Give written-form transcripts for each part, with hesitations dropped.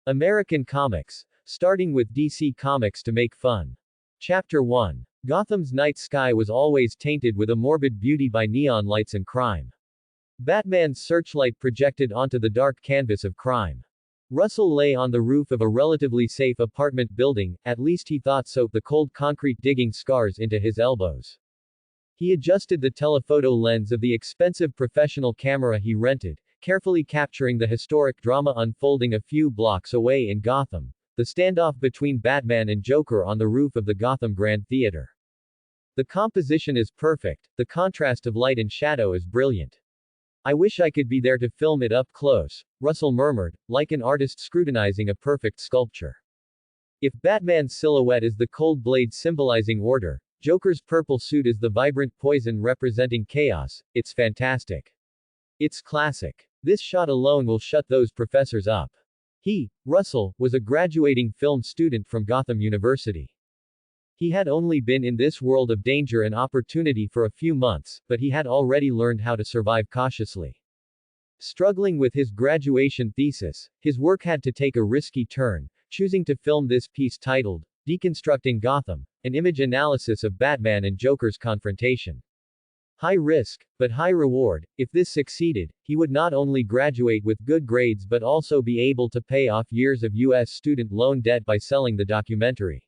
American Comics. Starting with DC Comics to make fun. Chapter 1. Gotham's night sky was always tainted with a morbid beauty by neon lights and crime. Batman's searchlight projected onto the dark canvas of crime. Russell lay on the roof of a relatively safe apartment building, at least he thought so, the cold concrete digging scars into his elbows. He adjusted the telephoto lens of the expensive professional camera he rented, carefully capturing the historic drama unfolding a few blocks away in Gotham, the standoff between Batman and Joker on the roof of the Gotham Grand Theater. The composition is perfect, the contrast of light and shadow is brilliant. I wish I could be there to film it up close, Russell murmured, like an artist scrutinizing a perfect sculpture. If Batman's silhouette is the cold blade symbolizing order, Joker's purple suit is the vibrant poison representing chaos, it's fantastic. It's classic. This shot alone will shut those professors up. He, Russell, was a graduating film student from Gotham University. He had only been in this world of danger and opportunity for a few months, but he had already learned how to survive cautiously. Struggling with his graduation thesis, his work had to take a risky turn, choosing to film this piece titled, Deconstructing Gotham, an image analysis of Batman and Joker's confrontation. High risk, but high reward. If this succeeded, he would not only graduate with good grades but also be able to pay off years of U.S. student loan debt by selling the documentary.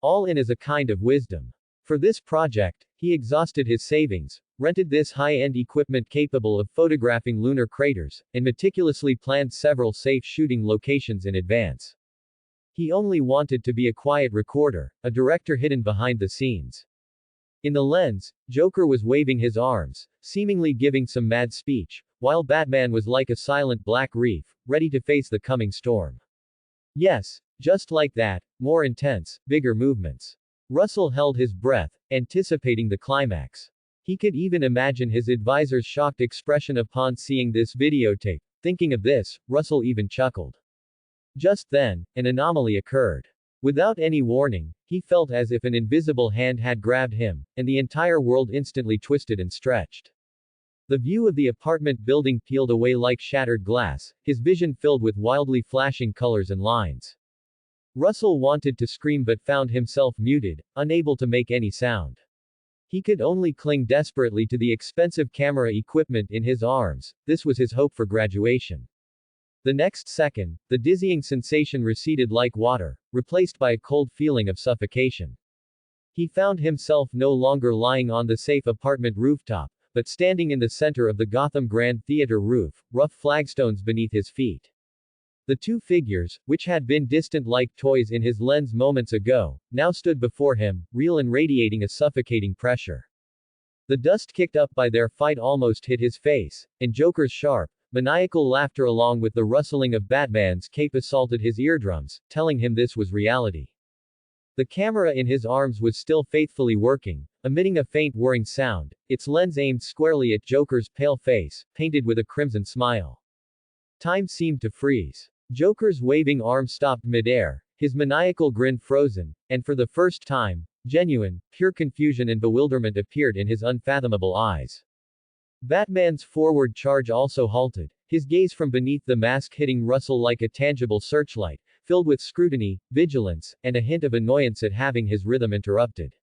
All in as a kind of wisdom. For this project, he exhausted his savings, rented this high-end equipment capable of photographing lunar craters, and meticulously planned several safe shooting locations in advance. He only wanted to be a quiet recorder, a director hidden behind the scenes. In the lens, Joker was waving his arms, seemingly giving some mad speech, while Batman was like a silent black reef, ready to face the coming storm. Yes, just like that, more intense, bigger movements. Russell held his breath, anticipating the climax. He could even imagine his advisor's shocked expression upon seeing this videotape. Thinking of this, Russell even chuckled. Just then, an anomaly occurred. Without any warning, he felt as if an invisible hand had grabbed him, and the entire world instantly twisted and stretched. The view of the apartment building peeled away like shattered glass, his vision filled with wildly flashing colors and lines. Russell wanted to scream but found himself muted, unable to make any sound. He could only cling desperately to the expensive camera equipment in his arms, this was his hope for graduation. The next second, the dizzying sensation receded like water, replaced by a cold feeling of suffocation. He found himself no longer lying on the safe apartment rooftop, but standing in the center of the Gotham Grand Theater roof, rough flagstones beneath his feet. The two figures, which had been distant like toys in his lens moments ago, now stood before him, real and radiating a suffocating pressure. The dust kicked up by their fight almost hit his face, and Joker's sharp, maniacal laughter along with the rustling of Batman's cape assaulted his eardrums, telling him this was reality. The camera in his arms was still faithfully working, emitting a faint whirring sound, its lens aimed squarely at Joker's pale face, painted with a crimson smile. Time seemed to freeze. Joker's waving arm stopped midair, his maniacal grin frozen, and for the first time, genuine, pure confusion and bewilderment appeared in his unfathomable eyes. Batman's forward charge also halted, his gaze from beneath the mask hitting Russell like a tangible searchlight, filled with scrutiny, vigilance, and a hint of annoyance at having his rhythm interrupted.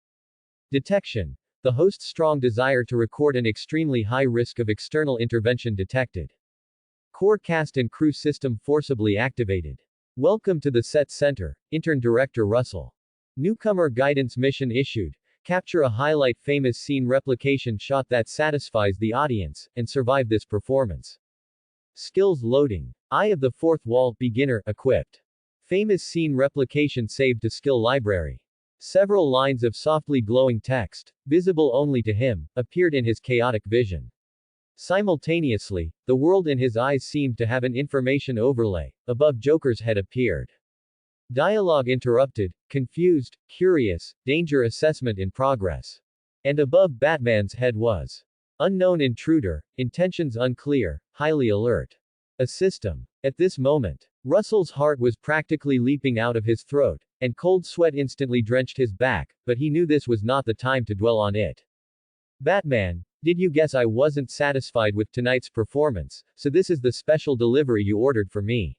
Detection. The host's strong desire to record an extremely high risk of external intervention detected. Core cast and crew system forcibly activated. Welcome to the set center, intern director Russell. Newcomer guidance mission issued. Capture a highlight famous scene replication shot that satisfies the audience, and survive this performance. Skills loading. Eye of the fourth wall, beginner, equipped. Famous scene replication saved to skill library. Several lines of softly glowing text, visible only to him, appeared in his chaotic vision. Simultaneously, the world in his eyes seemed to have an information overlay. Above Joker's head appeared. Dialogue interrupted, confused, curious, danger assessment in progress. And above Batman's head was unknown intruder, intentions unclear, highly alert. A system. At this moment, Russell's heart was practically leaping out of his throat, and cold sweat instantly drenched his back, but he knew this was not the time to dwell on it. Batman, did you guess I wasn't satisfied with tonight's performance, so this is the special delivery you ordered for me?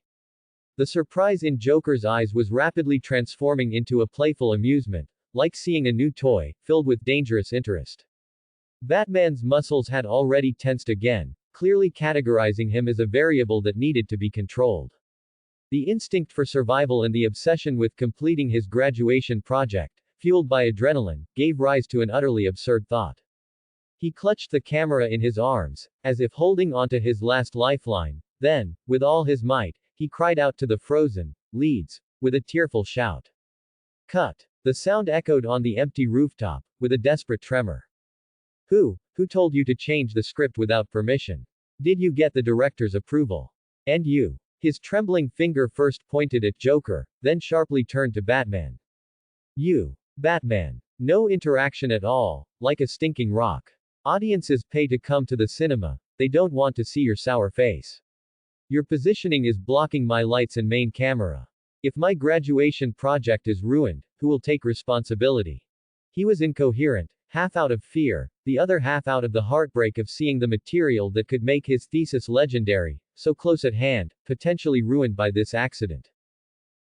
The surprise in Joker's eyes was rapidly transforming into a playful amusement, like seeing a new toy, filled with dangerous interest. Batman's muscles had already tensed again, clearly categorizing him as a variable that needed to be controlled. The instinct for survival and the obsession with completing his graduation project, fueled by adrenaline, gave rise to an utterly absurd thought. He clutched the camera in his arms, as if holding onto his last lifeline, then, with all his might, he cried out to the frozen leads, with a tearful shout. Cut. The sound echoed on the empty rooftop, with a desperate tremor. Who told you to change the script without permission? Did you get the director's approval? And you? His trembling finger first pointed at Joker, then sharply turned to Batman. You. Batman. No interaction at all, like a stinking rock. Audiences pay to come to the cinema, they don't want to see your sour face. Your positioning is blocking my lights and main camera. If my graduation project is ruined, who will take responsibility? He was incoherent, half out of fear, the other half out of the heartbreak of seeing the material that could make his thesis legendary, so close at hand, potentially ruined by this accident.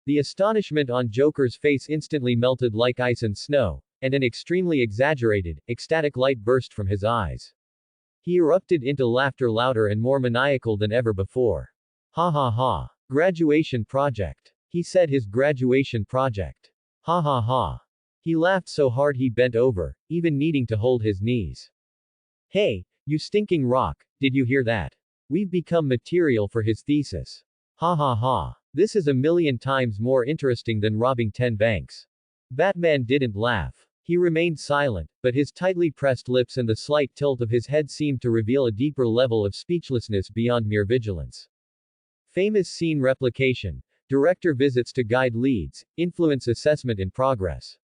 The astonishment on Joker's face instantly melted like ice and snow, and an extremely exaggerated, ecstatic light burst from his eyes. He erupted into laughter louder and more maniacal than ever before. Ha ha ha. Graduation project. He said his graduation project. Ha ha ha. He laughed so hard he bent over, even needing to hold his knees. Hey, you stinking rock, did you hear that? We've become material for his thesis. Ha ha ha. This is a million times more interesting than robbing 10 banks. Batman didn't laugh. He remained silent, but his tightly pressed lips and the slight tilt of his head seemed to reveal a deeper level of speechlessness beyond mere vigilance. Famous scene replication. Director visits to guide leads. Influence assessment in progress.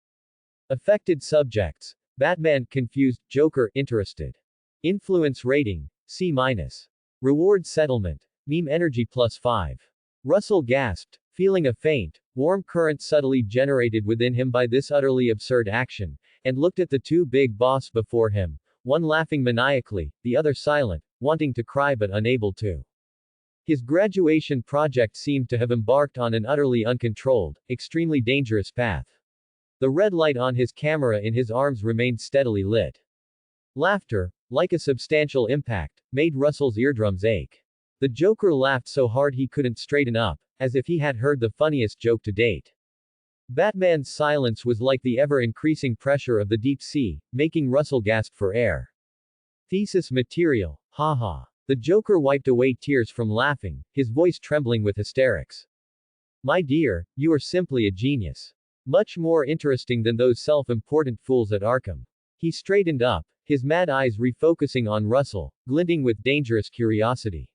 Affected subjects. Batman confused, Joker interested. Influence rating, C-. Reward settlement. Meme energy +5. Russell gasped, feeling a faint, warm current subtly generated within him by this utterly absurd action, and looked at the two big boss before him, one laughing maniacally, the other silent, wanting to cry but unable to. His graduation project seemed to have embarked on an utterly uncontrolled, extremely dangerous path. The red light on his camera in his arms remained steadily lit. Laughter, like a substantial impact, made Russell's eardrums ache. The Joker laughed so hard he couldn't straighten up, as if he had heard the funniest joke to date. Batman's silence was like the ever-increasing pressure of the deep sea, making Russell gasp for air. Thesis material. Haha. The Joker wiped away tears from laughing, his voice trembling with hysterics. My dear, you are simply a genius. Much more interesting than those self-important fools at Arkham. He straightened up, his mad eyes refocusing on Russell, glinting with dangerous curiosity.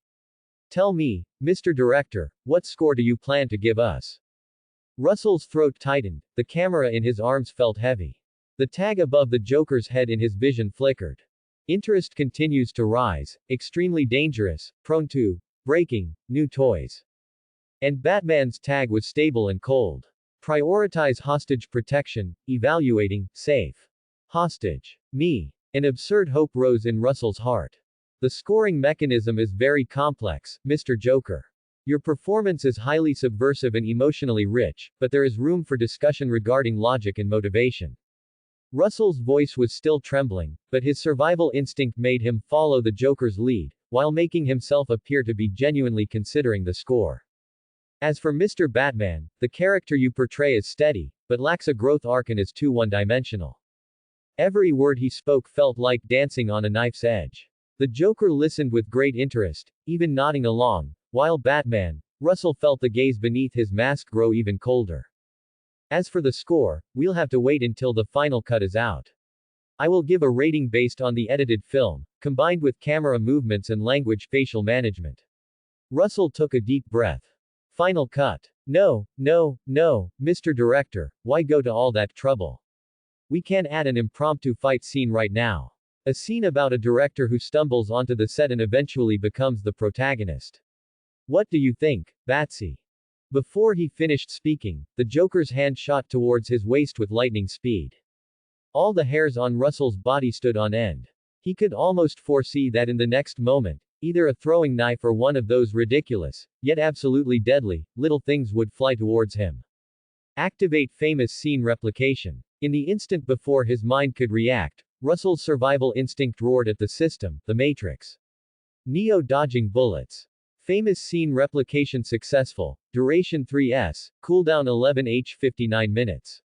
Tell me, Mr. Director, what score do you plan to give us? Russell's throat tightened, the camera in his arms felt heavy. The tag above the Joker's head in his vision flickered. Interest continues to rise, extremely dangerous, prone to breaking new toys. And Batman's tag was stable and cold. Prioritize hostage protection, evaluating, safe. Hostage. Me. An absurd hope rose in Russell's heart. The scoring mechanism is very complex, Mr. Joker. Your performance is highly subversive and emotionally rich, but there is room for discussion regarding logic and motivation. Russell's voice was still trembling, but his survival instinct made him follow the Joker's lead, while making himself appear to be genuinely considering the score. As for Mr. Batman, the character you portray is steady, but lacks a growth arc and is too one-dimensional. Every word he spoke felt like dancing on a knife's edge. The Joker listened with great interest, even nodding along, while Russell felt the gaze beneath his mask grow even colder. As for the score, we'll have to wait until the final cut is out. I will give a rating based on the edited film, combined with camera movements and language facial management. Russell took a deep breath. Final cut. No, Mr. Director, why go to all that trouble? We can add an impromptu fight scene right now. A scene about a director who stumbles onto the set and eventually becomes the protagonist. What do you think, Batsy? Before he finished speaking, the Joker's hand shot towards his waist with lightning speed. All the hairs on Russell's body stood on end. He could almost foresee that in the next moment, Either a throwing knife or one of those ridiculous, yet absolutely deadly, little things would fly towards him. Activate famous scene replication. In the instant before his mind could react, Russell's survival instinct roared at the system, the Matrix. Neo dodging bullets. Famous scene replication successful. Duration 3s, cooldown 11h 59 minutes.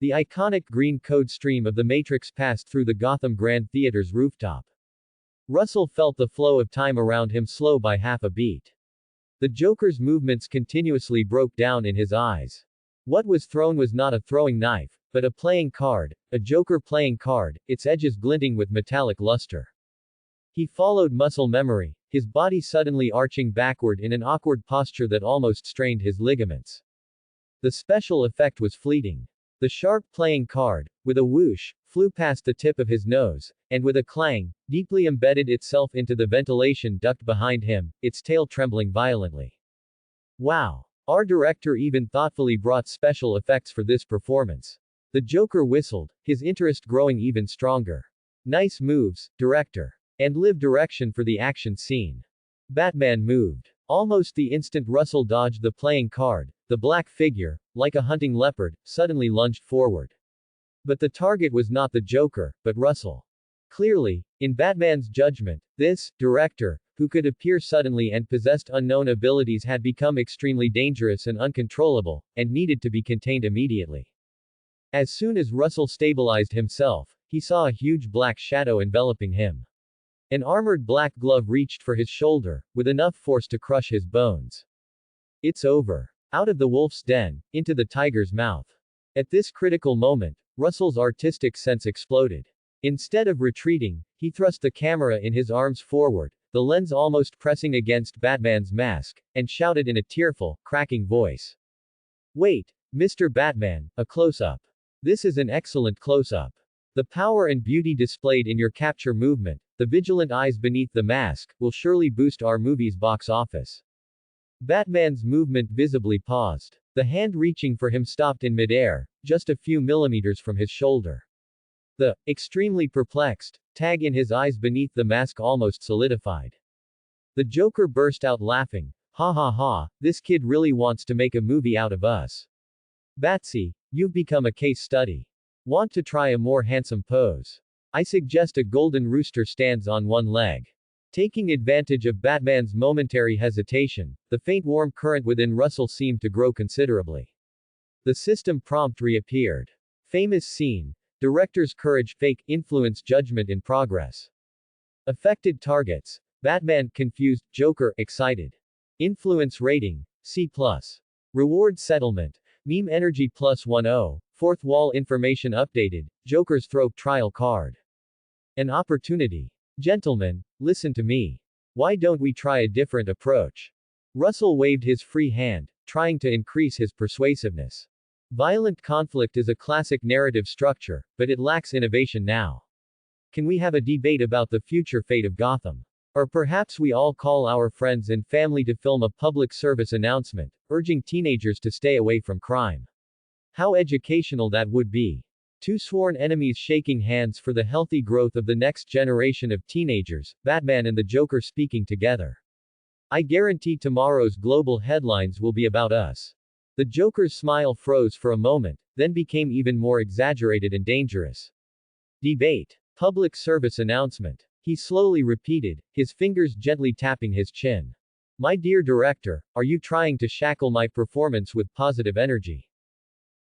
The iconic green code stream of the Matrix passed through the Gotham Grand Theater's rooftop. Russell felt the flow of time around him slow by half a beat. The Joker's movements continuously broke down in his eyes. What was thrown was not a throwing knife, but a playing card, a Joker playing card, its edges glinting with metallic luster. He followed muscle memory, his body suddenly arching backward in an awkward posture that almost strained his ligaments. The special effect was fleeting. The sharp playing card, with a whoosh, flew past the tip of his nose, and with a clang, deeply embedded itself into the ventilation duct behind him, its tail trembling violently. Wow! Our director even thoughtfully brought special effects for this performance. The Joker whistled, his interest growing even stronger. Nice moves, director. And live direction for the action scene. Batman moved. Almost the instant Russell dodged the playing card, the black figure, like a hunting leopard, suddenly lunged forward. But the target was not the Joker, but Russell. Clearly, in Batman's judgment, this director, who could appear suddenly and possessed unknown abilities, had become extremely dangerous and uncontrollable, and needed to be contained immediately. As soon as Russell stabilized himself, he saw a huge black shadow enveloping him. An armored black glove reached for his shoulder, with enough force to crush his bones. It's over. Out of the wolf's den, into the tiger's mouth. At this critical moment, Russell's artistic sense exploded. Instead of retreating, he thrust the camera in his arms forward, the lens almost pressing against Batman's mask, and shouted in a tearful, cracking voice. Wait, Mr. Batman, a close-up. This is an excellent close-up. The power and beauty displayed in your capture movement, the vigilant eyes beneath the mask, will surely boost our movie's box office. Batman's movement visibly paused. The hand reaching for him stopped in midair, just a few millimeters from his shoulder. The extremely perplexed tag in his eyes beneath the mask almost solidified. The Joker burst out laughing. Ha ha ha, this kid really wants to make a movie out of us. Batsy, you've become a case study. Want to try a more handsome pose? I suggest a golden rooster stands on one leg. Taking advantage of Batman's momentary hesitation, the faint warm current within Russell seemed to grow considerably. The system prompt reappeared. Famous scene. Director's courage fake influence judgment in progress. Affected targets. Batman confused, Joker excited. Influence rating C+. Reward settlement. Meme energy +10. Fourth wall information updated. Joker's throat trial card. An opportunity. Gentlemen, listen to me. Why don't we try a different approach? Russell waved his free hand, trying to increase his persuasiveness. Violent conflict is a classic narrative structure, but it lacks innovation now. Can we have a debate about the future fate of Gotham? Or perhaps we all call our friends and family to film a public service announcement, urging teenagers to stay away from crime. How educational that would be. Two sworn enemies shaking hands for the healthy growth of the next generation of teenagers, Batman and the Joker speaking together. I guarantee tomorrow's global headlines will be about us. The Joker's smile froze for a moment, then became even more exaggerated and dangerous. Debate. Public service announcement. He slowly repeated, his fingers gently tapping his chin. My dear director, are you trying to shackle my performance with positive energy?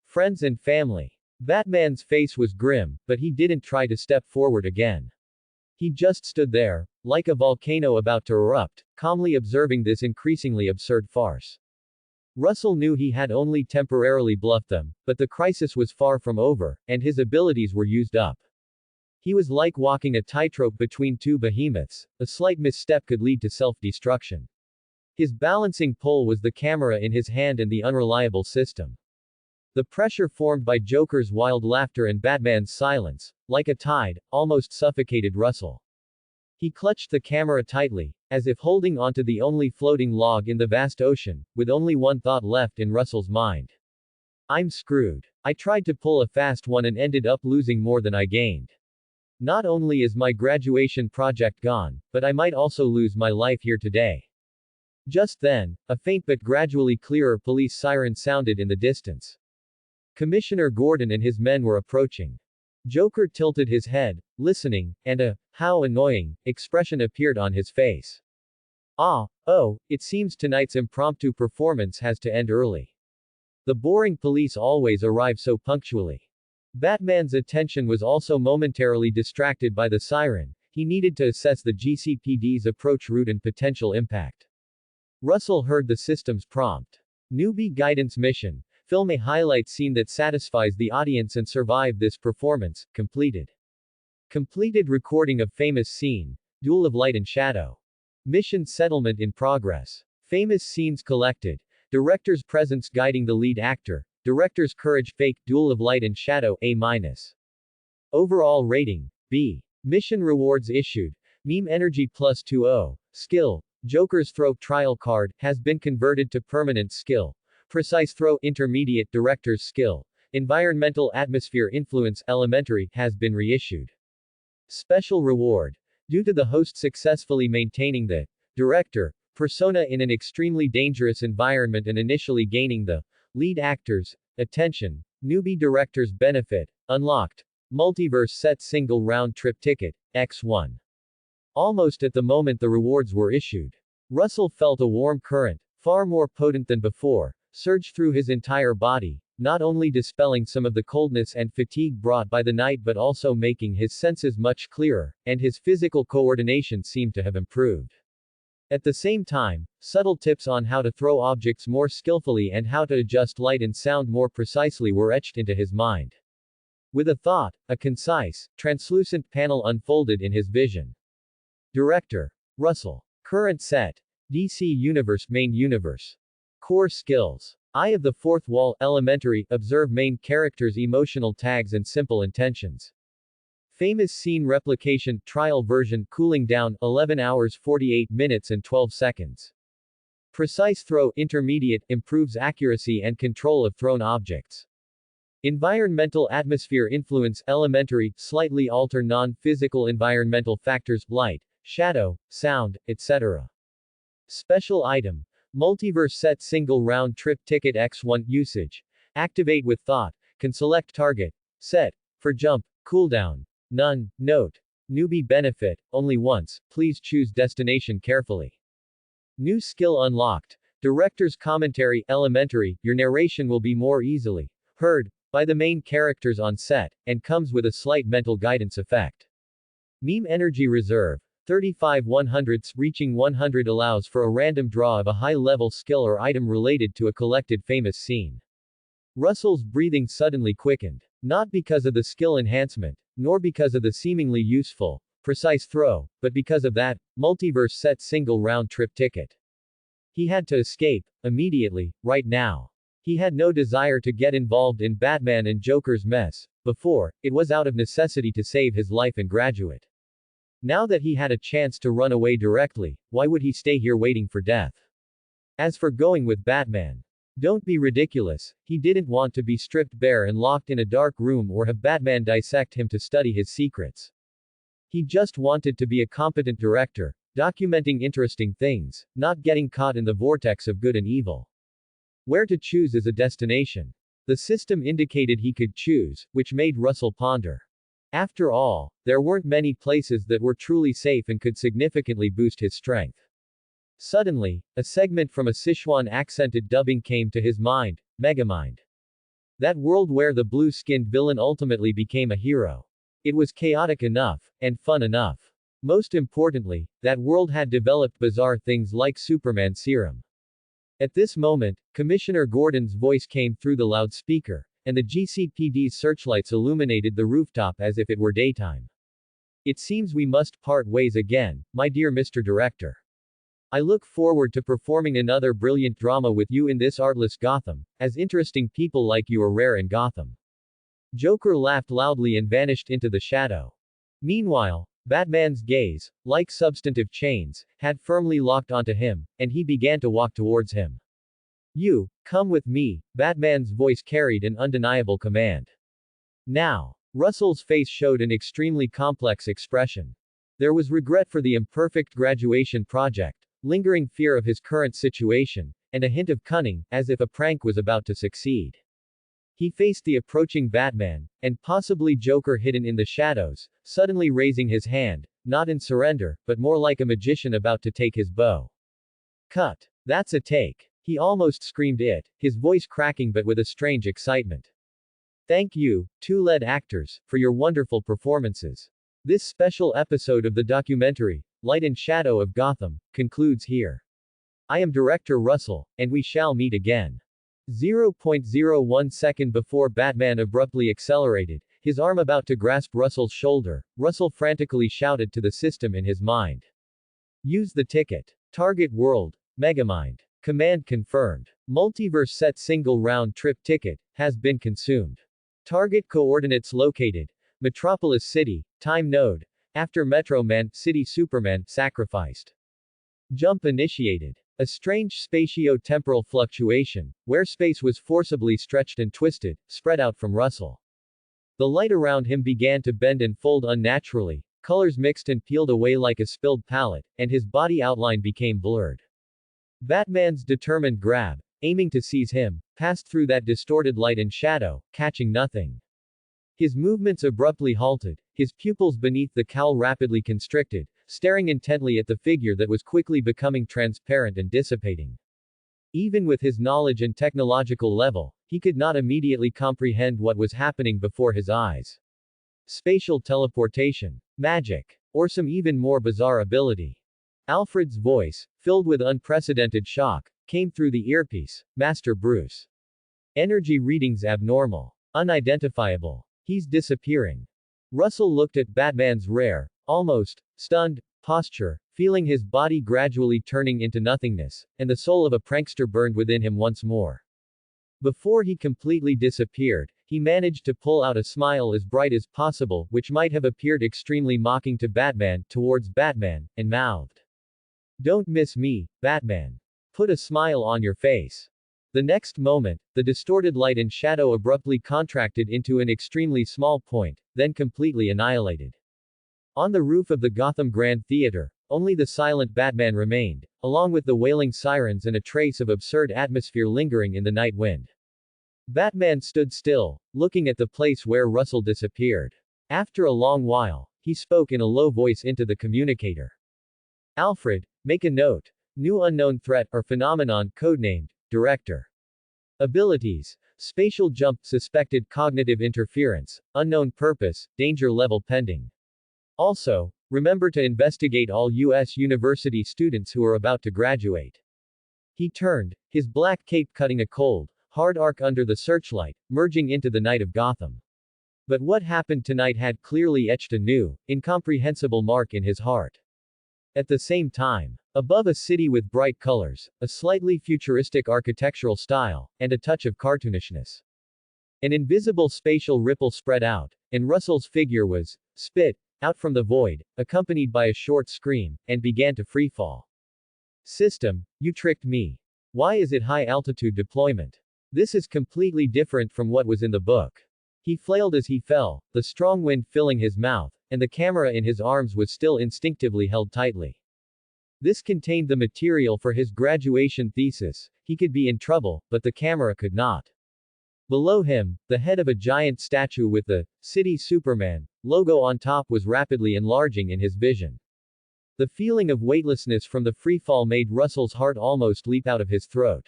Friends and family. Batman's face was grim, but he didn't try to step forward again. He just stood there, like a volcano about to erupt, calmly observing this increasingly absurd farce. Russell knew he had only temporarily bluffed them, but the crisis was far from over, and his abilities were used up. He was like walking a tightrope between two behemoths, a slight misstep could lead to self-destruction. His balancing pole was the camera in his hand and the unreliable system. The pressure formed by Joker's wild laughter and Batman's silence, like a tide, almost suffocated Russell. He clutched the camera tightly, as if holding onto the only floating log in the vast ocean, with only one thought left in Russell's mind. I'm screwed. I tried to pull a fast one and ended up losing more than I gained. Not only is my graduation project gone, but I might also lose my life here today. Just then, a faint but gradually clearer police siren sounded in the distance. Commissioner Gordon and his men were approaching. Joker tilted his head, listening, and a, "how annoying," expression appeared on his face. Oh, it seems tonight's impromptu performance has to end early. The boring police always arrive so punctually. Batman's attention was also momentarily distracted by the siren. He needed to assess the GCPD's approach route and potential impact. Russell heard the system's prompt. Newbie Guidance Mission. Film a highlight scene that satisfies the audience and survive this performance. Completed. Completed recording of famous scene. Duel of Light and Shadow. Mission settlement in progress. Famous scenes collected. Director's presence guiding the lead actor. Director's courage fake. Duel of Light and Shadow A-. Overall rating B. Mission rewards issued. Meme Energy plus 2.0. Skill. Joker's throw trial card has been converted to permanent skill. Precise throw intermediate. Director's skill. Environmental atmosphere influence elementary has been reissued. Special reward. Due to the host successfully maintaining the director persona in an extremely dangerous environment and initially gaining the lead actor's attention, newbie director's benefit unlocked. Multiverse set single round trip ticket X1. Almost at the moment the rewards were issued, Russell felt a warm current, far more potent than before, surge through his entire body, not only dispelling some of the coldness and fatigue brought by the night but also making his senses much clearer, and his physical coordination seemed to have improved. At the same time, subtle tips on how to throw objects more skillfully and how to adjust light and sound more precisely were etched into his mind. With a thought, a concise, translucent panel unfolded in his vision. Director. Russell. Current set. DC Universe Main Universe. Core skills. Eye of the Fourth Wall, Elementary, observe main character's emotional tags and simple intentions. Famous scene replication, trial version, cooling down, 11 hours 48 minutes and 12 seconds. Precise throw, intermediate, improves accuracy and control of thrown objects. Environmental atmosphere influence, elementary, slightly alter non-physical environmental factors, light, shadow, sound, etc. Special item. Multiverse set single round trip ticket X1 usage. Activate with thought. Can select target. Set. For jump. Cooldown. None. Note. Newbie benefit. Only once. Please choose destination carefully. New skill unlocked. Director's commentary. Elementary. Your narration will be more easily heard by the main characters on set, and comes with a slight mental guidance effect. Meme Energy Reserve. 35 100ths, reaching 100 allows for a random draw of a high-level skill or item related to a collected famous scene. Russell's breathing suddenly quickened. Not because of the skill enhancement, nor because of the seemingly useful, precise throw, but because of that, multiverse set single round trip ticket. He had to escape, immediately, right now. He had no desire to get involved in Batman and Joker's mess. Before, it was out of necessity to save his life and graduate. Now that he had a chance to run away directly, why would he stay here waiting for death? As for going with Batman, don't be ridiculous, he didn't want to be stripped bare and locked in a dark room or have Batman dissect him to study his secrets. He just wanted to be a competent director, documenting interesting things, not getting caught in the vortex of good and evil. Where to choose is a destination. The system indicated he could choose, which made Russell ponder. After all, there weren't many places that were truly safe and could significantly boost his strength. Suddenly, a segment from a Sichuan accented dubbing came to his mind, Megamind. That world where the blue-skinned villain ultimately became a hero. It was chaotic enough, and fun enough. Most importantly, that world had developed bizarre things like Superman serum. At this moment, Commissioner Gordon's voice came through the loudspeaker, and the GCPD's searchlights illuminated the rooftop as if it were daytime. It seems we must part ways again, my dear Mr. Director. I look forward to performing another brilliant drama with you in this artless Gotham, as interesting people like you are rare in Gotham. Joker laughed loudly and vanished into the shadow. Meanwhile, Batman's gaze, like substantive chains, had firmly locked onto him, and he began to walk towards him. You, come with me, Batman's voice carried an undeniable command. Now. Russell's face showed an extremely complex expression. There was regret for the imperfect graduation project, lingering fear of his current situation, and a hint of cunning, as if a prank was about to succeed. He faced the approaching Batman, and possibly Joker hidden in the shadows, suddenly raising his hand, not in surrender, but more like a magician about to take his bow. Cut. That's a take. He almost screamed it, his voice cracking but with a strange excitement. Thank you, two lead actors, for your wonderful performances. This special episode of the documentary, Light and Shadow of Gotham, concludes here. I am Director Russell, and we shall meet again. 0.01 second before Batman abruptly accelerated, his arm about to grasp Russell's shoulder, Russell frantically shouted to the system in his mind. Use the ticket. Target world, Megamind. Command confirmed. Multiverse set single round trip ticket, has been consumed. Target coordinates located. Metropolis City, time node. After Metro Man, City Superman, sacrificed. Jump initiated. A strange spatio-temporal fluctuation, where space was forcibly stretched and twisted, spread out from Russell. The light around him began to bend and fold unnaturally, colors mixed and peeled away like a spilled palette, and his body outline became blurred. Batman's determined grab, aiming to seize him, passed through that distorted light and shadow, catching nothing. His movements abruptly halted, his pupils beneath the cowl rapidly constricted, staring intently at the figure that was quickly becoming transparent and dissipating. Even with his knowledge and technological level, he could not immediately comprehend what was happening before his eyes. Spatial teleportation, magic, or some even more bizarre ability. Alfred's voice, filled with unprecedented shock, came through the earpiece. Master Bruce. Energy readings abnormal. Unidentifiable. He's disappearing. Russell looked at Batman's rare, almost stunned posture, feeling his body gradually turning into nothingness, and the soul of a prankster burned within him once more. Before he completely disappeared, he managed to pull out a smile as bright as possible, which might have appeared extremely mocking to Batman, towards Batman, and mouthed. Don't miss me, Batman. Put a smile on your face. The next moment, the distorted light and shadow abruptly contracted into an extremely small point, then completely annihilated. On the roof of the Gotham Grand Theater, only the silent Batman remained, along with the wailing sirens and a trace of absurd atmosphere lingering in the night wind. Batman stood still, looking at the place where Russell disappeared. After a long while, he spoke in a low voice into the communicator. Alfred, make a note. New unknown threat or phenomenon codenamed Director. Abilities. Spatial jump, suspected cognitive interference, unknown purpose, danger level pending. Also, remember to investigate all U.S. university students who are about to graduate. He turned, his black cape cutting a cold, hard arc under the searchlight, merging into the night of Gotham. But what happened tonight had clearly etched a new, incomprehensible mark in his heart. At the same time, above a city with bright colors, a slightly futuristic architectural style, and a touch of cartoonishness. An invisible spatial ripple spread out, and Russell's figure was spit out from the void, accompanied by a short scream, and began to freefall. System, you tricked me. Why is it high-altitude deployment? This is completely different from what was in the book. He flailed as he fell, the strong wind filling his mouth, and the camera in his arms was still instinctively held tightly. This contained the material for his graduation thesis. He could be in trouble, but the camera could not. Below him, the head of a giant statue with the City Superman logo on top was rapidly enlarging in his vision. The feeling of weightlessness from the freefall made Russell's heart almost leap out of his throat.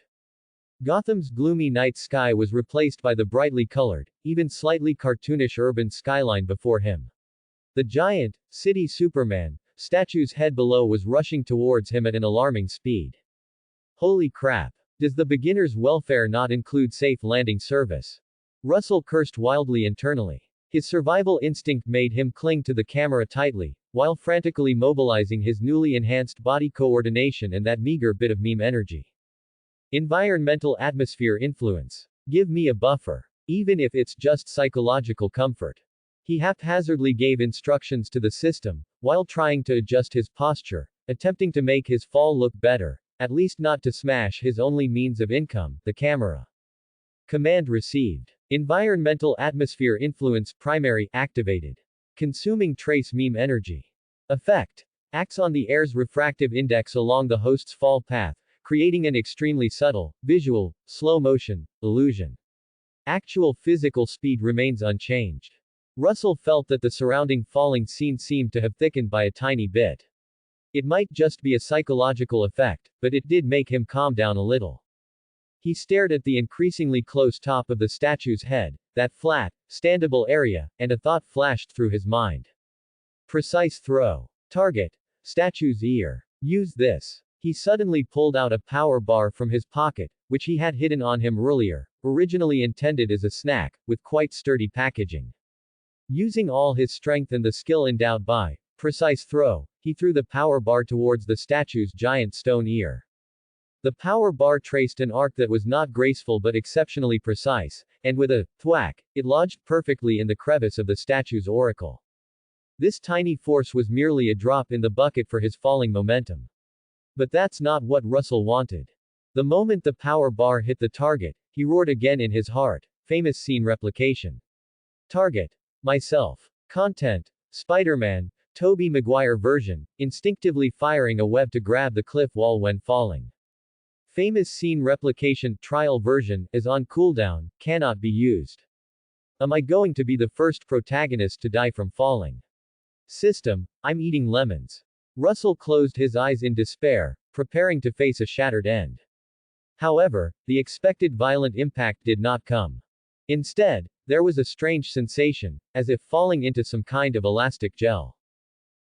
Gotham's gloomy night sky was replaced by the brightly colored, even slightly cartoonish urban skyline before him. The giant, City Superman statue's head below was rushing towards him at an alarming speed. Holy crap! Does the beginner's welfare not include safe landing service? Russell cursed wildly internally. His survival instinct made him cling to the camera tightly, while frantically mobilizing his newly enhanced body coordination and that meager bit of meme energy. Environmental atmosphere influence. Give me a buffer. Even if it's just psychological comfort. He haphazardly gave instructions to the system, while trying to adjust his posture, attempting to make his fall look better, at least not to smash his only means of income, the camera. Command received. Environmental atmosphere influence primary activated. Consuming trace beam energy. Effect. Acts on the air's refractive index along the host's fall path, creating an extremely subtle, visual, slow motion illusion. Actual physical speed remains unchanged. Russell felt that the surrounding falling scene seemed to have thickened by a tiny bit. It might just be a psychological effect, but it did make him calm down a little. He stared at the increasingly close top of the statue's head, that flat, standable area, and a thought flashed through his mind. Precise throw. Target. Statue's ear. Use this. He suddenly pulled out a power bar from his pocket, which he had hidden on him earlier, originally intended as a snack, with quite sturdy packaging. Using all his strength and the skill endowed by precise throw, he threw the power bar towards the statue's giant stone ear. The power bar traced an arc that was not graceful but exceptionally precise, and with a thwack, it lodged perfectly in the crevice of the statue's auricle. This tiny force was merely a drop in the bucket for his falling momentum. But that's not what Russell wanted. The moment the power bar hit the target, he roared again in his heart. Famous scene replication. Target. Myself. Content. Spider-Man, Tobey Maguire version, instinctively firing a web to grab the cliff wall when falling. Famous scene replication, trial version, is on cooldown, cannot be used. Am I going to be the first protagonist to die from falling? System, I'm eating lemons. Russell closed his eyes in despair, preparing to face a shattered end. However, the expected violent impact did not come. Instead, there was a strange sensation, as if falling into some kind of elastic gel.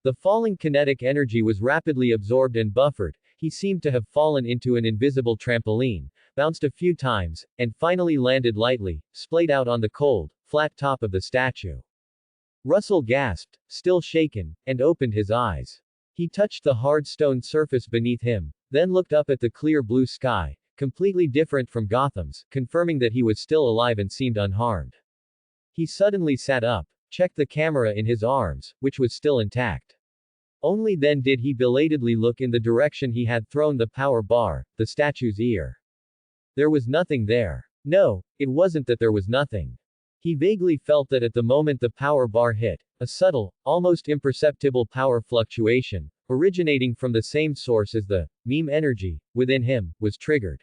The falling kinetic energy was rapidly absorbed and buffered. He seemed to have fallen into an invisible trampoline, bounced a few times, and finally landed lightly, splayed out on the cold, flat top of the statue. Russell gasped, still shaken, and opened his eyes. He touched the hard stone surface beneath him, then looked up at the clear blue sky, completely different from Gotham's, confirming that he was still alive and seemed unharmed. He suddenly sat up, checked the camera in his arms, which was still intact. Only then did he belatedly look in the direction he had thrown the power bar, the statue's ear. There was nothing there. No, it wasn't that there was nothing. He vaguely felt that at the moment the power bar hit, a subtle, almost imperceptible power fluctuation, originating from the same source as the meme energy within him, was triggered.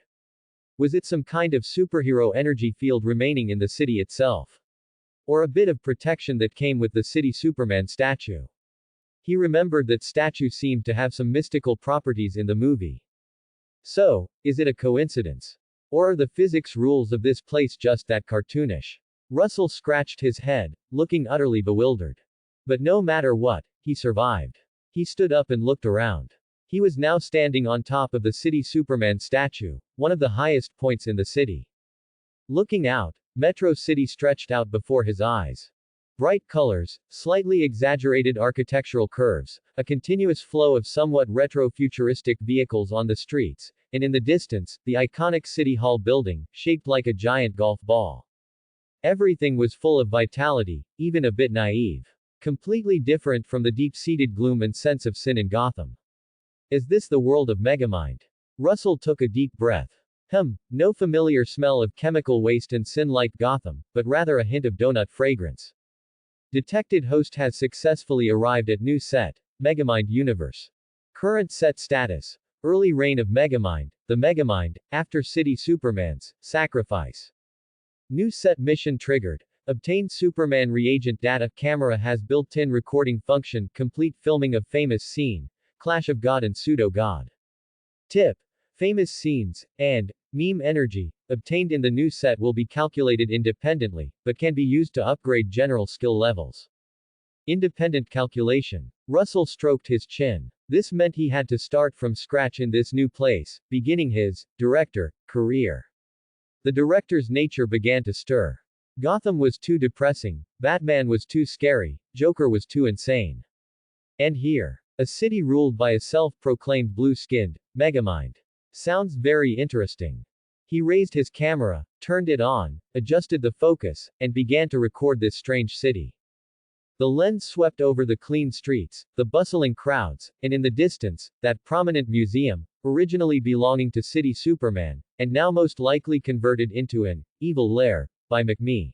Was it some kind of superhero energy field remaining in the city itself? Or a bit of protection that came with the city Superman statue? He remembered that statue seemed to have some mystical properties in the movie. So, is it a coincidence? Or are the physics rules of this place just that cartoonish? Russell scratched his head, looking utterly bewildered. But no matter what, he survived. He stood up and looked around. He was now standing on top of the city Superman statue, one of the highest points in the city. Looking out, Metro City stretched out before his eyes. Bright colors, slightly exaggerated architectural curves, a continuous flow of somewhat retro-futuristic vehicles on the streets, and in the distance, the iconic City Hall building, shaped like a giant golf ball. Everything was full of vitality, even a bit naive. Completely different from the deep-seated gloom and sense of sin in Gotham. Is this the world of Megamind? Russell took a deep breath. No familiar smell of chemical waste and sin like Gotham, but rather a hint of donut fragrance. Detected host has successfully arrived at new set, Megamind universe. Current set status. Early reign of Megamind, the Megamind, after City Superman's sacrifice. New set mission triggered. Obtained Superman reagent data. Camera has built-in recording function. Complete filming of famous scene. Clash of God and Pseudo-God. Tip. Famous scenes, and meme energy, obtained in the new set will be calculated independently, but can be used to upgrade general skill levels. Independent calculation. Russell stroked his chin. This meant he had to start from scratch in this new place, beginning his director career. The director's nature began to stir. Gotham was too depressing, Batman was too scary, Joker was too insane. And here, a city ruled by a self-proclaimed blue-skinned Megamind. Sounds very interesting. He raised his camera, turned it on, adjusted the focus, and began to record this strange city. The lens swept over the clean streets, the bustling crowds, and in the distance, that prominent museum, originally belonging to City Superman, and now most likely converted into an evil lair, by McMee.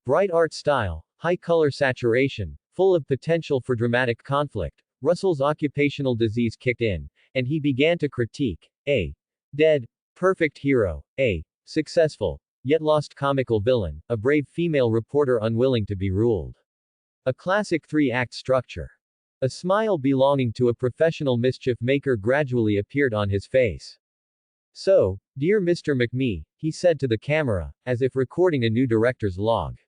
Bright art style, high color saturation, full of potential for dramatic conflict. Russell's occupational disease kicked in, and he began to critique a dead, perfect hero, a successful, yet lost comical villain, a brave female reporter unwilling to be ruled. A classic three-act structure. A smile belonging to a professional mischief maker gradually appeared on his face. "So, dear Mr. McMee," he said to the camera, as if recording a new director's log.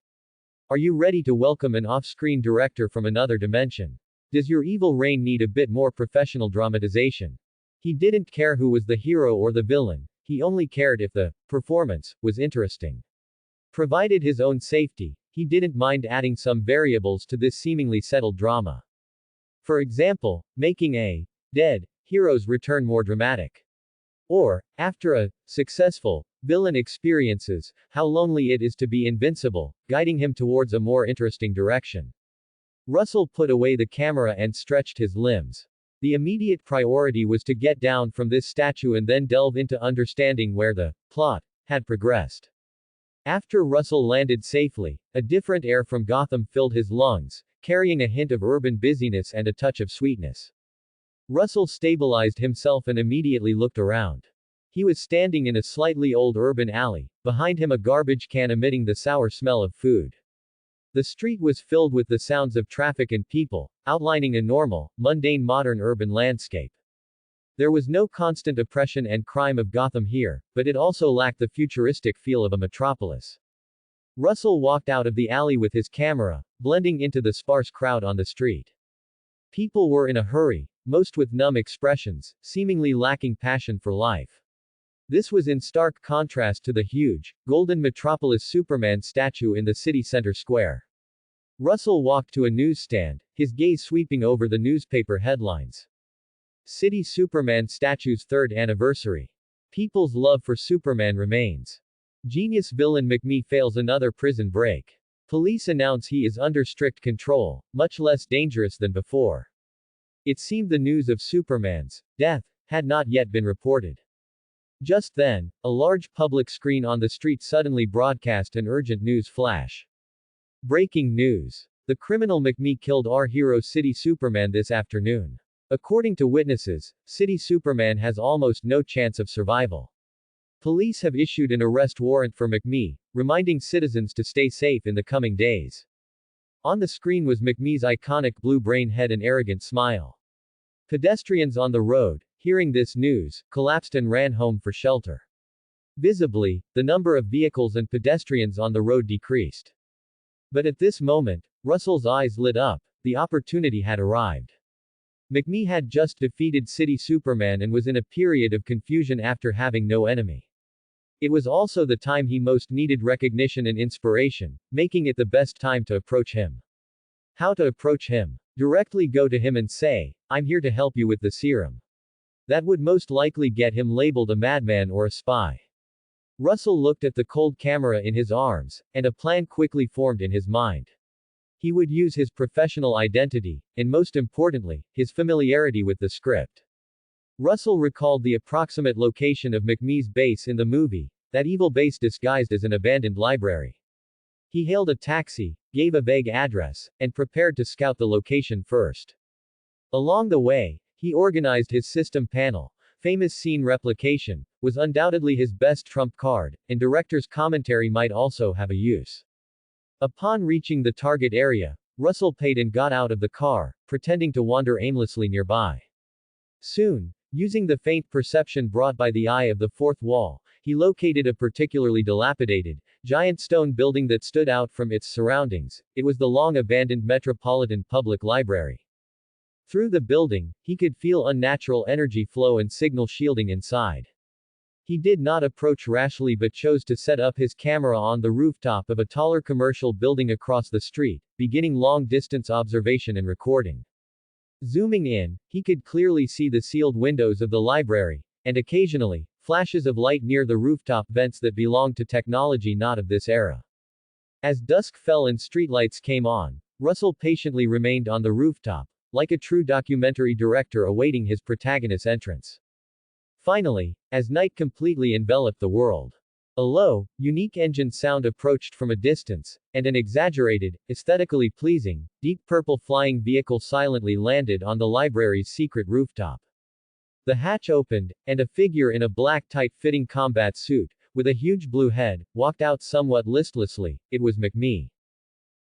"Are you ready to welcome an off-screen director from another dimension? Does your evil reign need a bit more professional dramatization?" He didn't care who was the hero or the villain, he only cared if the performance was interesting. Provided his own safety, he didn't mind adding some variables to this seemingly settled drama. For example, making a dead hero's return more dramatic. Or, after a successful villain experiences how lonely it is to be invincible, guiding him towards a more interesting direction. Russell put away the camera and stretched his limbs. The immediate priority was to get down from this statue and then delve into understanding where the plot had progressed. After Russell landed safely, a different air from Gotham filled his lungs, carrying a hint of urban busyness and a touch of sweetness. Russell stabilized himself and immediately looked around. He was standing in a slightly old urban alley, behind him a garbage can emitting the sour smell of food. The street was filled with the sounds of traffic and people, outlining a normal, mundane modern urban landscape. There was no constant oppression and crime of Gotham here, but it also lacked the futuristic feel of a metropolis. Russell walked out of the alley with his camera, blending into the sparse crowd on the street. People were in a hurry, most with numb expressions, seemingly lacking passion for life. This was in stark contrast to the huge, golden Metropolis Superman statue in the city center square. Russell walked to a newsstand, his gaze sweeping over the newspaper headlines. City Superman statue's 3rd anniversary. People's love for Superman remains. Genius villain McMee fails another prison break. Police announce he is under strict control, much less dangerous than before. It seemed the news of Superman's death had not yet been reported. Just then, a large public screen on the street suddenly broadcast an urgent news flash. Breaking news. The criminal McMee killed our hero City Superman this afternoon. According to witnesses, City Superman has almost no chance of survival. Police have issued an arrest warrant for McMee, reminding citizens to stay safe in the coming days. On the screen was McMee's iconic blue brain head and arrogant smile. Pedestrians on the road, hearing this news, collapsed and ran home for shelter. Visibly, the number of vehicles and pedestrians on the road decreased. But at this moment, Russell's eyes lit up, the opportunity had arrived. McMee had just defeated City Superman and was in a period of confusion after having no enemy. It was also the time he most needed recognition and inspiration, making it the best time to approach him. How to approach him? Directly go to him and say, "I'm here to help you with the serum." That would most likely get him labeled a madman or a spy. Russell looked at the cold camera in his arms, and a plan quickly formed in his mind. He would use his professional identity, and most importantly, his familiarity with the script. Russell recalled the approximate location of McMee's base in the movie, that evil base disguised as an abandoned library. He hailed a taxi, gave a vague address, and prepared to scout the location first. Along the way, he organized his system panel. Famous scene replication was undoubtedly his best trump card, and director's commentary might also have a use. Upon reaching the target area, Russell paid and got out of the car, pretending to wander aimlessly nearby. Soon, using the faint perception brought by the eye of the fourth wall, he located a particularly dilapidated, giant stone building that stood out from its surroundings. It was the long-abandoned Metropolitan Public Library. Through the building, he could feel unnatural energy flow and signal shielding inside. He did not approach rashly but chose to set up his camera on the rooftop of a taller commercial building across the street, beginning long-distance observation and recording. Zooming in, he could clearly see the sealed windows of the library, and occasionally, flashes of light near the rooftop vents that belonged to technology not of this era. As dusk fell and streetlights came on, Russell patiently remained on the rooftop, like a true documentary director awaiting his protagonist's entrance. Finally, as night completely enveloped the world, a A low, unique engine sound approached from a distance, and an exaggerated, aesthetically pleasing, deep purple flying vehicle silently landed on the library's secret rooftop. The hatch opened, and a figure in a black tight-fitting combat suit, with a huge blue head, walked out somewhat listlessly. It was McMee.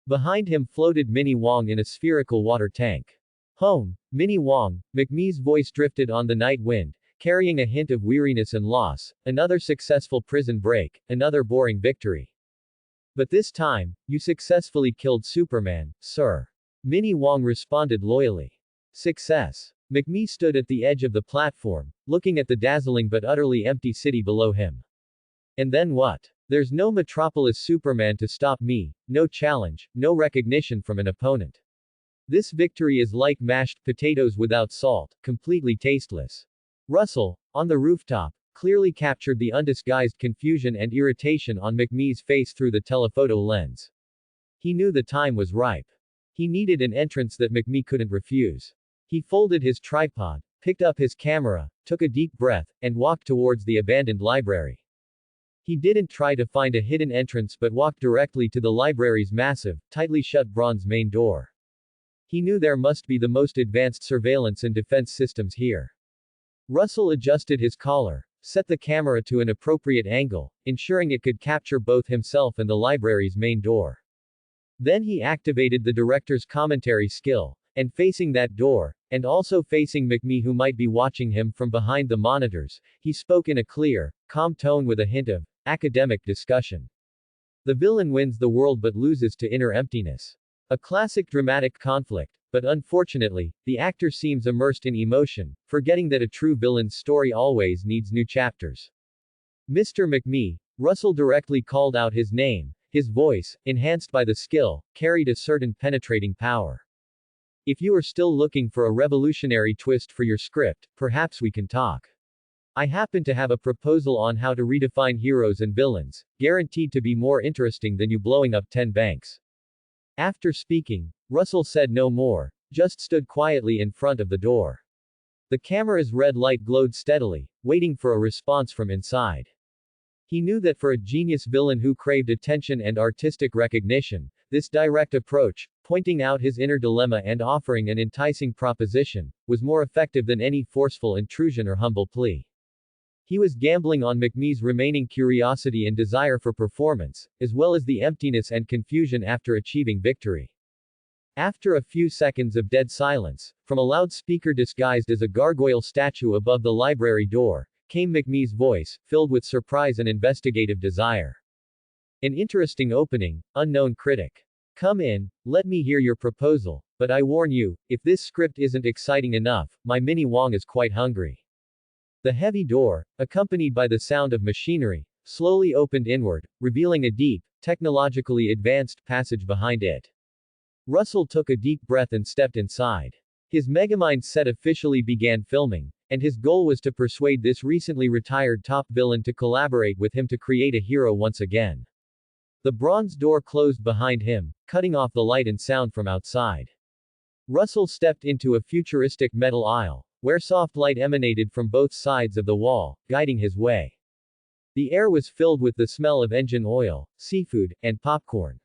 Behind him floated Minnie Wong in a spherical water tank. Home, Minnie Wong, McMee's voice drifted on the night wind, carrying a hint of weariness and loss. Another successful prison break, another boring victory. But this time, you successfully killed Superman, sir. Minnie Wong responded loyally. Success. McMee stood at the edge of the platform, looking at the dazzling but utterly empty city below him. And then what? There's no Metropolis Superman to stop me, no challenge, no recognition from an opponent. This victory is like mashed potatoes without salt, completely tasteless. Russell, on the rooftop, clearly captured the undisguised confusion and irritation on McMee's face through the telephoto lens. He knew the time was ripe. He needed an entrance that McMee couldn't refuse. He folded his tripod, picked up his camera, took a deep breath, and walked towards the abandoned library. He didn't try to find a hidden entrance but walked directly to the library's massive, tightly shut bronze main door. He knew there must be the most advanced surveillance and defense systems here. Russell adjusted his collar, set the camera to an appropriate angle, ensuring it could capture both himself and the library's main door. Then he activated the director's commentary skill, and facing that door, and also facing McMee who might be watching him from behind the monitors, he spoke in a clear, calm tone with a hint of academic discussion. The villain wins the world but loses to inner emptiness. A classic dramatic conflict, but unfortunately, the actor seems immersed in emotion, forgetting that a true villain's story always needs new chapters. Mr. McMee, Russell directly called out his name. His voice, enhanced by the skill, carried a certain penetrating power. If you are still looking for a revolutionary twist for your script, perhaps we can talk. I happen to have a proposal on how to redefine heroes and villains, guaranteed to be more interesting than you blowing up 10 banks. After speaking, Russell said no more, just stood quietly in front of the door. The camera's red light glowed steadily, waiting for a response from inside. He knew that for a genius villain who craved attention and artistic recognition, this direct approach, pointing out his inner dilemma and offering an enticing proposition, was more effective than any forceful intrusion or humble plea. He was gambling on McMee's remaining curiosity and desire for performance, as well as the emptiness and confusion after achieving victory. After a few seconds of dead silence, from a loudspeaker disguised as a gargoyle statue above the library door, came McMee's voice, filled with surprise and investigative desire. An interesting opening, unknown critic. Come in, let me hear your proposal, but I warn you, if this script isn't exciting enough, my Minnie Wong is quite hungry. The heavy door, accompanied by the sound of machinery, slowly opened inward, revealing a deep, technologically advanced passage behind it. Russell took a deep breath and stepped inside. His Megamind set officially began filming, and his goal was to persuade this recently retired top villain to collaborate with him to create a hero once again. The bronze door closed behind him, cutting off the light and sound from outside. Russell stepped into a futuristic metal aisle, where soft light emanated from both sides of the wall, guiding his way. The air was filled with the smell of engine oil, seafood, and popcorn.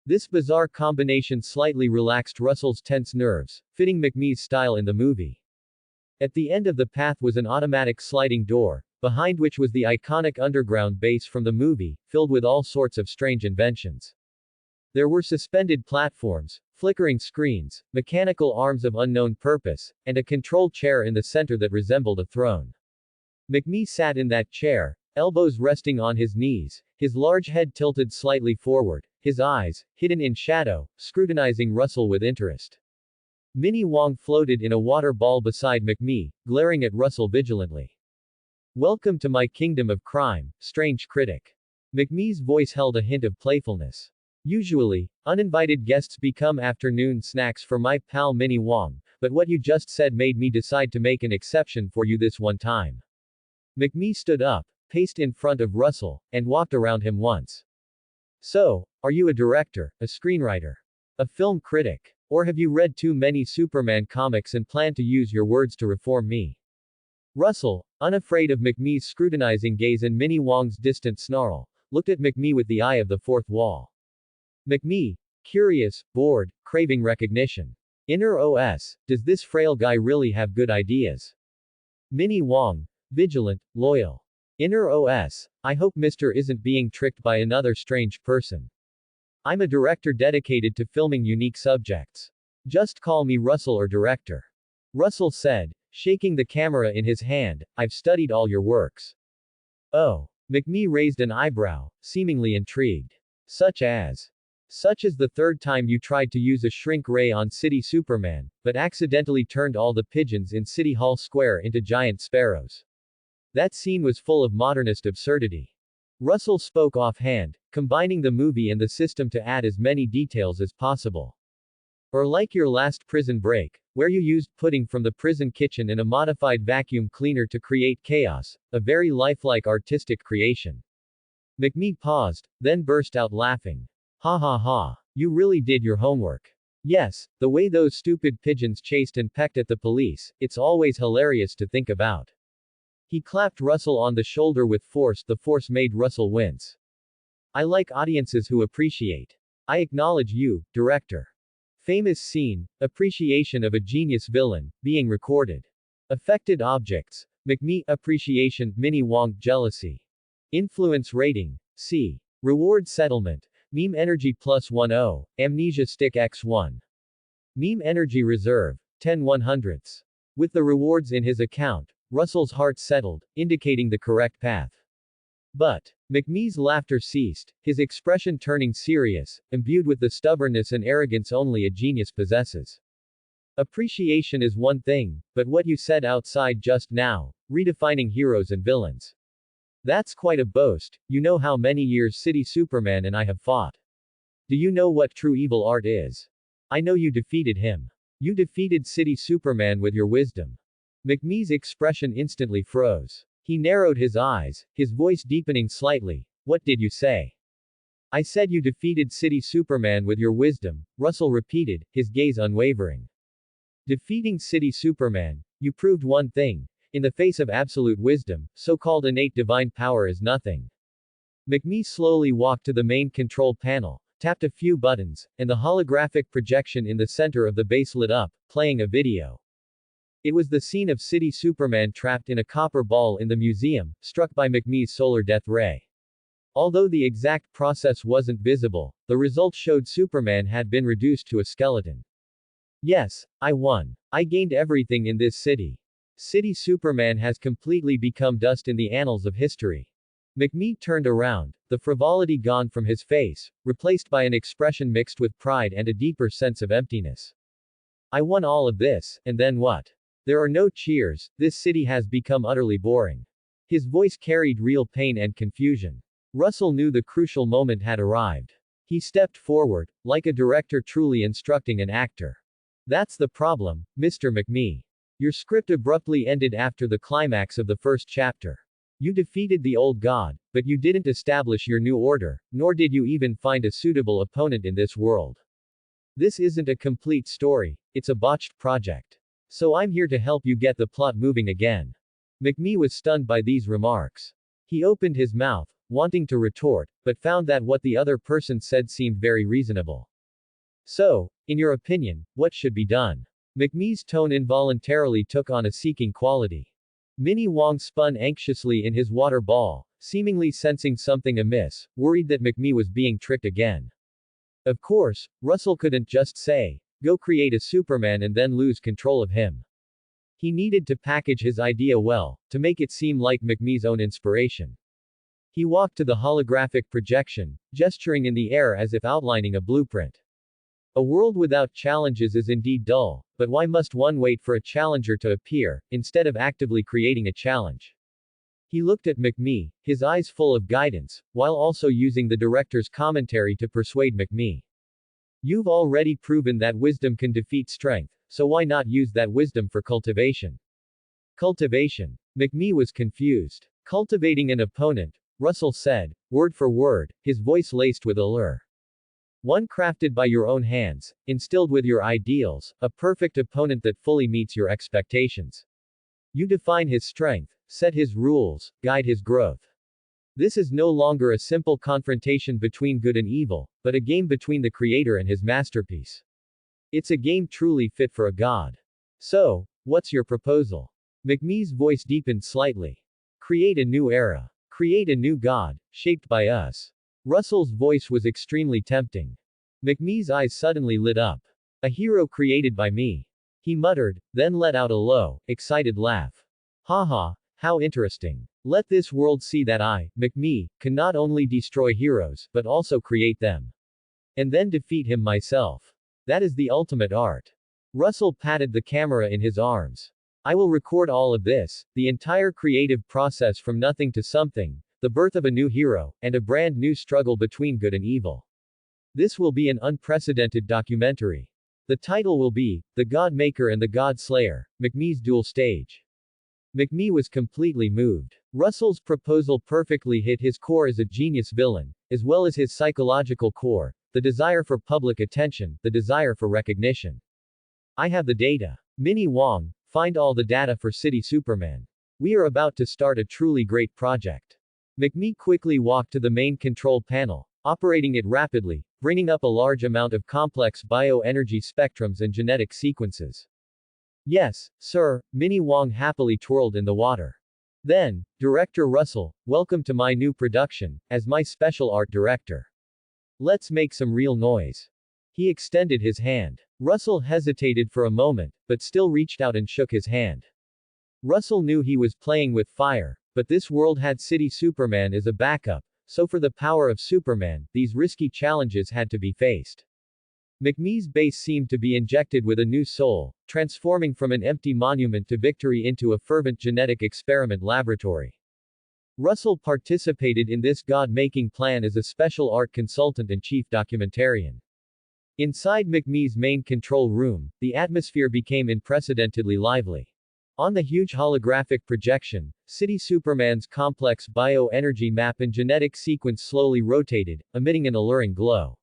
This bizarre combination slightly relaxed Russell's tense nerves, fitting McMee's style in the movie. At the end of the path was an automatic sliding door, behind which was the iconic underground base from the movie, filled with all sorts of strange inventions. There were suspended platforms, flickering screens, mechanical arms of unknown purpose, and a control chair in the center that resembled a throne. McMee sat in that chair, elbows resting on his knees, his large head tilted slightly forward, his eyes, hidden in shadow, scrutinizing Russell with interest. Minnie Wong floated in a water ball beside McMee, glaring at Russell vigilantly. Welcome to my kingdom of crime, strange critic. McMee's voice held a hint of playfulness. Usually, uninvited guests become afternoon snacks for my pal Minnie Wong, but what you just said made me decide to make an exception for you this one time. McMee stood up, paced in front of Russell, and walked around him once. So, are you a director, a screenwriter, a film critic, or have you read too many Superman comics and plan to use your words to reform me? Russell, Unafraid of McMee's scrutinizing gaze and Minnie Wong's distant snarl, looked at McMee with the eye of the fourth wall. McMee, curious, bored, craving recognition. Inner OS, does this frail guy really have good ideas? Minnie Wong, vigilant, loyal. Inner OS, I hope Mr. isn't being tricked by another strange person. I'm a director dedicated to filming unique subjects. Just call me Russell or director. Russell said, shaking the camera in his hand, I've studied all your works. Oh. McMee raised an eyebrow, seemingly intrigued. Such as the third time you tried to use a shrink ray on City Superman, but accidentally turned all the pigeons in City Hall Square into giant sparrows. That scene was full of modernist absurdity. Russell spoke offhand, combining the movie and the system to add as many details as possible. Or like your last prison break, where you used pudding from the prison kitchen and a modified vacuum cleaner to create chaos, a very lifelike artistic creation. McMee paused, then burst out laughing. Ha ha ha. You really did your homework. Yes, the way those stupid pigeons chased and pecked at the police, it's always hilarious to think about. He clapped Russell on the shoulder with force. The force made Russell wince. I like audiences who appreciate. I acknowledge you, director. Famous scene, appreciation of a genius villain, being recorded. Affected objects. McMee, appreciation, Minnie Wong, jealousy. Influence rating, C. Reward settlement. Meme energy +10, amnesia stick x1. Meme energy reserve, 10/100ths. With the rewards in his account, Russell's heart settled, indicating the correct path. But McMee's laughter ceased, his expression turning serious, imbued with the stubbornness and arrogance only a genius possesses. Appreciation is one thing, but what you said outside just now, redefining heroes and villains. That's quite a boast. You know how many years City Superman and I have fought. Do you know what true evil art is? I know you defeated him. You defeated City Superman with your wisdom. McMee's expression instantly froze. He narrowed his eyes, his voice deepening slightly. What did you say? I said you defeated City Superman with your wisdom, Russell repeated, his gaze unwavering. Defeating City Superman, you proved one thing. In the face of absolute wisdom, so-called innate divine power is nothing. McMee slowly walked to the main control panel, tapped a few buttons, and the holographic projection in the center of the base lit up, playing a video. It was the scene of City Superman trapped in a copper ball in the museum, struck by McMee's solar death ray. Although the exact process wasn't visible, the result showed Superman had been reduced to a skeleton. Yes, I won. I gained everything in this city. City Superman has completely become dust in the annals of history. McMee turned around, the frivolity gone from his face, replaced by an expression mixed with pride and a deeper sense of emptiness. I won all of this, and then what? There are no cheers, this city has become utterly boring. His voice carried real pain and confusion. Russell knew the crucial moment had arrived. He stepped forward, like a director truly instructing an actor. That's the problem, Mr. McMee. Your script abruptly ended after the climax of the first chapter. You defeated the old god, but you didn't establish your new order, nor did you even find a suitable opponent in this world. This isn't a complete story, it's a botched project. So I'm here to help you get the plot moving again. McMee was stunned by these remarks. He opened his mouth, wanting to retort, but found that what the other person said seemed very reasonable. So, in your opinion, what should be done? McMee's tone involuntarily took on a seeking quality. Minnie Wong spun anxiously in his water ball, seemingly sensing something amiss, worried that McMee was being tricked again. Of course, Russell couldn't just say, go create a Superman and then lose control of him. He needed to package his idea well, to make it seem like McMee's own inspiration. He walked to the holographic projection, gesturing in the air as if outlining a blueprint. A world without challenges is indeed dull, but why must one wait for a challenger to appear, instead of actively creating a challenge? He looked at McMee, his eyes full of guidance, while also using the director's commentary to persuade McMee. You've already proven that wisdom can defeat strength, so why not use that wisdom for cultivation? Cultivation. McMee was confused. Cultivating an opponent, Russell said, word for word, his voice laced with allure. One crafted by your own hands, instilled with your ideals, a perfect opponent that fully meets your expectations. You define his strength, set his rules, guide his growth. This is no longer a simple confrontation between good and evil, but a game between the creator and his masterpiece. It's a game truly fit for a god. So, what's your proposal? McMee's voice deepened slightly. Create a new era. Create a new god, shaped by us. Russell's voice was extremely tempting. McMee's eyes suddenly lit up. A hero created by me. He muttered, then let out a low, excited laugh. Haha, how interesting. Let this world see that I, McMee, can not only destroy heroes, but also create them. And then defeat him myself. That is the ultimate art. Russell patted the camera in his arms. I will record all of this, the entire creative process from nothing to something, the birth of a new hero, and a brand new struggle between good and evil. This will be an unprecedented documentary. The title will be, The God Maker and the God Slayer, McMee's Dual Stage. McMee was completely moved. Russell's proposal perfectly hit his core as a genius villain, as well as his psychological core, the desire for public attention, the desire for recognition. I have the data. Minnie Wong, find all the data for City Superman. We are about to start a truly great project. McMee quickly walked to the main control panel, operating it rapidly, bringing up a large amount of complex bioenergy spectrums and genetic sequences. Yes, sir, Minnie Wong happily twirled in the water. Then, Director Russell, welcome to my new production, as my special art director. Let's make some real noise. He extended his hand. Russell hesitated for a moment, but still reached out and shook his hand. Russell knew he was playing with fire, but this world had City Superman as a backup, so for the power of Superman, these risky challenges had to be faced. McMee's base seemed to be injected with a new soul, transforming from an empty monument to victory into a fervent genetic experiment laboratory. Russell participated in this god-making plan as a special art consultant and chief documentarian. Inside McMee's main control room, the atmosphere became unprecedentedly lively. On the huge holographic projection, City Superman's complex bioenergy map and genetic sequence slowly rotated, emitting an alluring glow.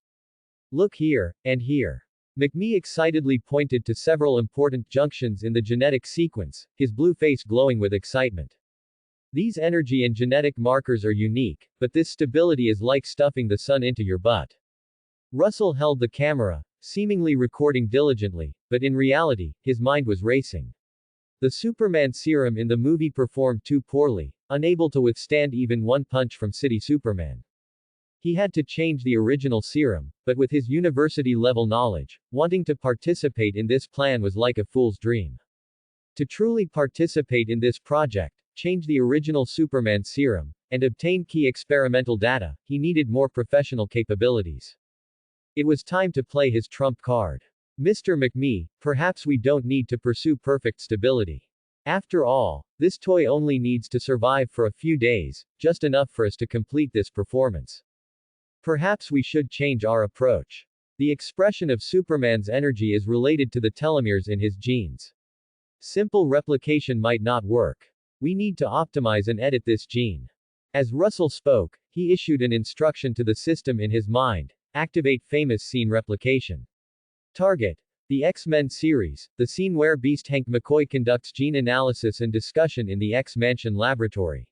Look here, and here. McMee excitedly pointed to several important junctions in the genetic sequence, his blue face glowing with excitement. These energy and genetic markers are unique, but this stability is like stuffing the sun into your butt. Russell held the camera, seemingly recording diligently, but in reality, his mind was racing. The Superman serum in the movie performed too poorly, unable to withstand even one punch from City Superman. He had to change the original serum, but with his university-level knowledge, wanting to participate in this plan was like a fool's dream. To truly participate in this project, change the original Superman serum, and obtain key experimental data, he needed more professional capabilities. It was time to play his trump card. Mr. McMee, perhaps we don't need to pursue perfect stability. After all, this toy only needs to survive for a few days, just enough for us to complete this performance. Perhaps we should change our approach. The expression of Superman's energy is related to the telomeres in his genes. Simple replication might not work. We need to optimize and edit this gene. As Russell spoke, he issued an instruction to the system in his mind: activate famous scene replication. Target: the X-Men series, the scene where Beast Hank McCoy conducts gene analysis and discussion in the X-Mansion laboratory.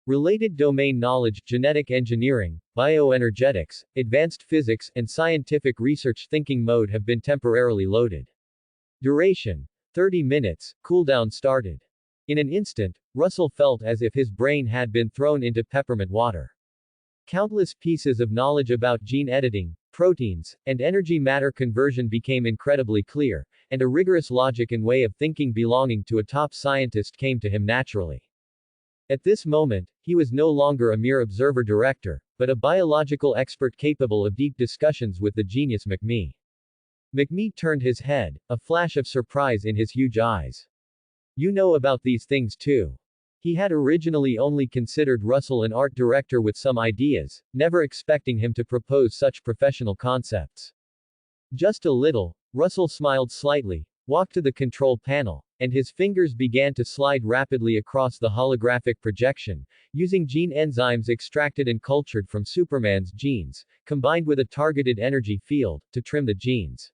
Related domain knowledge: genetic engineering, bioenergetics, advanced physics, and scientific research thinking mode have been temporarily loaded. Duration: 30 minutes, cooldown started. In an instant, Russell felt as if his brain had been thrown into peppermint water. Countless pieces of knowledge about gene editing, proteins, and energy matter conversion became incredibly clear, and a rigorous logic and way of thinking belonging to a top scientist came to him naturally. At this moment, he was no longer a mere observer-director, but a biological expert capable of deep discussions with the genius McMee. McMee turned his head, a flash of surprise in his huge eyes. You know about these things too. He had originally only considered Russell an art director with some ideas, never expecting him to propose such professional concepts. Just a little, Russell smiled slightly, walked to the control panel, and his fingers began to slide rapidly across the holographic projection, using gene enzymes extracted and cultured from Superman's genes, combined with a targeted energy field, to trim the genes.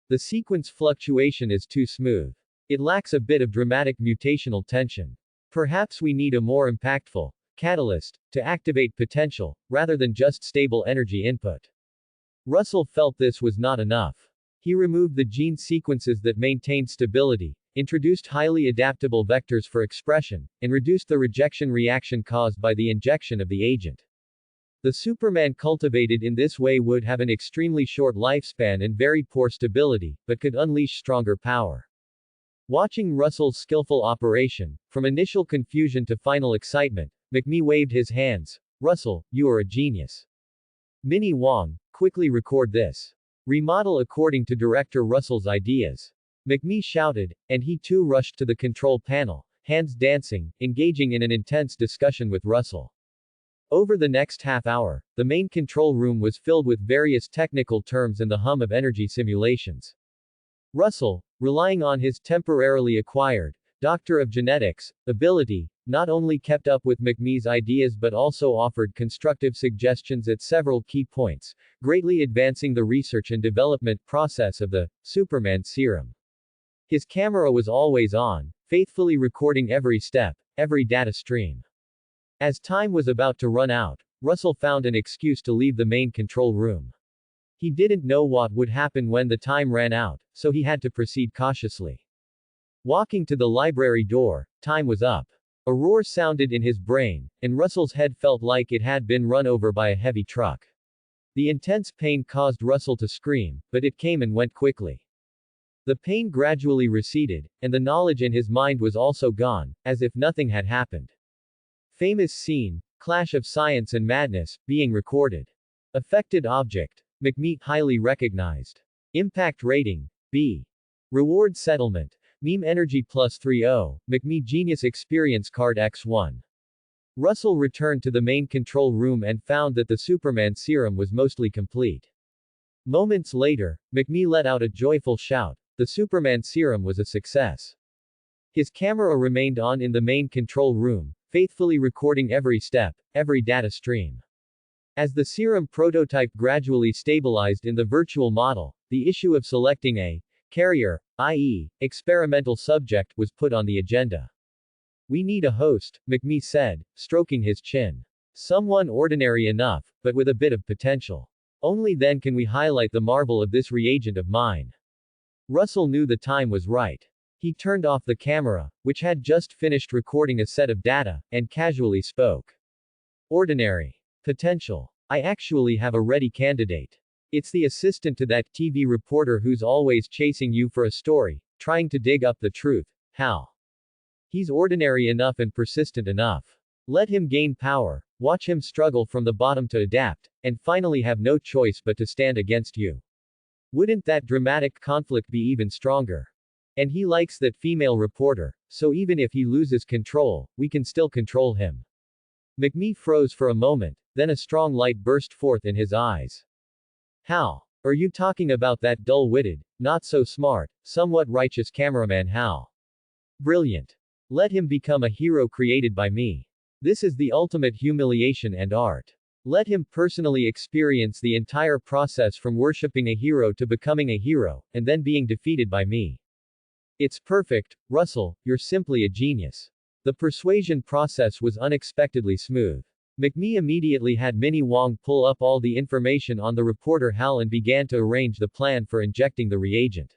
The sequence fluctuation is too smooth. It lacks a bit of dramatic mutational tension. Perhaps we need a more impactful catalyst to activate potential, rather than just stable energy input. Russell felt this was not enough. He removed the gene sequences that maintained stability, introduced highly adaptable vectors for expression, and reduced the rejection reaction caused by the injection of the agent. The Superman cultivated in this way would have an extremely short lifespan and very poor stability, but could unleash stronger power. Watching Russell's skillful operation, from initial confusion to final excitement, McMee waved his hands. Russell, you are a genius. Minnie Wong, quickly record this. Remodel according to director Russell's ideas. McMee shouted, and he too rushed to the control panel, hands dancing, engaging in an intense discussion with Russell. Over the next half hour, the main control room was filled with various technical terms and the hum of energy simulations. Russell, relying on his temporarily acquired Doctor of Genetics ability, not only kept up with McMee's ideas but also offered constructive suggestions at several key points, greatly advancing the research and development process of the Superman serum. His camera was always on, faithfully recording every step, every data stream. As time was about to run out, Russell found an excuse to leave the main control room. He didn't know what would happen when the time ran out, so he had to proceed cautiously. Walking to the library door, time was up. A roar sounded in his brain, and Russell's head felt like it had been run over by a heavy truck. The intense pain caused Russell to scream, but it came and went quickly. The pain gradually receded, and the knowledge in his mind was also gone, as if nothing had happened. Famous scene, clash of science and madness, being recorded. Affected object, McMee, highly recognized. Impact rating, B. Reward settlement, Meme Energy plus 3.0, McMee Genius Experience Card X1. Russell returned to the main control room and found that the Superman serum was mostly complete. Moments later, McMee let out a joyful shout. The Superman serum was a success. His camera remained on in the main control room, faithfully recording every step, every data stream. As the serum prototype gradually stabilized in the virtual model, the issue of selecting a carrier, i.e., experimental subject, was put on the agenda. We need a host, McMee said, stroking his chin. Someone ordinary enough, but with a bit of potential. Only then can we highlight the marvel of this reagent of mine. Russell knew the time was right. He turned off the camera, which had just finished recording a set of data, and casually spoke. Ordinary. Potential. I actually have a ready candidate. It's the assistant to that TV reporter who's always chasing you for a story, trying to dig up the truth, Hal. He's ordinary enough and persistent enough. Let him gain power, watch him struggle from the bottom to adapt, and finally have no choice but to stand against you. Wouldn't that dramatic conflict be even stronger? And he likes that female reporter, so even if he loses control, we can still control him. McMee froze for a moment, then a strong light burst forth in his eyes. Hal. Are you talking about that dull-witted, not so smart, somewhat righteous cameraman Hal? Brilliant. Let him become a hero created by me. This is the ultimate humiliation and art. Let him personally experience the entire process from worshipping a hero to becoming a hero, and then being defeated by me. It's perfect, Russell, you're simply a genius. The persuasion process was unexpectedly smooth. McMee immediately had Minnie Wong pull up all the information on the reporter Hal and began to arrange the plan for injecting the reagent.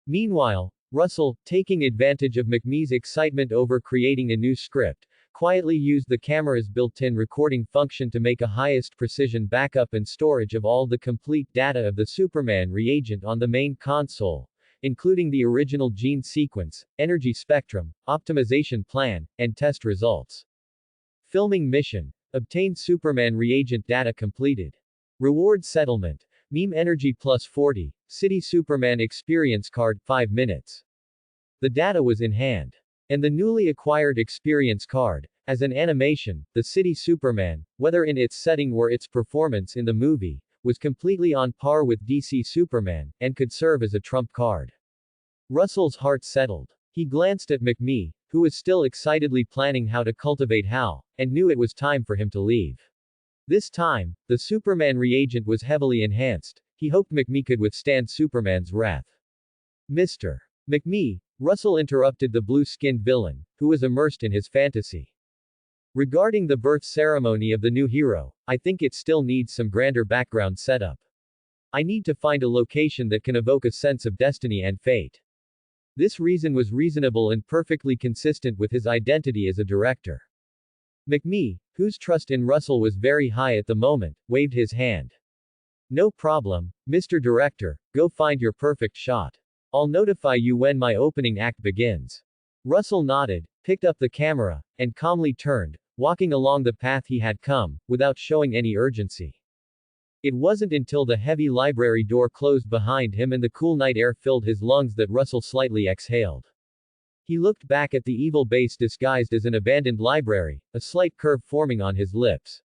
Meanwhile, Russell, taking advantage of McMee's excitement over creating a new script, quietly used the camera's built-in recording function to make a highest precision backup and storage of all the complete data of the Superman reagent on the main console, including the original gene sequence, energy spectrum, optimization plan, and test results. Filming mission. Obtained Superman reagent data completed. Reward settlement. Meme Energy plus 40, City Superman Experience Card, 5 minutes. The data was in hand. And the newly acquired Experience Card, as an animation, the City Superman, whether in its setting or its performance in the movie, was completely on par with DC Superman, and could serve as a trump card. Russell's heart settled. He glanced at McMee, who was still excitedly planning how to cultivate Hal, and knew it was time for him to leave. This time, the Superman reagent was heavily enhanced. He hoped McMee could withstand Superman's wrath. Mr. McMee, Russell interrupted the blue-skinned villain, who was immersed in his fantasy. Regarding the birth ceremony of the new hero, I think it still needs some grander background setup. I need to find a location that can evoke a sense of destiny and fate. This reason was reasonable and perfectly consistent with his identity as a director. McMee, whose trust in Russell was very high at the moment, waved his hand. No problem, Mr. Director, go find your perfect shot. I'll notify you when my opening act begins. Russell nodded, picked up the camera, and calmly turned, walking along the path he had come, without showing any urgency. It wasn't until the heavy library door closed behind him and the cool night air filled his lungs that Russell slightly exhaled. He looked back at the evil base disguised as an abandoned library, a slight curve forming on his lips.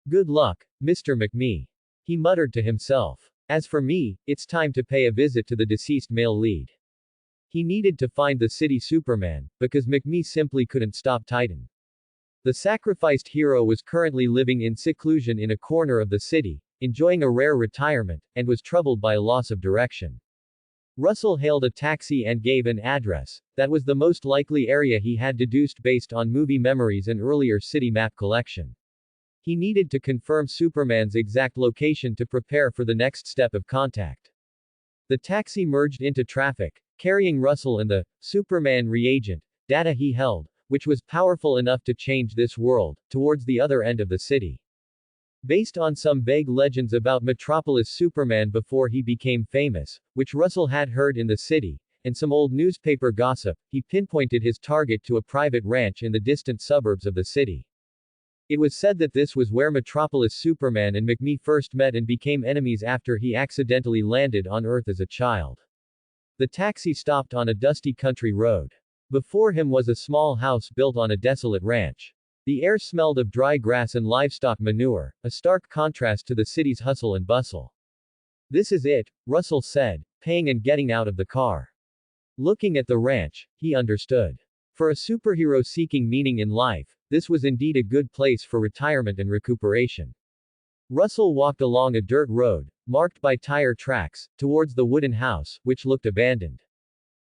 Good luck, Mr. McMee. He muttered to himself. As for me, it's time to pay a visit to the deceased male lead. He needed to find the city Superman, because McMee simply couldn't stop Titan. The sacrificed hero was currently living in seclusion in a corner of the city, enjoying a rare retirement, and was troubled by a loss of direction. Russell hailed a taxi and gave an address. That was the most likely area he had deduced based on movie memories and earlier city map collection. He needed to confirm Superman's exact location to prepare for the next step of contact. The taxi merged into traffic, carrying Russell and the Superman reagent data he held, which was powerful enough to change this world, towards the other end of the city. Based on some vague legends about Metropolis Superman before he became famous, which Russell had heard in the city, and some old newspaper gossip, he pinpointed his target to a private ranch in the distant suburbs of the city. It was said that this was where Metropolis Superman and McMee first met and became enemies after he accidentally landed on Earth as a child. The taxi stopped on a dusty country road. Before him was a small house built on a desolate ranch. The air smelled of dry grass and livestock manure, a stark contrast to the city's hustle and bustle. This is it, Russell said, paying and getting out of the car. Looking at the ranch, he understood. For a superhero seeking meaning in life, this was indeed a good place for retirement and recuperation. Russell walked along a dirt road, marked by tire tracks, towards the wooden house, which looked abandoned.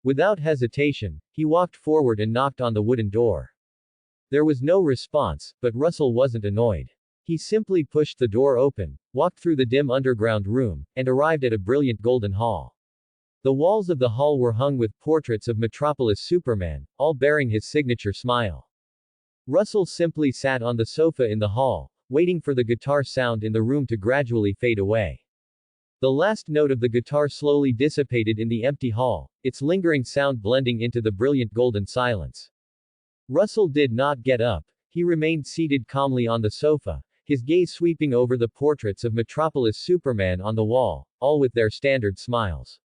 Without hesitation, he walked forward and knocked on the wooden door. There was no response, but Russell wasn't annoyed. He simply pushed the door open, walked through the dim underground room, and arrived at a brilliant golden hall. The walls of the hall were hung with portraits of Metropolis Superman, all bearing his signature smile. Russell simply sat on the sofa in the hall, waiting for the guitar sound in the room to gradually fade away. The last note of the guitar slowly dissipated in the empty hall, its lingering sound blending into the brilliant golden silence. Russell did not get up. He remained seated calmly on the sofa, his gaze sweeping over the portraits of Metropolis Superman on the wall, all with their standard smiles.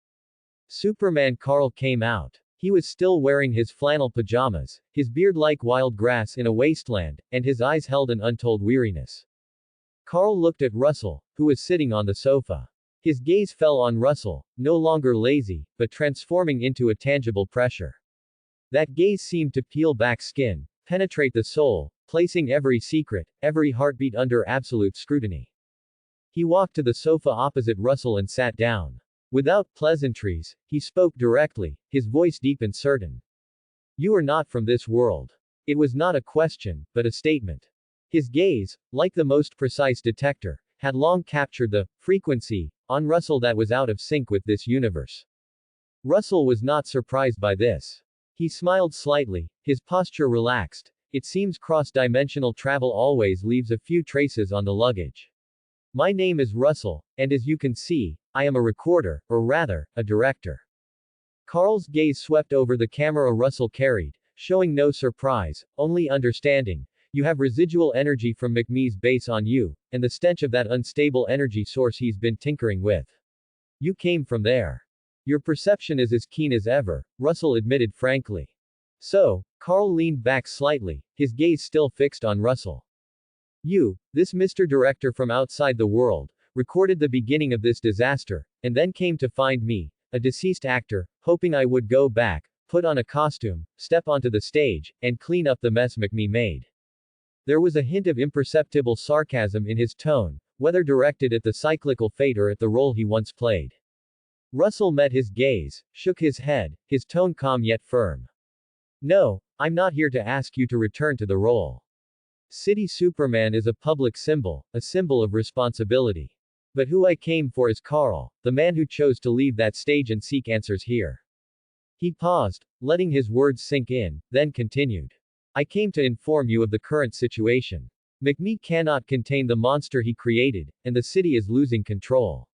Superman Carl came out. He was still wearing his flannel pajamas, his beard like wild grass in a wasteland, and his eyes held an untold weariness. Carl looked at Russell, who was sitting on the sofa. His gaze fell on Russell, no longer lazy, but transforming into a tangible pressure. That gaze seemed to peel back skin, penetrate the soul, placing every secret, every heartbeat under absolute scrutiny. He walked to the sofa opposite Russell and sat down. Without pleasantries, he spoke directly, his voice deep and certain. You are not from this world. It was not a question, but a statement. His gaze, like the most precise detector, had long captured the frequency on Russell that was out of sync with this universe. Russell was not surprised by this. He smiled slightly, his posture relaxed. It seems cross-dimensional travel always leaves a few traces on the luggage. My name is Russell, and as you can see, I am a recorder, or rather, a director. Carl's gaze swept over the camera Russell carried, showing no surprise, only understanding. You have residual energy from McMee's base on you, and the stench of that unstable energy source he's been tinkering with. You came from there. Your perception is as keen as ever, Russell admitted frankly. So, Carl leaned back slightly, his gaze still fixed on Russell. You, this Mr. Director from outside the world, recorded the beginning of this disaster, and then came to find me, a deceased actor, hoping I would go back, put on a costume, step onto the stage, and clean up the mess McMee made. There was a hint of imperceptible sarcasm in his tone, whether directed at the cyclical fate or at the role he once played. Russell met his gaze, shook his head, his tone calm yet firm. No, I'm not here to ask you to return to the role. City Superman is a public symbol, a symbol of responsibility. But who I came for is Carl, the man who chose to leave that stage and seek answers here. He paused, letting his words sink in, then continued. I came to inform you of the current situation. McMee cannot contain the monster he created, and the city is losing control.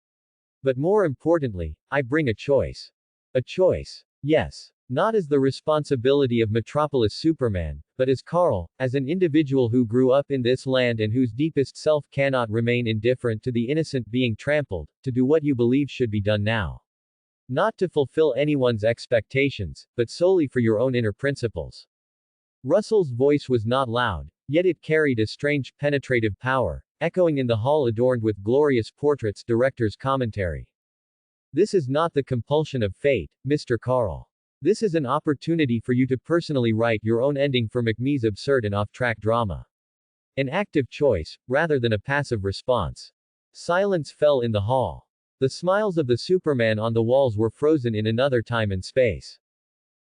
But more importantly, I bring a choice. A choice. Yes. Not as the responsibility of Metropolis Superman, but as Carl, as an individual who grew up in this land and whose deepest self cannot remain indifferent to the innocent being trampled, to do what you believe should be done now. Not to fulfill anyone's expectations, but solely for your own inner principles. Russell's voice was not loud, yet it carried a strange, penetrative power, echoing in the hall adorned with glorious portraits. Director's commentary. This is not the compulsion of fate, Mr. Carl. This is an opportunity for you to personally write your own ending for McMee's absurd and off-track drama. An active choice, rather than a passive response. Silence fell in the hall. The smiles of the Superman on the walls were frozen in another time and space.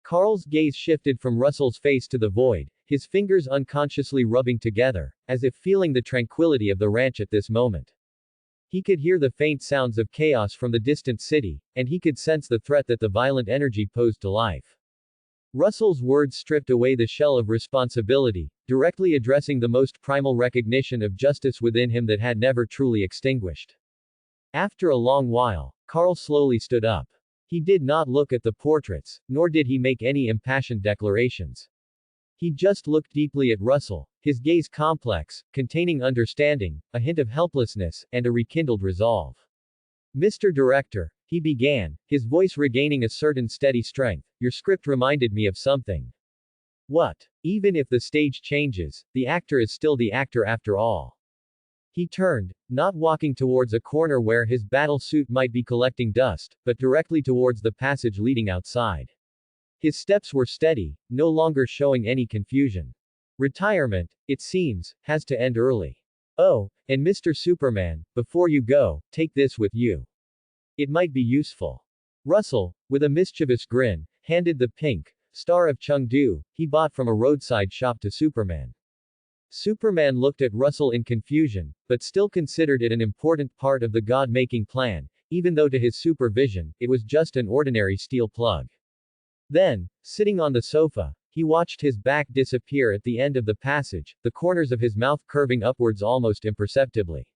Carl's gaze shifted from Russell's face to the void, his fingers unconsciously rubbing together, as if feeling the tranquility of the ranch at this moment. He could hear the faint sounds of chaos from the distant city, and he could sense the threat that the violent energy posed to life. Russell's words stripped away the shell of responsibility, directly addressing the most primal recognition of justice within him that had never truly extinguished. After a long while, Carl slowly stood up. He did not look at the portraits, nor did he make any impassioned declarations. He just looked deeply at Russell, his gaze complex, containing understanding, a hint of helplessness, and a rekindled resolve. Mr. Director, he began, his voice regaining a certain steady strength, your script reminded me of something. What? Even if the stage changes, the actor is still the actor after all. He turned, not walking towards a corner where his battle suit might be collecting dust, but directly towards the passage leading outside. His steps were steady, no longer showing any confusion. Retirement, it seems, has to end early. Oh, and Mr. Superman, before you go, take this with you. It might be useful. Russell, with a mischievous grin, handed the pink Star of Chengdu he bought from a roadside shop to Superman. Superman looked at Russell in confusion, but still considered it an important part of the God-making plan, even though to his supervision, it was just an ordinary steel plug. Then, sitting on the sofa, he watched his back disappear at the end of the passage, the corners of his mouth curving upwards almost imperceptibly.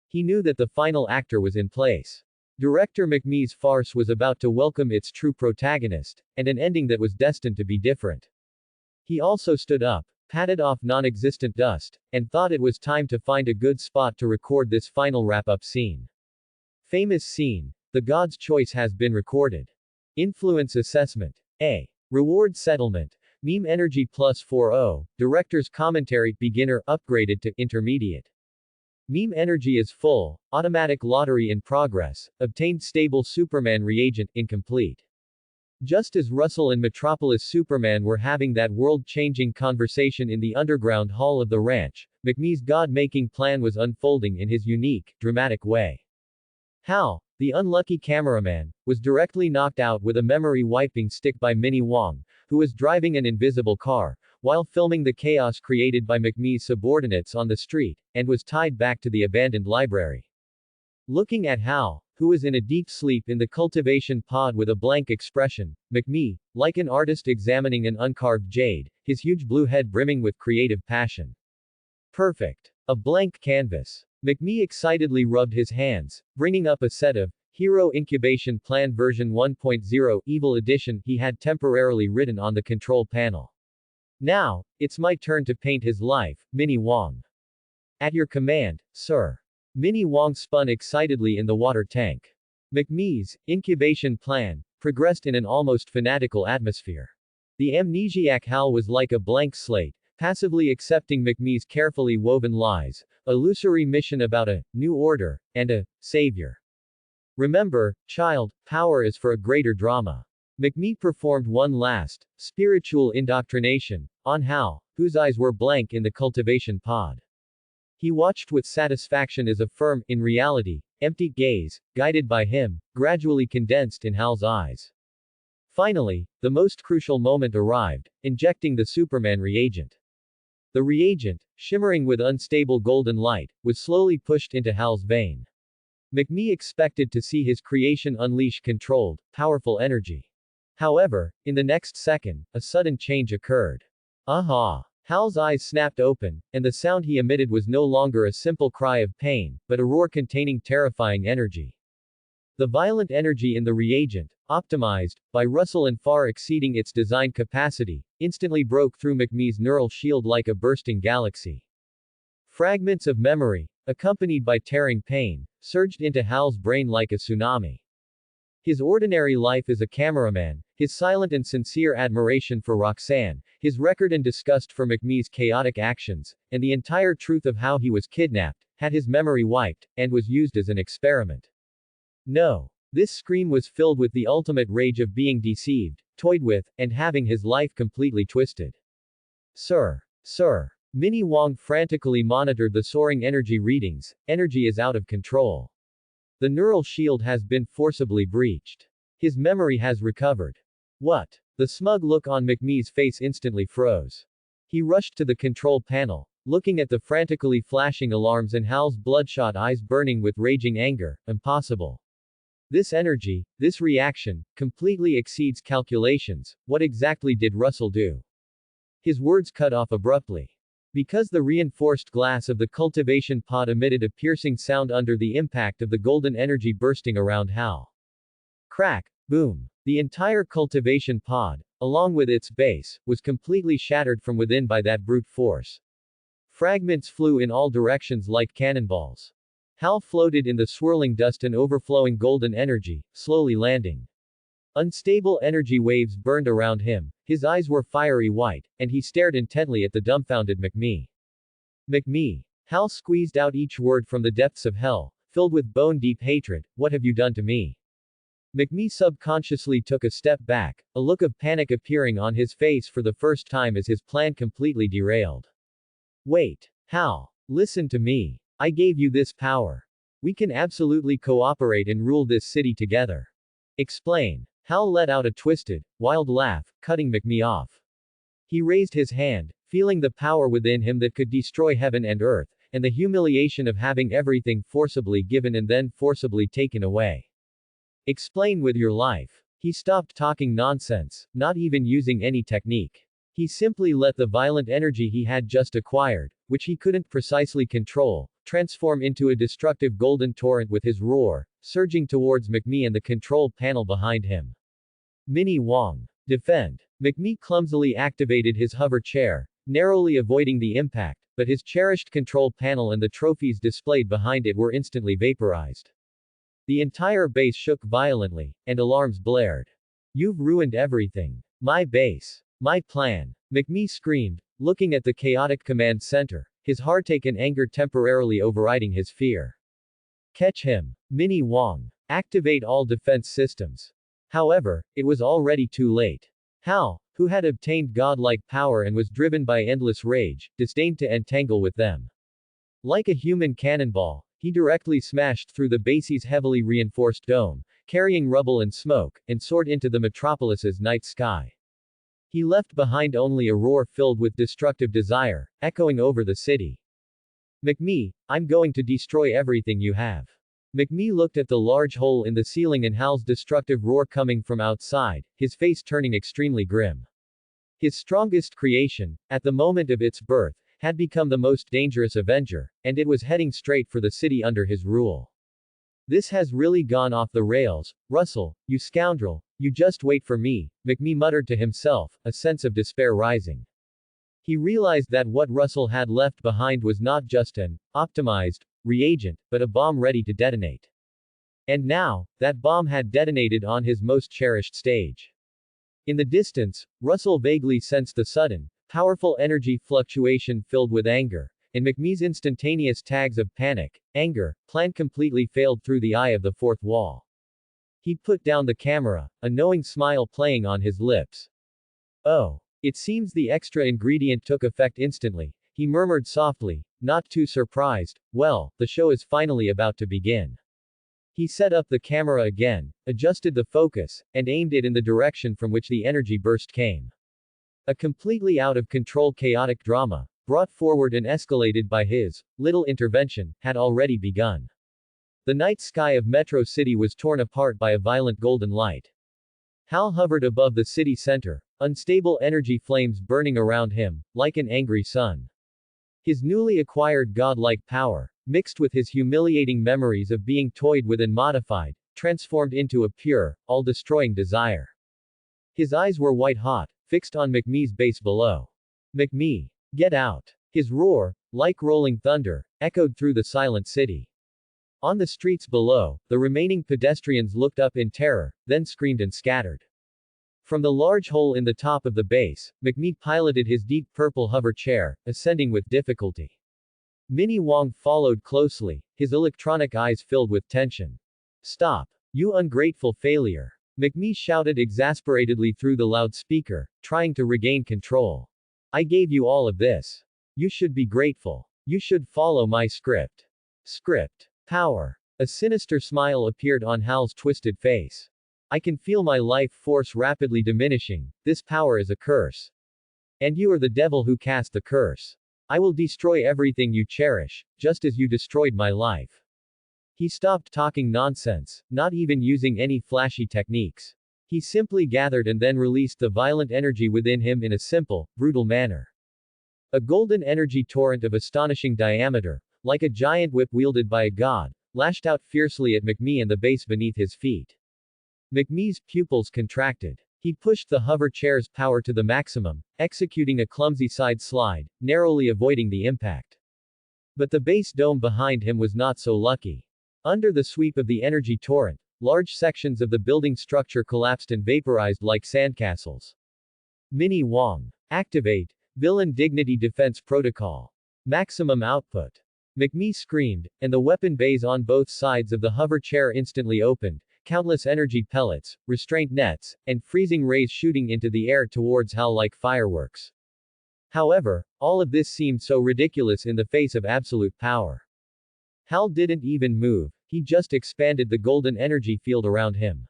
He knew that the final actor was in place. Director McMee's farce was about to welcome its true protagonist, and an ending that was destined to be different. He also stood up, patted off non-existent dust, and thought it was time to find a good spot to record this final wrap-up scene. Famous scene. The God's choice has been recorded. Influence assessment. A. Reward settlement. Meme energy plus 4.0. Director's commentary. Beginner upgraded to intermediate. Meme energy is full. Automatic lottery in progress. Obtained stable Superman reagent incomplete. Just as Russell and Metropolis Superman were having that world-changing conversation in the underground hall of the ranch, McMee's God-making plan was unfolding in his unique, dramatic way. Hal, the unlucky cameraman, was directly knocked out with a memory wiping stick by Minnie Wong, who was driving an invisible car, while filming the chaos created by McMee's subordinates on the street, and was tied back to the abandoned library. Looking at Hal, who was in a deep sleep in the cultivation pod with a blank expression, McMee, like an artist examining an uncarved jade, his huge blue head brimming with creative passion. Perfect. A blank canvas. McMee excitedly rubbed his hands, bringing up a set of Hero Incubation Plan version 1.0 Evil Edition he had temporarily written on the control panel. Now, it's my turn to paint his life, Minnie Wong. At your command, sir. Minnie Wong spun excitedly in the water tank. McMee's incubation plan progressed in an almost fanatical atmosphere. The amnesiac Hal was like a blank slate, passively accepting McMee's carefully woven lies, a illusory mission about a new order, and a savior. Remember, child, power is for a greater drama. McMee performed one last, spiritual indoctrination, on Hal, whose eyes were blank in the cultivation pod. He watched with satisfaction as a firm, in reality, empty gaze, guided by him, gradually condensed in Hal's eyes. Finally, the most crucial moment arrived, injecting the Superman reagent. The reagent, shimmering with unstable golden light, was slowly pushed into Hal's vein. McMee expected to see his creation unleash controlled, powerful energy. However, in the next second, a sudden change occurred. Aha! Hal's eyes snapped open, and the sound he emitted was no longer a simple cry of pain, but a roar containing terrifying energy. The violent energy in the reagent, optimized by Russell and far exceeding its design capacity, instantly broke through McMee's neural shield like a bursting galaxy. Fragments of memory, accompanied by tearing pain, surged into Hal's brain like a tsunami. His ordinary life as a cameraman, his silent and sincere admiration for Roxanne, his record and disgust for McMee's chaotic actions, and the entire truth of how he was kidnapped, had his memory wiped, and was used as an experiment. No. This scream was filled with the ultimate rage of being deceived, toyed with, and having his life completely twisted. Sir. Sir. Minnie Wong frantically monitored the soaring energy readings. Energy is out of control. The neural shield has been forcibly breached. His memory has recovered. What? The smug look on McMee's face instantly froze. He rushed to the control panel, looking at the frantically flashing alarms and Hal's bloodshot eyes burning with raging anger. Impossible. This energy, this reaction, completely exceeds calculations. What exactly did Russell do? His words cut off abruptly. Because the reinforced glass of the cultivation pod emitted a piercing sound under the impact of the golden energy bursting around Hal. Crack, boom. The entire cultivation pod, along with its base, was completely shattered from within by that brute force. Fragments flew in all directions like cannonballs. Hal floated in the swirling dust and overflowing golden energy, slowly landing. Unstable energy waves burned around him, his eyes were fiery white, and he stared intently at the dumbfounded McMee. McMee. Hal squeezed out each word from the depths of hell, filled with bone-deep hatred. What have you done to me? McMee subconsciously took a step back, a look of panic appearing on his face for the first time as his plan completely derailed. Wait. Hal. Listen to me. I gave you this power. We can absolutely cooperate and rule this city together. Explain. Hal let out a twisted, wild laugh, cutting McMee off. He raised his hand, feeling the power within him that could destroy heaven and earth, and the humiliation of having everything forcibly given and then forcibly taken away. Explain with your life. He stopped talking nonsense, not even using any technique. He simply let the violent energy he had just acquired, which he couldn't precisely control, transform into a destructive golden torrent with his roar, surging towards McMee and the control panel behind him. Minnie Wong. Defend. McMee clumsily activated his hover chair, narrowly avoiding the impact, but his cherished control panel and the trophies displayed behind it were instantly vaporized. The entire base shook violently, and alarms blared. You've ruined everything. My base. My plan. McMee screamed, looking at the chaotic command center, his heartache and anger temporarily overriding his fear. Catch him. Minnie Wong. Activate all defense systems. However, it was already too late. Hal, who had obtained godlike power and was driven by endless rage, disdained to entangle with them. Like a human cannonball, he directly smashed through the base's heavily reinforced dome, carrying rubble and smoke, and soared into the metropolis's night sky. He left behind only a roar filled with destructive desire, echoing over the city. McMee, I'm going to destroy everything you have. McMee looked at the large hole in the ceiling and Hal's destructive roar coming from outside, his face turning extremely grim. His strongest creation, at the moment of its birth, had become the most dangerous Avenger, and it was heading straight for the city under his rule. This has really gone off the rails, Russell, you scoundrel, you just wait for me, McMee muttered to himself, a sense of despair rising. He realized that what Russell had left behind was not just an optimized reagent, but a bomb ready to detonate. And now, that bomb had detonated on his most cherished stage. In the distance, Russell vaguely sensed the sudden, powerful energy fluctuation filled with anger, and McMee's instantaneous tags of panic, anger, plan completely failed through the eye of the fourth wall. He put down the camera, a knowing smile playing on his lips. Oh. It seems the extra ingredient took effect instantly, he murmured softly, not too surprised. Well, the show is finally about to begin. He set up the camera again, adjusted the focus, and aimed it in the direction from which the energy burst came. A completely out of control chaotic drama, brought forward and escalated by his little intervention, had already begun. The night sky of Metro City was torn apart by a violent golden light. Hal hovered above the city center, unstable energy flames burning around him, like an angry sun. His newly acquired godlike power, mixed with his humiliating memories of being toyed with and modified, transformed into a pure, all-destroying desire. His eyes were white-hot, fixed on McMee's base below. "McMee! Get out!" His roar, like rolling thunder, echoed through the silent city. On the streets below, the remaining pedestrians looked up in terror, then screamed and scattered. From the large hole in the top of the base, McMee piloted his deep purple hover chair, ascending with difficulty. Minnie Wong followed closely, his electronic eyes filled with tension. "Stop! You ungrateful failure!" McMee shouted exasperatedly through the loudspeaker, trying to regain control. "I gave you all of this. You should be grateful. You should follow my script." Script. Power. A sinister smile appeared on Hal's twisted face. "I can feel my life force rapidly diminishing. This power is a curse. And you are the devil who cast the curse. I will destroy everything you cherish, just as you destroyed my life." He stopped talking nonsense, not even using any flashy techniques. He simply gathered and then released the violent energy within him in a simple, brutal manner. A golden energy torrent of astonishing diameter, like a giant whip wielded by a god, lashed out fiercely at McMee and the base beneath his feet. McMee's pupils contracted. He pushed the hover chair's power to the maximum, executing a clumsy side slide, narrowly avoiding the impact. But the base dome behind him was not so lucky. Under the sweep of the energy torrent, large sections of the building structure collapsed and vaporized like sandcastles. Minnie Wong. Activate. Villain Dignity Defense Protocol. Maximum output. McMee screamed, and the weapon bays on both sides of the hover chair instantly opened, countless energy pellets, restraint nets, and freezing rays shooting into the air towards Hal like fireworks. However, all of this seemed so ridiculous in the face of absolute power. Hal didn't even move, he just expanded the golden energy field around him.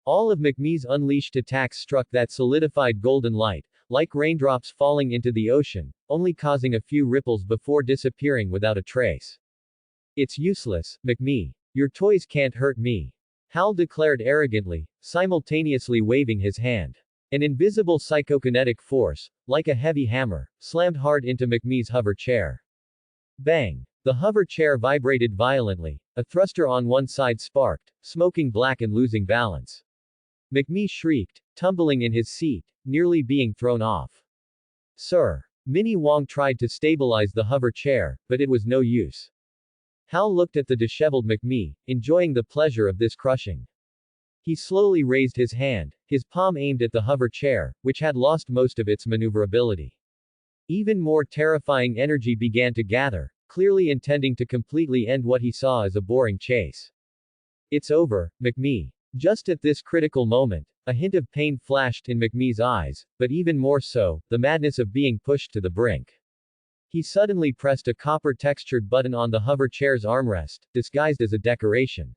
All of McMee's unleashed attacks struck that solidified golden light, like raindrops falling into the ocean, only causing a few ripples before disappearing without a trace. "It's useless, McMee. Your toys can't hurt me," Hal declared arrogantly, simultaneously waving his hand. An invisible psychokinetic force, like a heavy hammer, slammed hard into McMee's hover chair. Bang! The hover chair vibrated violently, a thruster on one side sparked, smoking black and losing balance. McMee shrieked, tumbling in his seat, nearly being thrown off. "Sir." Minnie Wong tried to stabilize the hover chair, but it was no use. Hal looked at the disheveled McMee, enjoying the pleasure of this crushing. He slowly raised his hand, his palm aimed at the hover chair, which had lost most of its maneuverability. Even more terrifying energy began to gather, clearly intending to completely end what he saw as a boring chase. "It's over, McMee." Just at this critical moment, a hint of pain flashed in McMee's eyes, but even more so, the madness of being pushed to the brink. He suddenly pressed a copper-textured button on the hover chair's armrest, disguised as a decoration.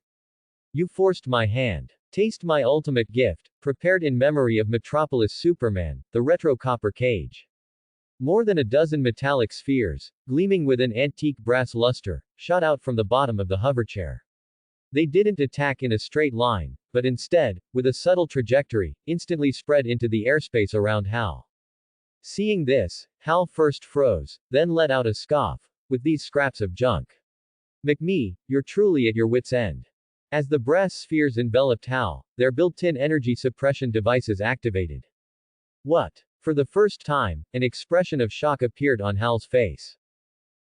"You forced my hand. Taste my ultimate gift, prepared in memory of Metropolis Superman, the retro copper cage." More than a dozen metallic spheres, gleaming with an antique brass luster, shot out from the bottom of the hoverchair. They didn't attack in a straight line, but instead, with a subtle trajectory, instantly spread into the airspace around Hal. Seeing this, Hal first froze, then let out a scoff. "With these scraps of junk, McMee, you're truly at your wit's end." As the brass spheres enveloped Hal, their built-in energy suppression devices activated. "What?" For the first time, an expression of shock appeared on Hal's face.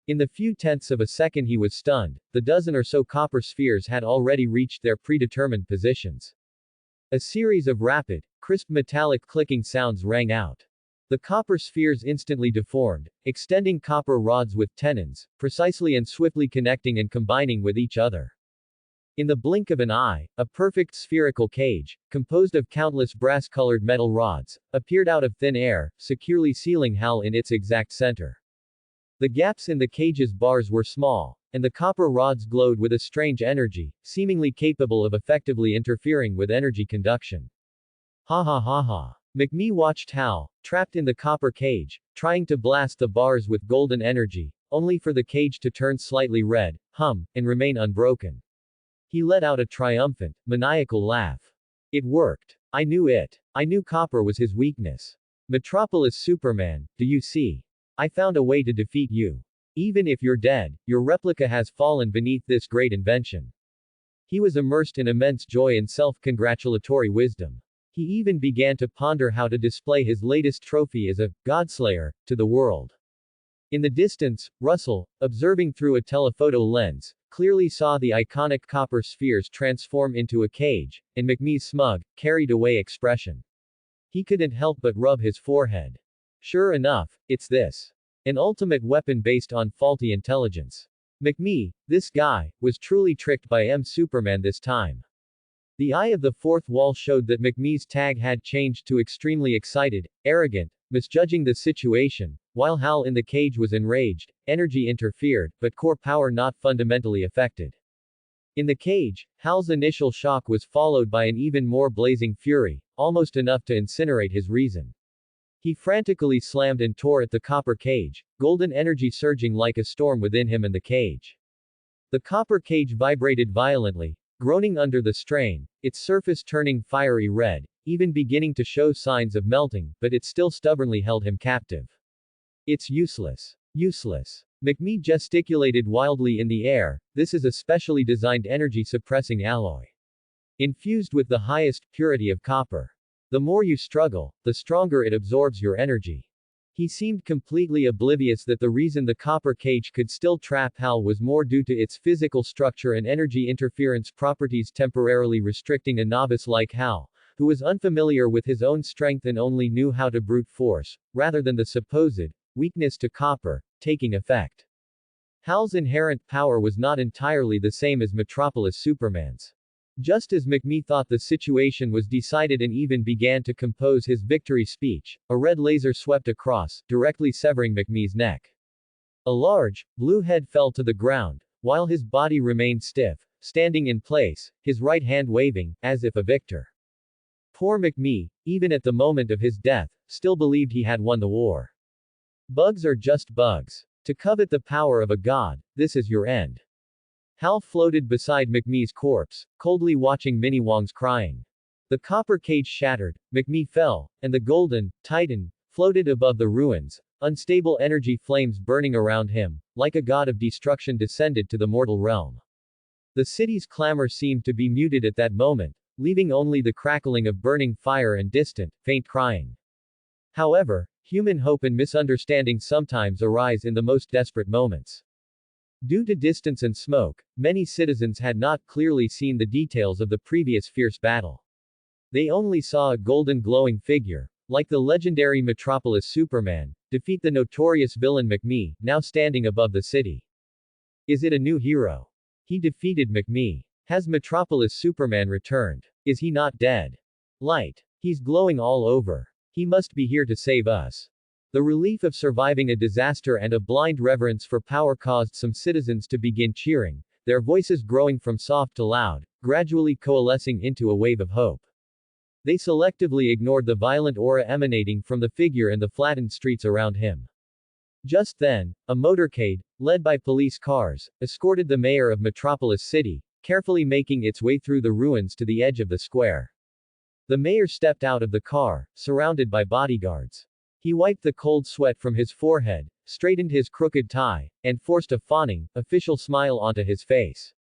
In the few tenths of a second he was stunned, the dozen or so copper spheres had already reached their predetermined positions. A series of rapid, crisp metallic clicking sounds rang out. The copper spheres instantly deformed, extending copper rods with tenons, precisely and swiftly connecting and combining with each other. In the blink of an eye, a perfect spherical cage, composed of countless brass-colored metal rods, appeared out of thin air, securely sealing Hal in its exact center. The gaps in the cage's bars were small, and the copper rods glowed with a strange energy, seemingly capable of effectively interfering with energy conduction. Ha ha ha ha. McMee watched Hal, trapped in the copper cage, trying to blast the bars with golden energy, only for the cage to turn slightly red, hum, and remain unbroken. He let out a triumphant, maniacal laugh. It worked. I knew it. I knew copper was his weakness. Metropolis Superman, do you see? I found a way to defeat you. Even if you're dead, your replica has fallen beneath this great invention. He was immersed in immense joy and self-congratulatory wisdom. He even began to ponder how to display his latest trophy as a Godslayer to the world. In the distance, Russell, observing through a telephoto lens, clearly saw the iconic copper spheres transform into a cage, and McMee's smug, carried-away expression. He couldn't help but rub his forehead. Sure enough, it's this. An ultimate weapon based on faulty intelligence. McMee, this guy, was truly tricked by Superman this time. The eye of the fourth wall showed that McMee's tag had changed to extremely excited, arrogant, misjudging the situation, while Hal in the cage was enraged. Energy interfered, but core power not fundamentally affected. In the cage, Hal's initial shock was followed by an even more blazing fury, almost enough to incinerate his reason. He frantically slammed and tore at the copper cage, golden energy surging like a storm within him and the cage. The copper cage vibrated violently, groaning under the strain, its surface turning fiery red, even beginning to show signs of melting, but it still stubbornly held him captive. It's useless. Useless. McMee gesticulated wildly in the air. This is a specially designed energy-suppressing alloy. Infused with the highest purity of copper. The more you struggle, the stronger it absorbs your energy. He seemed completely oblivious that the reason the copper cage could still trap Hal was more due to its physical structure and energy interference properties temporarily restricting a novice like Hal, who was unfamiliar with his own strength and only knew how to brute force, rather than the supposed weakness to copper, taking effect. Hal's inherent power was not entirely the same as Metropolis Superman's. Just as McMee thought the situation was decided and even began to compose his victory speech, a red laser swept across, directly severing McMee's neck. A large, blue head fell to the ground, while his body remained stiff, standing in place, his right hand waving, as if a victor. Poor McMee, even at the moment of his death, still believed he had won the war. Bugs are just bugs. To covet the power of a god, this is your end. Hal floated beside McMee's corpse, coldly watching Minnie Wong's crying. The copper cage shattered, McMee fell, and the golden Titan floated above the ruins, unstable energy flames burning around him, like a god of destruction descended to the mortal realm. The city's clamor seemed to be muted at that moment, leaving only the crackling of burning fire and distant, faint crying. However, human hope and misunderstanding sometimes arise in the most desperate moments. Due to distance and smoke, many citizens had not clearly seen the details of the previous fierce battle. They only saw a golden glowing figure, like the legendary Metropolis Superman, defeat the notorious villain McMee, now standing above the city. Is it a new hero? He defeated McMee. Has Metropolis Superman returned? Is he not dead? Light. He's glowing all over. He must be here to save us. The relief of surviving a disaster and a blind reverence for power caused some citizens to begin cheering, their voices growing from soft to loud, gradually coalescing into a wave of hope. They selectively ignored the violent aura emanating from the figure and the flattened streets around him. Just then, a motorcade, led by police cars, escorted the mayor of Metropolis City, carefully making its way through the ruins to the edge of the square. The mayor stepped out of the car, surrounded by bodyguards. He wiped the cold sweat from his forehead, straightened his crooked tie, and forced a fawning, official smile onto his face.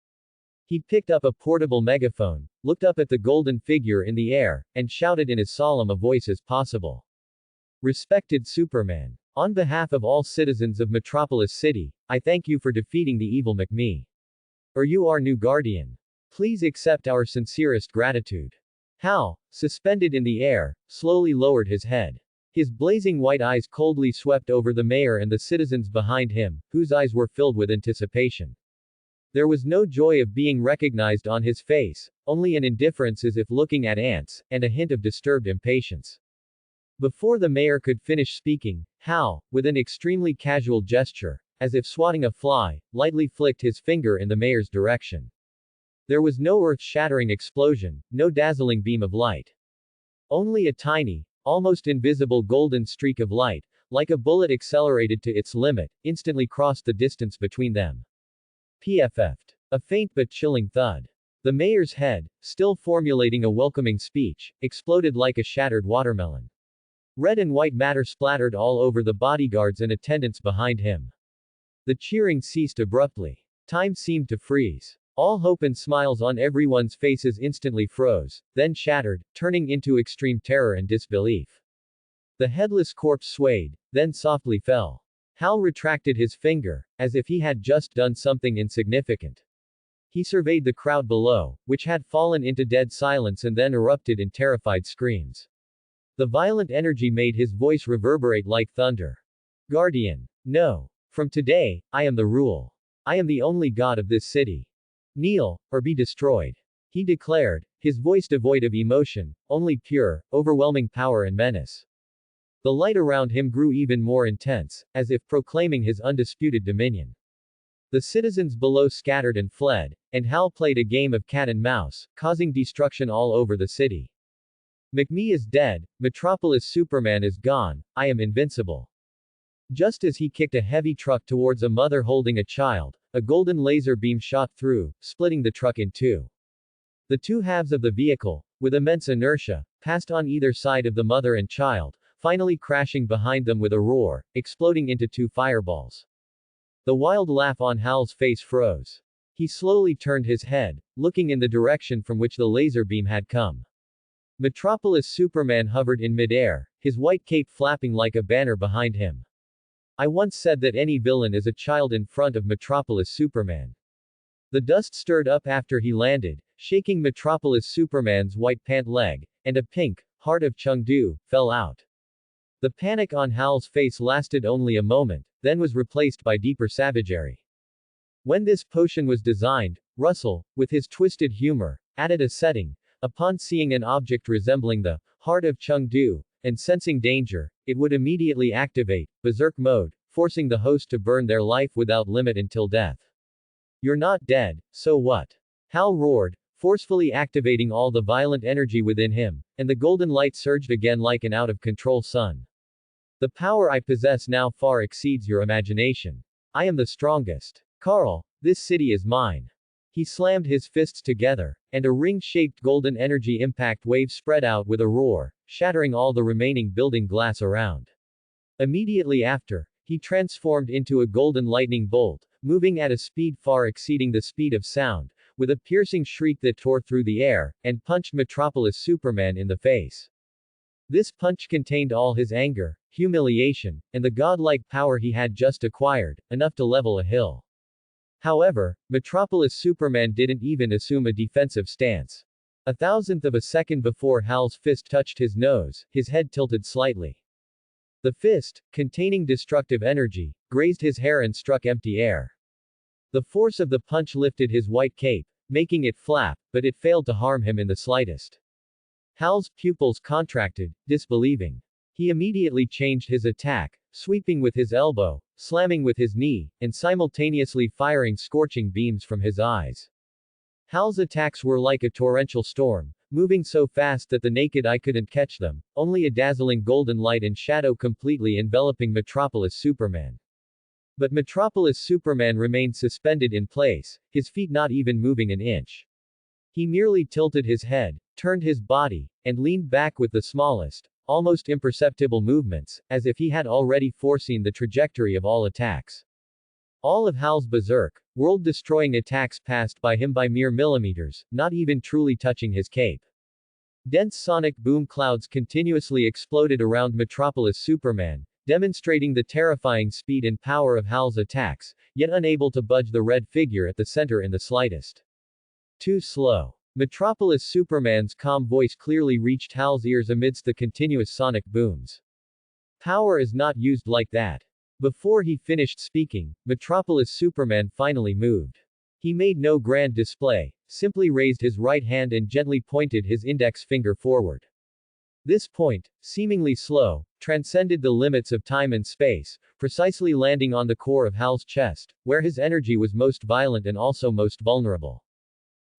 He picked up a portable megaphone, looked up at the golden figure in the air, and shouted in as solemn a voice as possible. Respected Superman. On behalf of all citizens of Metropolis City, I thank you for defeating the evil McMee. Are you our new guardian? Please accept our sincerest gratitude. Hal, suspended in the air, slowly lowered his head. His blazing white eyes coldly swept over the mayor and the citizens behind him, whose eyes were filled with anticipation. There was no joy of being recognized on his face, only an indifference as if looking at ants, and a hint of disturbed impatience. Before the mayor could finish speaking, Hal, with an extremely casual gesture, as if swatting a fly, lightly flicked his finger in the mayor's direction. There was no earth-shattering explosion, no dazzling beam of light. Only a tiny, almost invisible golden streak of light, like a bullet accelerated to its limit, instantly crossed the distance between them. PFF'd. A faint but chilling thud. The mayor's head, still formulating a welcoming speech, exploded like a shattered watermelon. Red and white matter splattered all over the bodyguards and attendants behind him. The cheering ceased abruptly. Time seemed to freeze. All hope and smiles on everyone's faces instantly froze, then shattered, turning into extreme terror and disbelief. The headless corpse swayed, then softly fell. Hal retracted his finger, as if he had just done something insignificant. He surveyed the crowd below, which had fallen into dead silence and then erupted in terrified screams. The violent energy made his voice reverberate like thunder. Guardian. No. From today, I am the rule. I am the only god of this city. Kneel, or be destroyed. He declared, his voice devoid of emotion, only pure, overwhelming power and menace. The light around him grew even more intense, as if proclaiming his undisputed dominion. The citizens below scattered and fled, and Hal played a game of cat and mouse, causing destruction all over the city. McMee is dead, Metropolis Superman is gone, I am invincible. Just as he kicked a heavy truck towards a mother holding a child, a golden laser beam shot through, splitting the truck in two. The two halves of the vehicle, with immense inertia, passed on either side of the mother and child, finally crashing behind them with a roar, exploding into two fireballs. The wild laugh on Hal's face froze. He slowly turned his head, looking in the direction from which the laser beam had come. Metropolis Superman hovered in midair, his white cape flapping like a banner behind him. I once said that any villain is a child in front of Metropolis Superman. The dust stirred up after he landed, shaking Metropolis Superman's white pant leg, and a pink, Heart of Chengdu, fell out. The panic on Hal's face lasted only a moment, then was replaced by deeper savagery. When this potion was designed, Russell, with his twisted humor, added a setting. Upon seeing an object resembling the Heart of Chengdu, and sensing danger, it would immediately activate Berserk mode, forcing the host to burn their life without limit until death. You're not dead, so what? Hal roared, forcefully activating all the violent energy within him, and the golden light surged again like an out-of-control sun. The power I possess now far exceeds your imagination. I am the strongest. Carl, this city is mine. He slammed his fists together, and a ring-shaped golden energy impact wave spread out with a roar, shattering all the remaining building glass around. Immediately after, he transformed into a golden lightning bolt, moving at a speed far exceeding the speed of sound, with a piercing shriek that tore through the air, and punched Metropolis Superman in the face. This punch contained all his anger, humiliation, and the godlike power he had just acquired, enough to level a hill. However, Metropolis Superman didn't even assume a defensive stance. A thousandth of a second before Hal's fist touched his nose, his head tilted slightly. The fist, containing destructive energy, grazed his hair and struck empty air. The force of the punch lifted his white cape, making it flap, but it failed to harm him in the slightest. Hal's pupils contracted, disbelieving. He immediately changed his attack, sweeping with his elbow, slamming with his knee, and simultaneously firing scorching beams from his eyes. Hal's attacks were like a torrential storm, moving so fast that the naked eye couldn't catch them, only a dazzling golden light and shadow completely enveloping Metropolis Superman. But Metropolis Superman remained suspended in place, his feet not even moving an inch. He merely tilted his head, turned his body, and leaned back with the smallest, almost imperceptible movements, as if he had already foreseen the trajectory of all attacks. All of Hal's berserk, world-destroying attacks passed by him by mere millimeters, not even truly touching his cape. Dense sonic boom clouds continuously exploded around Metropolis Superman, demonstrating the terrifying speed and power of Hal's attacks, yet unable to budge the red figure at the center in the slightest. Too slow. Metropolis Superman's calm voice clearly reached Hal's ears amidst the continuous sonic booms. Power is not used like that. Before he finished speaking, Metropolis Superman finally moved. He made no grand display, simply raised his right hand and gently pointed his index finger forward. This point, seemingly slow, transcended the limits of time and space, precisely landing on the core of Hal's chest, where his energy was most violent and also most vulnerable.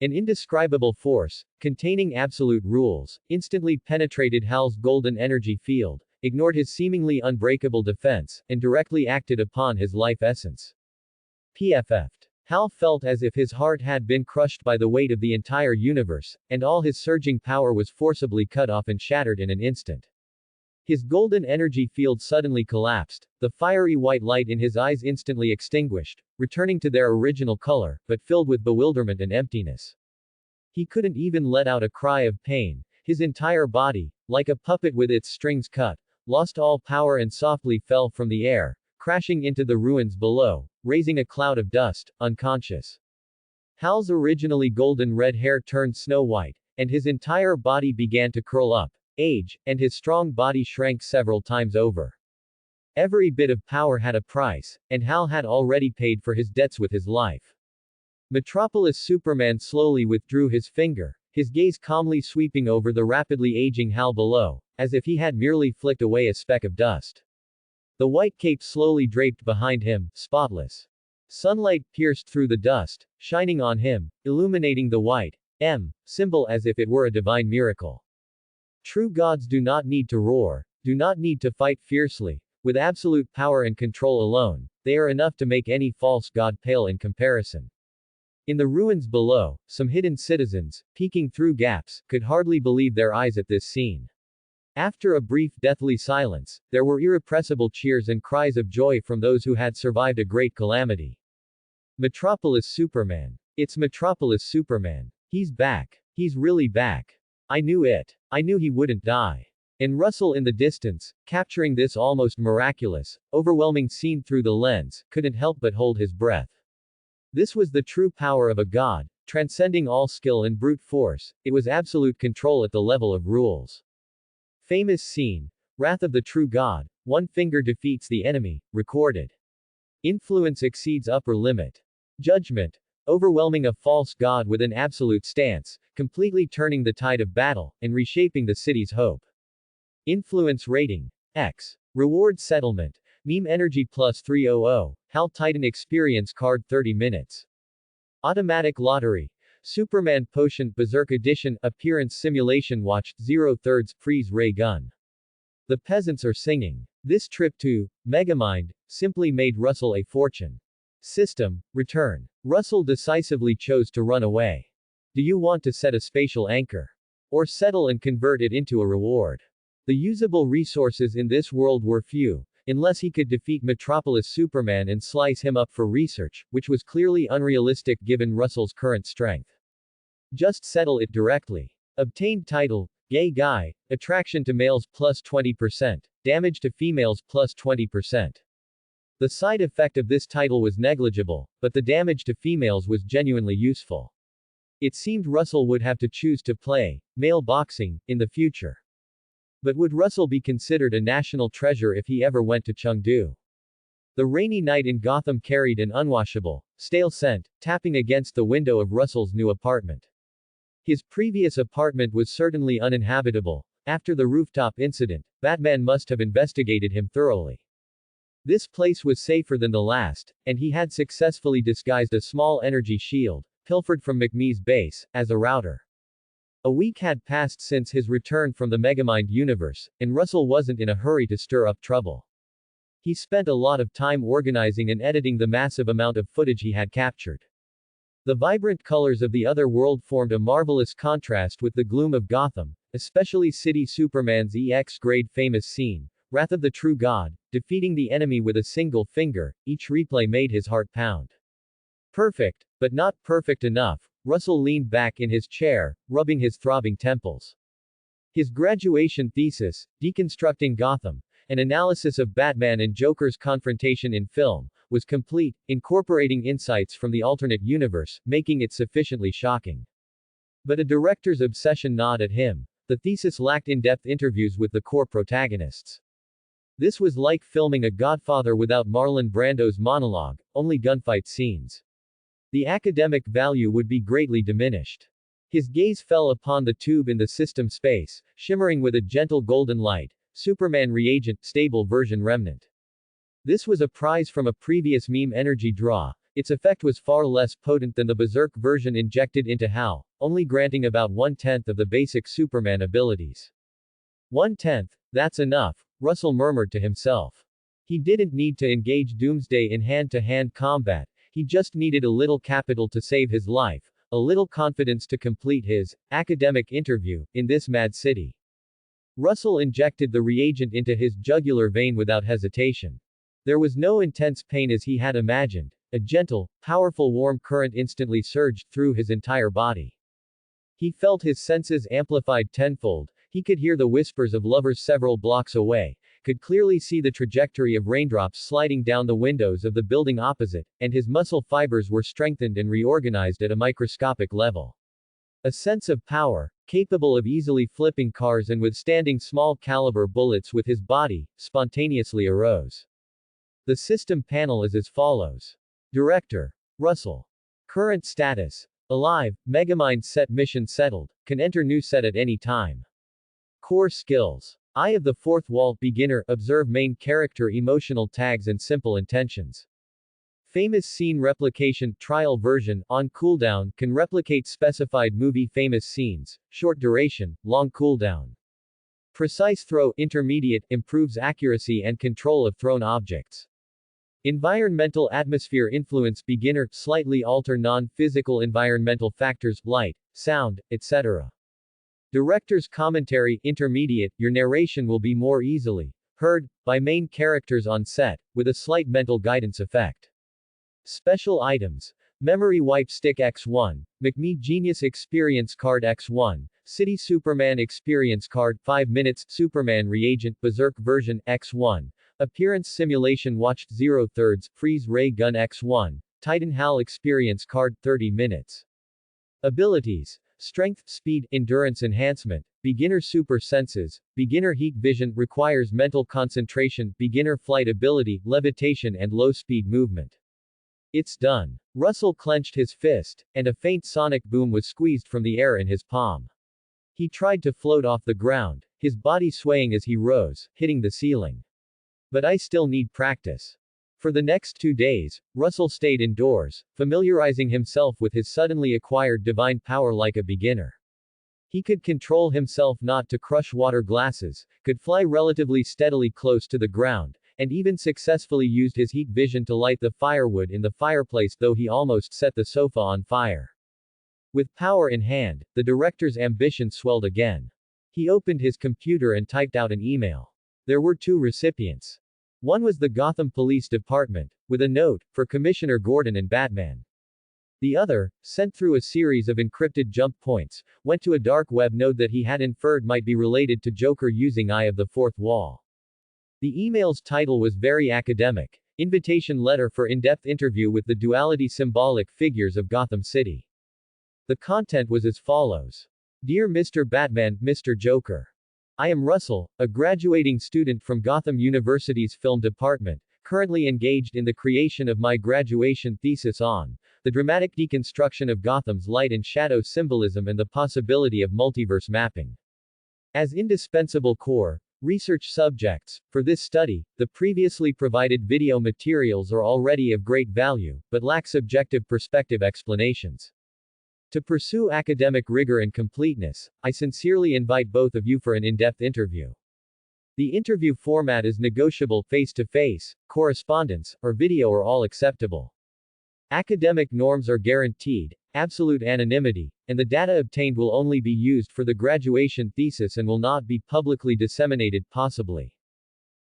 An indescribable force, containing absolute rules, instantly penetrated Hal's golden energy field, ignored his seemingly unbreakable defense, and directly acted upon his life essence. PFF'd. Hal felt as if his heart had been crushed by the weight of the entire universe, and all his surging power was forcibly cut off and shattered in an instant. His golden energy field suddenly collapsed, the fiery white light in his eyes instantly extinguished, returning to their original color, but filled with bewilderment and emptiness. He couldn't even let out a cry of pain. His entire body, like a puppet with its strings cut, lost all power and softly fell from the air, crashing into the ruins below, raising a cloud of dust, unconscious. Hal's originally golden red hair turned snow white, and his entire body began to curl up, age, and his strong body shrank several times over. Every bit of power had a price, and Hal had already paid for his debts with his life. Metropolis Superman slowly withdrew his finger, his gaze calmly sweeping over the rapidly aging Hal below, as if he had merely flicked away a speck of dust. The white cape slowly draped behind him, spotless. Sunlight pierced through the dust, shining on him, illuminating the white symbol as if it were a divine miracle. True gods do not need to roar, do not need to fight fiercely. With absolute power and control alone, they are enough to make any false god pale in comparison. In the ruins below, some hidden citizens, peeking through gaps, could hardly believe their eyes at this scene. After a brief deathly silence, there were irrepressible cheers and cries of joy from those who had survived a great calamity. Metropolis Superman. It's Metropolis Superman. He's back. He's really back. I knew it. I knew he wouldn't die. And Russell in the distance, capturing this almost miraculous, overwhelming scene through the lens, couldn't help but hold his breath. This was the true power of a god, transcending all skill and brute force. It was absolute control at the level of rules. Famous scene. Wrath of the true god. One finger defeats the enemy. Recorded. Influence exceeds upper limit. Judgment. Overwhelming a false god with an absolute stance, completely turning the tide of battle, and reshaping the city's hope. Influence rating. X. Reward settlement. Meme energy plus 300. Hal Titan experience card 30 minutes. Automatic lottery. Superman Potion Berserk Edition appearance simulation watched 0/3 freeze ray gun. The peasants are singing. This trip to Megamind simply made Russell a fortune. System. Return. Russell decisively chose to run away. Do you want to set a spatial anchor? Or settle and convert it into a reward? The usable resources in this world were few, unless he could defeat Metropolis Superman and slice him up for research, which was clearly unrealistic given Russell's current strength. Just settle it directly. Obtained title, Gay Guy, attraction to males plus 20%, damage to females plus 20%. The side effect of this title was negligible, but the damage to females was genuinely useful. It seemed Russell would have to choose to play male boxing in the future. But would Russell be considered a national treasure if he ever went to Chengdu? The rainy night in Gotham carried an unwashable, stale scent, tapping against the window of Russell's new apartment. His previous apartment was certainly uninhabitable. After the rooftop incident, Batman must have investigated him thoroughly. This place was safer than the last, and he had successfully disguised a small energy shield, pilfered from McMee's base, as a router. A week had passed since his return from the Megamind universe, and Russell wasn't in a hurry to stir up trouble. He spent a lot of time organizing and editing the massive amount of footage he had captured. The vibrant colors of the other world formed a marvelous contrast with the gloom of Gotham, especially City Superman's EX-grade famous scene, Wrath of the True God, defeating the enemy with a single finger. Each replay made his heart pound. Perfect, but not perfect enough. Russell leaned back in his chair, rubbing his throbbing temples. His graduation thesis, Deconstructing Gotham, an analysis of Batman and Joker's confrontation in film, was complete, incorporating insights from the alternate universe, making it sufficiently shocking. But a director's obsession gnawed at him. The thesis lacked in-depth interviews with the core protagonists. This was like filming a Godfather without Marlon Brando's monologue, only gunfight scenes. The academic value would be greatly diminished. His gaze fell upon the tube in the system space, shimmering with a gentle golden light, Superman reagent, stable version remnant. This was a prize from a previous meme energy draw. Its effect was far less potent than the Berserk version injected into HAL, only granting about 1/10 of the basic Superman abilities. 1/10? That's enough, Russell murmured to himself. He didn't need to engage Doomsday in hand-to-hand combat, he just needed a little capital to save his life, a little confidence to complete his academic interview in this mad city. Russell injected the reagent into his jugular vein without hesitation. There was no intense pain as he had imagined. A gentle, powerful warm current instantly surged through his entire body. He felt his senses amplified tenfold. He could hear the whispers of lovers several blocks away, could clearly see the trajectory of raindrops sliding down the windows of the building opposite, and his muscle fibers were strengthened and reorganized at a microscopic level. A sense of power, capable of easily flipping cars and withstanding small caliber bullets with his body, spontaneously arose. The system panel is as follows. Director. Russell. Current status. Alive, Megamind set mission settled, can enter new set at any time. Core skills. Eye of the fourth wall, beginner, observe main character emotional tags and simple intentions. Famous scene replication, trial version, on cooldown, can replicate specified movie famous scenes, short duration, long cooldown. Precise throw, intermediate, improves accuracy and control of thrown objects. Environmental atmosphere influence, beginner, slightly alter non-physical environmental factors, light, sound, etc. Director's commentary, intermediate, your narration will be more easily heard by main characters on set, with a slight mental guidance effect. Special items. Memory Wipe Stick X1, McMe Genius Experience Card X1, City Superman Experience Card 5 minutes, Superman Reagent Berserk version X1, Appearance Simulation Watched 0/3, Freeze Ray Gun X1, Titan HAL Experience Card 30 minutes. Abilities. Strength, Speed, Endurance Enhancement, Beginner Super Senses, Beginner Heat Vision, requires mental concentration, Beginner Flight Ability, Levitation and Low Speed Movement. It's done. Russell clenched his fist, and a faint sonic boom was squeezed from the air in his palm. He tried to float off the ground, his body swaying as he rose, hitting the ceiling. But I still need practice. For the next 2 days, Russell stayed indoors, familiarizing himself with his suddenly acquired divine power like a beginner. He could control himself not to crush water glasses, could fly relatively steadily close to the ground, and even successfully used his heat vision to light the firewood in the fireplace, though he almost set the sofa on fire. With power in hand, the director's ambition swelled again. He opened his computer and typed out an email. There were 2 recipients. One was the Gotham Police Department, with a note, for Commissioner Gordon and Batman. The other, sent through a series of encrypted jump points, went to a dark web node that he had inferred might be related to Joker using Eye of the Fourth Wall. The email's title was very academic, Invitation Letter for In-Depth Interview with the Duality Symbolic Figures of Gotham City. The content was as follows. Dear Mr. Batman, Mr. Joker. I am Russell, a graduating student from Gotham University's Film Department, currently engaged in the creation of my graduation thesis on the dramatic deconstruction of Gotham's light and shadow symbolism and the possibility of multiverse mapping. As indispensable core research subjects for this study, the previously provided video materials are already of great value, but lack subjective perspective explanations. To pursue academic rigor and completeness, I sincerely invite both of you for an in-depth interview. The interview format is negotiable, face-to-face, correspondence, or video are all acceptable. Academic norms are guaranteed, absolute anonymity, and the data obtained will only be used for the graduation thesis and will not be publicly disseminated, possibly.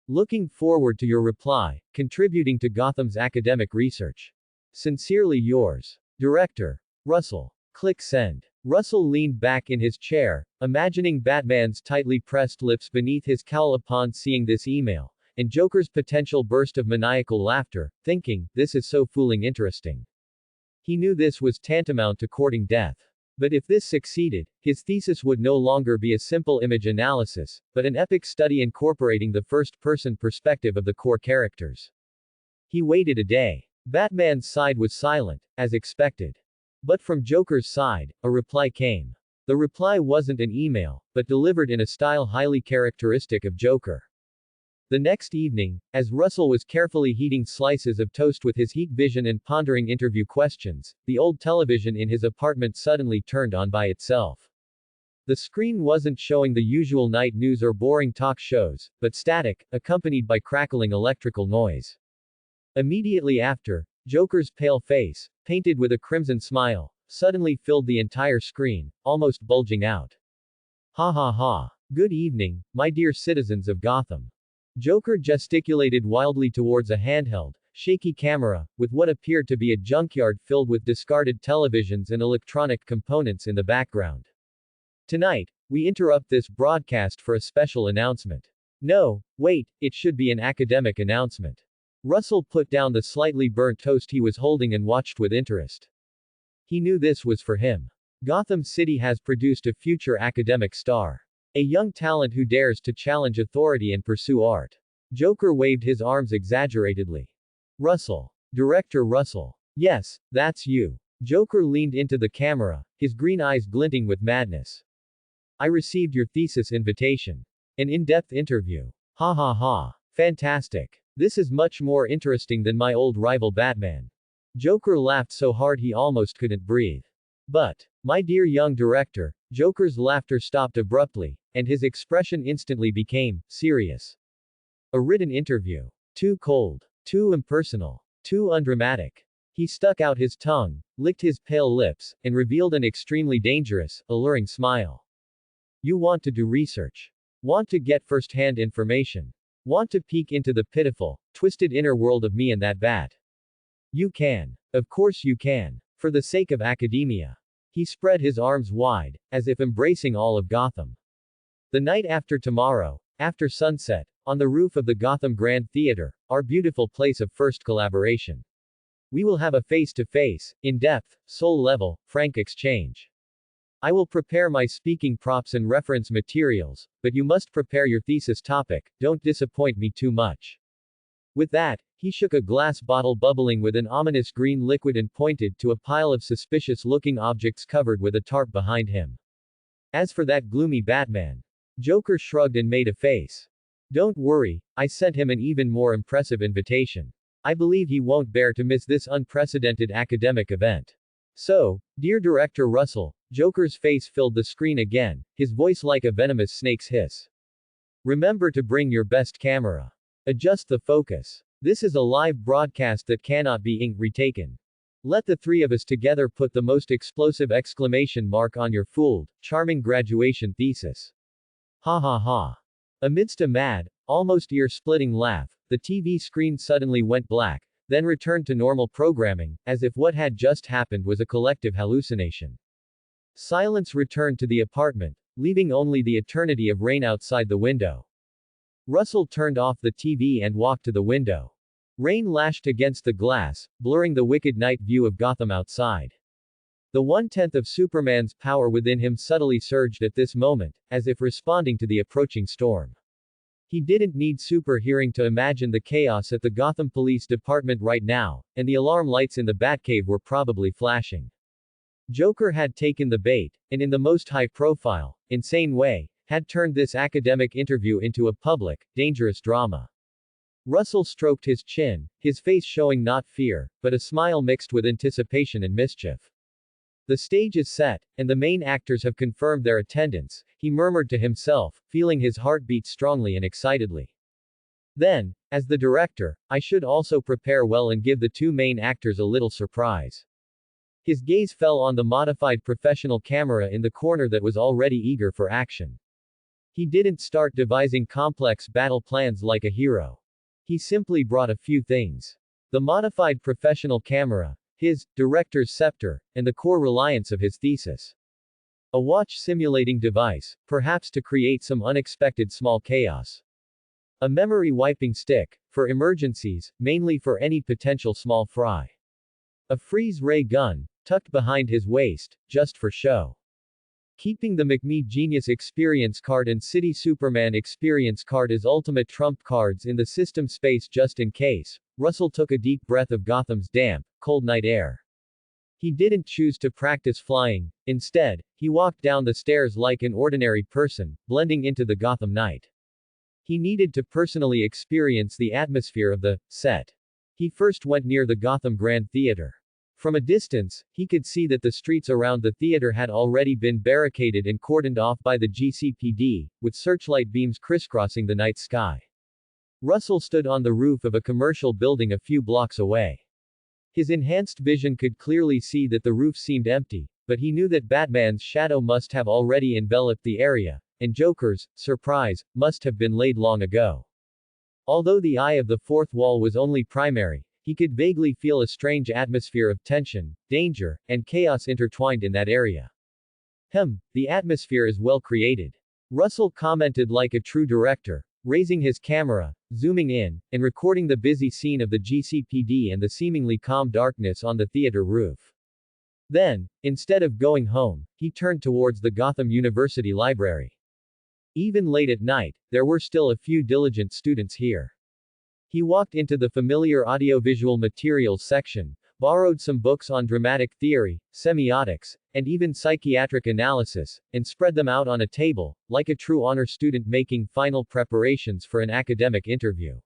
Looking forward to your reply, contributing to Gotham's academic research. Sincerely yours. Director. Russell. Click send. Russell leaned back in his chair, imagining Batman's tightly pressed lips beneath his cowl upon seeing this email, and Joker's potential burst of maniacal laughter, thinking, this is so fooling interesting. He knew this was tantamount to courting death. But if this succeeded, his thesis would no longer be a simple image analysis, but an epic study incorporating the first-person perspective of the core characters. He waited a day. Batman's side was silent, as expected. But from Joker's side, a reply came. The reply wasn't an email, but delivered in a style highly characteristic of Joker. The next evening, as Russell was carefully heating slices of toast with his heat vision and pondering interview questions, the old television in his apartment suddenly turned on by itself. The screen wasn't showing the usual night news or boring talk shows, but static, accompanied by crackling electrical noise. Immediately after, Joker's pale face, painted with a crimson smile, suddenly filled the entire screen, almost bulging out. Ha ha ha. Good evening, my dear citizens of Gotham. Joker gesticulated wildly towards a handheld, shaky camera, with what appeared to be a junkyard filled with discarded televisions and electronic components in the background. Tonight, we interrupt this broadcast for a special announcement. No, wait, it should be an academic announcement. Russell put down the slightly burnt toast he was holding and watched with interest. He knew this was for him. Gotham City has produced a future academic star. A young talent who dares to challenge authority and pursue art. Joker waved his arms exaggeratedly. Russell. Director Russell. Yes, that's you. Joker leaned into the camera, his green eyes glinting with madness. I received your thesis invitation. An in-depth interview. Ha ha ha. Fantastic. This is much more interesting than my old rival Batman. Joker laughed so hard he almost couldn't breathe. But, my dear young director, Joker's laughter stopped abruptly, and his expression instantly became serious. A written interview. Too cold. Too impersonal. Too undramatic. He stuck out his tongue, licked his pale lips, and revealed an extremely dangerous, alluring smile. You want to do research. Want to get first-hand information. Want to peek into the pitiful, twisted inner world of me and that bat. You can. Of course you can. For the sake of academia. He spread his arms wide, as if embracing all of Gotham. The night after tomorrow, after sunset, on the roof of the Gotham Grand Theater, our beautiful place of first collaboration. We will have a face-to-face, in-depth, soul-level, frank exchange. I will prepare my speaking props and reference materials, but you must prepare your thesis topic, don't disappoint me too much. With that, he shook a glass bottle bubbling with an ominous green liquid and pointed to a pile of suspicious-looking objects covered with a tarp behind him. As for that gloomy Batman, Joker shrugged and made a face. Don't worry, I sent him an even more impressive invitation. I believe he won't bear to miss this unprecedented academic event. So, dear Director Russell, Joker's face filled the screen again, his voice like a venomous snake's hiss. Remember to bring your best camera. Adjust the focus. This is a live broadcast that cannot be retaken. Let the three of us together put the most explosive exclamation mark on your fooled, charming graduation thesis. Ha ha ha. Amidst a mad, almost ear-splitting laugh, the TV screen suddenly went black, then returned to normal programming, as if what had just happened was a collective hallucination. Silence returned to the apartment, leaving only the eternity of rain outside the window. Russell turned off the TV and walked to the window. Rain lashed against the glass, blurring the wicked night view of Gotham outside. The 1/10 of Superman's power within him subtly surged at this moment, as if responding to the approaching storm. He didn't need super hearing to imagine the chaos at the Gotham Police Department right now, and the alarm lights in the Batcave were probably flashing. Joker had taken the bait, and in the most high-profile, insane way, had turned this academic interview into a public, dangerous drama. Russell stroked his chin, his face showing not fear, but a smile mixed with anticipation and mischief. The stage is set, and the main actors have confirmed their attendance, he murmured to himself, feeling his heart beat strongly and excitedly. Then, as the director, I should also prepare well and give the two main actors a little surprise. His gaze fell on the modified professional camera in the corner that was already eager for action. He didn't start devising complex battle plans like a hero. He simply brought a few things. The modified professional camera, his director's scepter, and the core reliance of his thesis. A watch simulating device, perhaps to create some unexpected small chaos. A memory wiping stick, for emergencies, mainly for any potential small fry. A freeze ray gun, tucked behind his waist, just for show. Keeping the McMee Genius Experience card and City Superman Experience card as ultimate trump cards in the system space just in case, Russell took a deep breath of Gotham's damp, cold night air. He didn't choose to practice flying. Instead, he walked down the stairs like an ordinary person, blending into the Gotham night. He needed to personally experience the atmosphere of the set. He first went near the Gotham Grand Theater. From a distance, he could see that the streets around the theater had already been barricaded and cordoned off by the GCPD, with searchlight beams crisscrossing the night sky. Russell stood on the roof of a commercial building a few blocks away. His enhanced vision could clearly see that the roof seemed empty, but he knew that Batman's shadow must have already enveloped the area, and Joker's surprise must have been laid long ago. Although the eye of the fourth wall was only primary, he could vaguely feel a strange atmosphere of tension, danger, and chaos intertwined in that area. The atmosphere is well created. Russell commented like a true director, raising his camera, zooming in, and recording the busy scene of the GCPD and the seemingly calm darkness on the theater roof. Then, instead of going home, he turned towards the Gotham University Library. Even late at night, there were still a few diligent students here. He walked into the familiar audiovisual materials section, borrowed some books on dramatic theory, semiotics, and even psychiatric analysis, and spread them out on a table, like a true honor student making final preparations for an academic interview.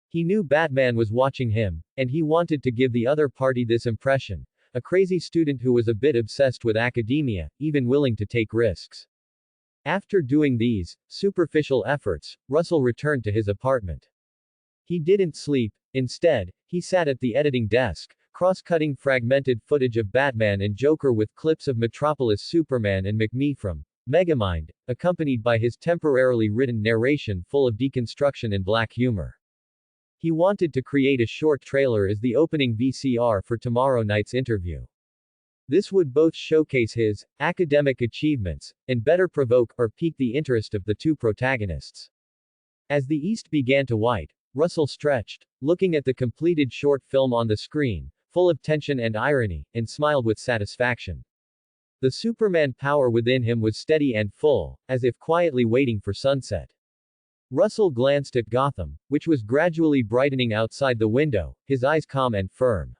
He knew Batman was watching him, and he wanted to give the other party this impression: a crazy student who was a bit obsessed with academia, even willing to take risks. After doing these superficial efforts, Russell returned to his apartment. He didn't sleep. Instead, he sat at the editing desk, cross-cutting fragmented footage of Batman and Joker with clips of Metropolis Superman and McMee from Megamind, accompanied by his temporarily written narration full of deconstruction and black humor. He wanted to create a short trailer as the opening VCR for tomorrow night's interview. This would both showcase his academic achievements and better provoke or pique the interest of the two protagonists. As the east began to white, Russell stretched, looking at the completed short film on the screen, full of tension and irony, and smiled with satisfaction. The Superman power within him was steady and full, as if quietly waiting for sunset. Russell glanced at Gotham, which was gradually brightening outside the window, his eyes calm and firm.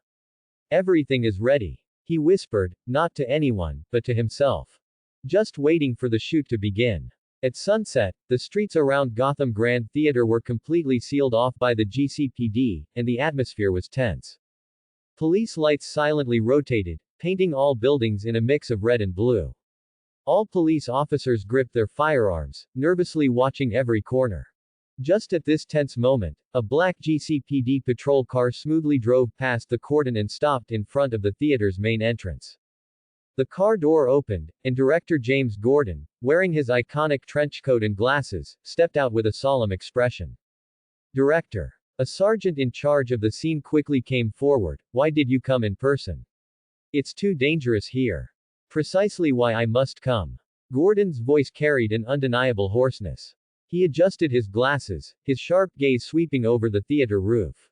Everything is ready, he whispered, not to anyone, but to himself. Just waiting for the shoot to begin. At sunset, the streets around Gotham Grand Theater were completely sealed off by the GCPD, and the atmosphere was tense. Police lights silently rotated, painting all buildings in a mix of red and blue. All police officers gripped their firearms, nervously watching every corner. Just at this tense moment, a black GCPD patrol car smoothly drove past the cordon and stopped in front of the theater's main entrance. The car door opened, and director James Gordon, wearing his iconic trench coat and glasses, stepped out with a solemn expression. Director. A sergeant in charge of the scene quickly came forward. Why did you come in person? It's too dangerous here. Precisely why I must come. Gordon's voice carried an undeniable hoarseness. He adjusted his glasses, his sharp gaze sweeping over the theater roof.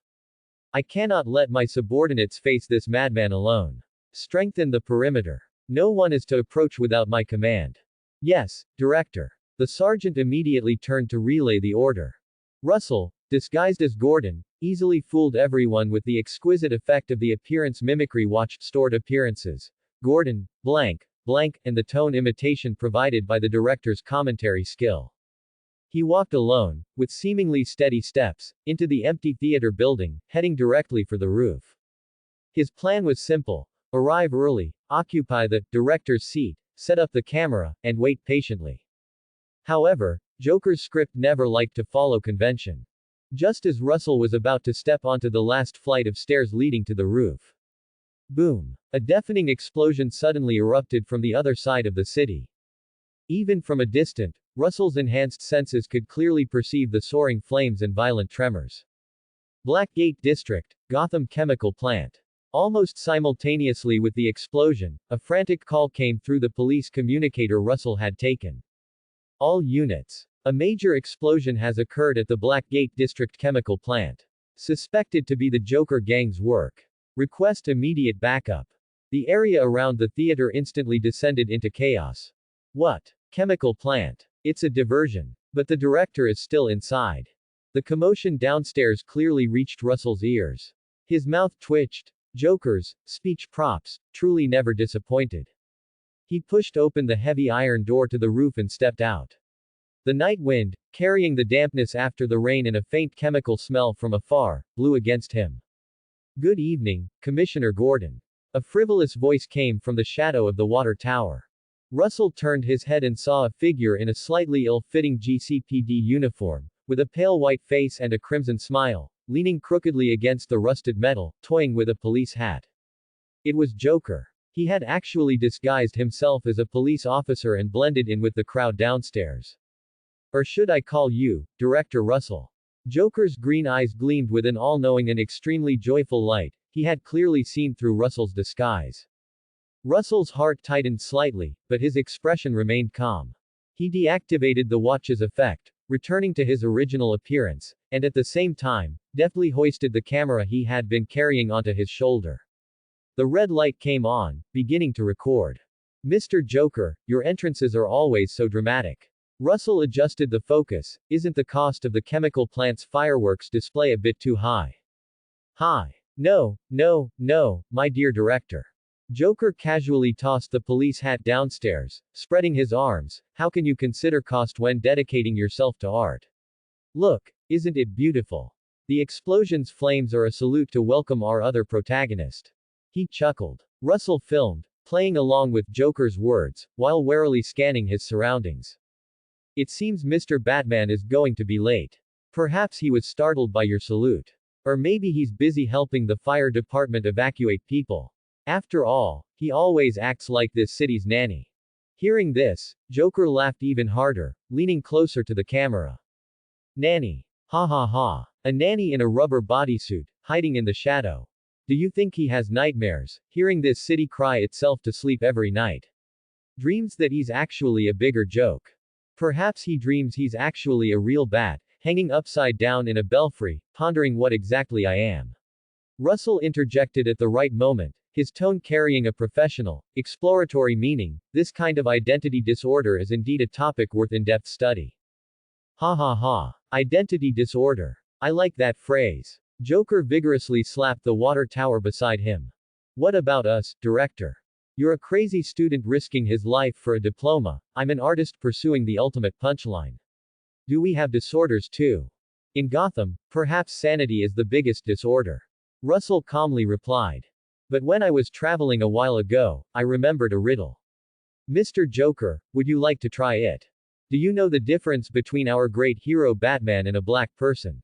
I cannot let my subordinates face this madman alone. Strengthen the perimeter. No one is to approach without my command. Yes, Director. The sergeant immediately turned to relay the order. Russell, disguised as Gordon, easily fooled everyone with the exquisite effect of the appearance mimicry watched stored appearances. Gordon, blank, blank, and the tone imitation provided by the director's commentary skill. He walked alone, with seemingly steady steps, into the empty theater building, heading directly for the roof. His plan was simple. Arrive early, occupy the director's seat, set up the camera, and wait patiently. However, Joker's script never liked to follow convention. Just as Russell was about to step onto the last flight of stairs leading to the roof. Boom! A deafening explosion suddenly erupted from the other side of the city. Even from a distance, Russell's enhanced senses could clearly perceive the soaring flames and violent tremors. Blackgate District, Gotham Chemical Plant. Almost simultaneously with the explosion, a frantic call came through the police communicator Russell had taken. All units. A major explosion has occurred at the Blackgate District Chemical Plant. Suspected to be the Joker gang's work. Request immediate backup. The area around the theater instantly descended into chaos. What? Chemical plant. It's a diversion. But the director is still inside. The commotion downstairs clearly reached Russell's ears. His mouth twitched. Joker's speech props truly never disappointed. He pushed open the heavy iron door to the roof and stepped out. The night wind, carrying the dampness after the rain and a faint chemical smell from afar, blew against him. Good evening, Commissioner Gordon. A frivolous voice came from the shadow of the water tower. Russell turned his head and saw a figure in a slightly ill-fitting GCPD uniform, with a pale white face and a crimson smile, leaning crookedly against the rusted metal, toying with a police hat. It was Joker. He had actually disguised himself as a police officer and blended in with the crowd downstairs. Or should I call you, Director Russell? Joker's green eyes gleamed with an all-knowing and extremely joyful light. He had clearly seen through Russell's disguise. Russell's heart tightened slightly, but his expression remained calm. He deactivated the watch's effect, returning to his original appearance, and at the same time, deftly hoisted the camera he had been carrying onto his shoulder. The red light came on, beginning to record. Mr. Joker, your entrances are always so dramatic. Russell adjusted the focus. Isn't the cost of the chemical plant's fireworks display a bit too high? High. No, my dear director. Joker casually tossed the police hat downstairs, spreading his arms. How can you consider cost when dedicating yourself to art? Look, isn't it beautiful? The explosion's flames are a salute to welcome our other protagonist. He chuckled. Russell filmed, playing along with Joker's words, while warily scanning his surroundings. It seems Mr. Batman is going to be late. Perhaps he was startled by your salute. Or maybe he's busy helping the fire department evacuate people. After all, he always acts like this city's nanny. Hearing this, Joker laughed even harder, leaning closer to the camera. Nanny. Ha ha ha. A nanny in a rubber bodysuit, hiding in the shadow. Do you think he has nightmares, hearing this city cry itself to sleep every night? Dreams that he's actually a bigger joke. Perhaps he dreams he's actually a real bat, hanging upside down in a belfry, pondering what exactly I am. Russell interjected at the right moment, his tone carrying a professional, exploratory meaning. This kind of identity disorder is indeed a topic worth in-depth study. Ha ha ha. Identity disorder. I like that phrase. Joker vigorously slapped the water tower beside him. What about us, director? You're a crazy student risking his life for a diploma. I'm an artist pursuing the ultimate punchline. Do we have disorders too? In Gotham, perhaps sanity is the biggest disorder. Russell calmly replied. But when I was traveling a while ago, I remembered a riddle. Mr. Joker, would you like to try it? Do you know the difference between our great hero Batman and a black person?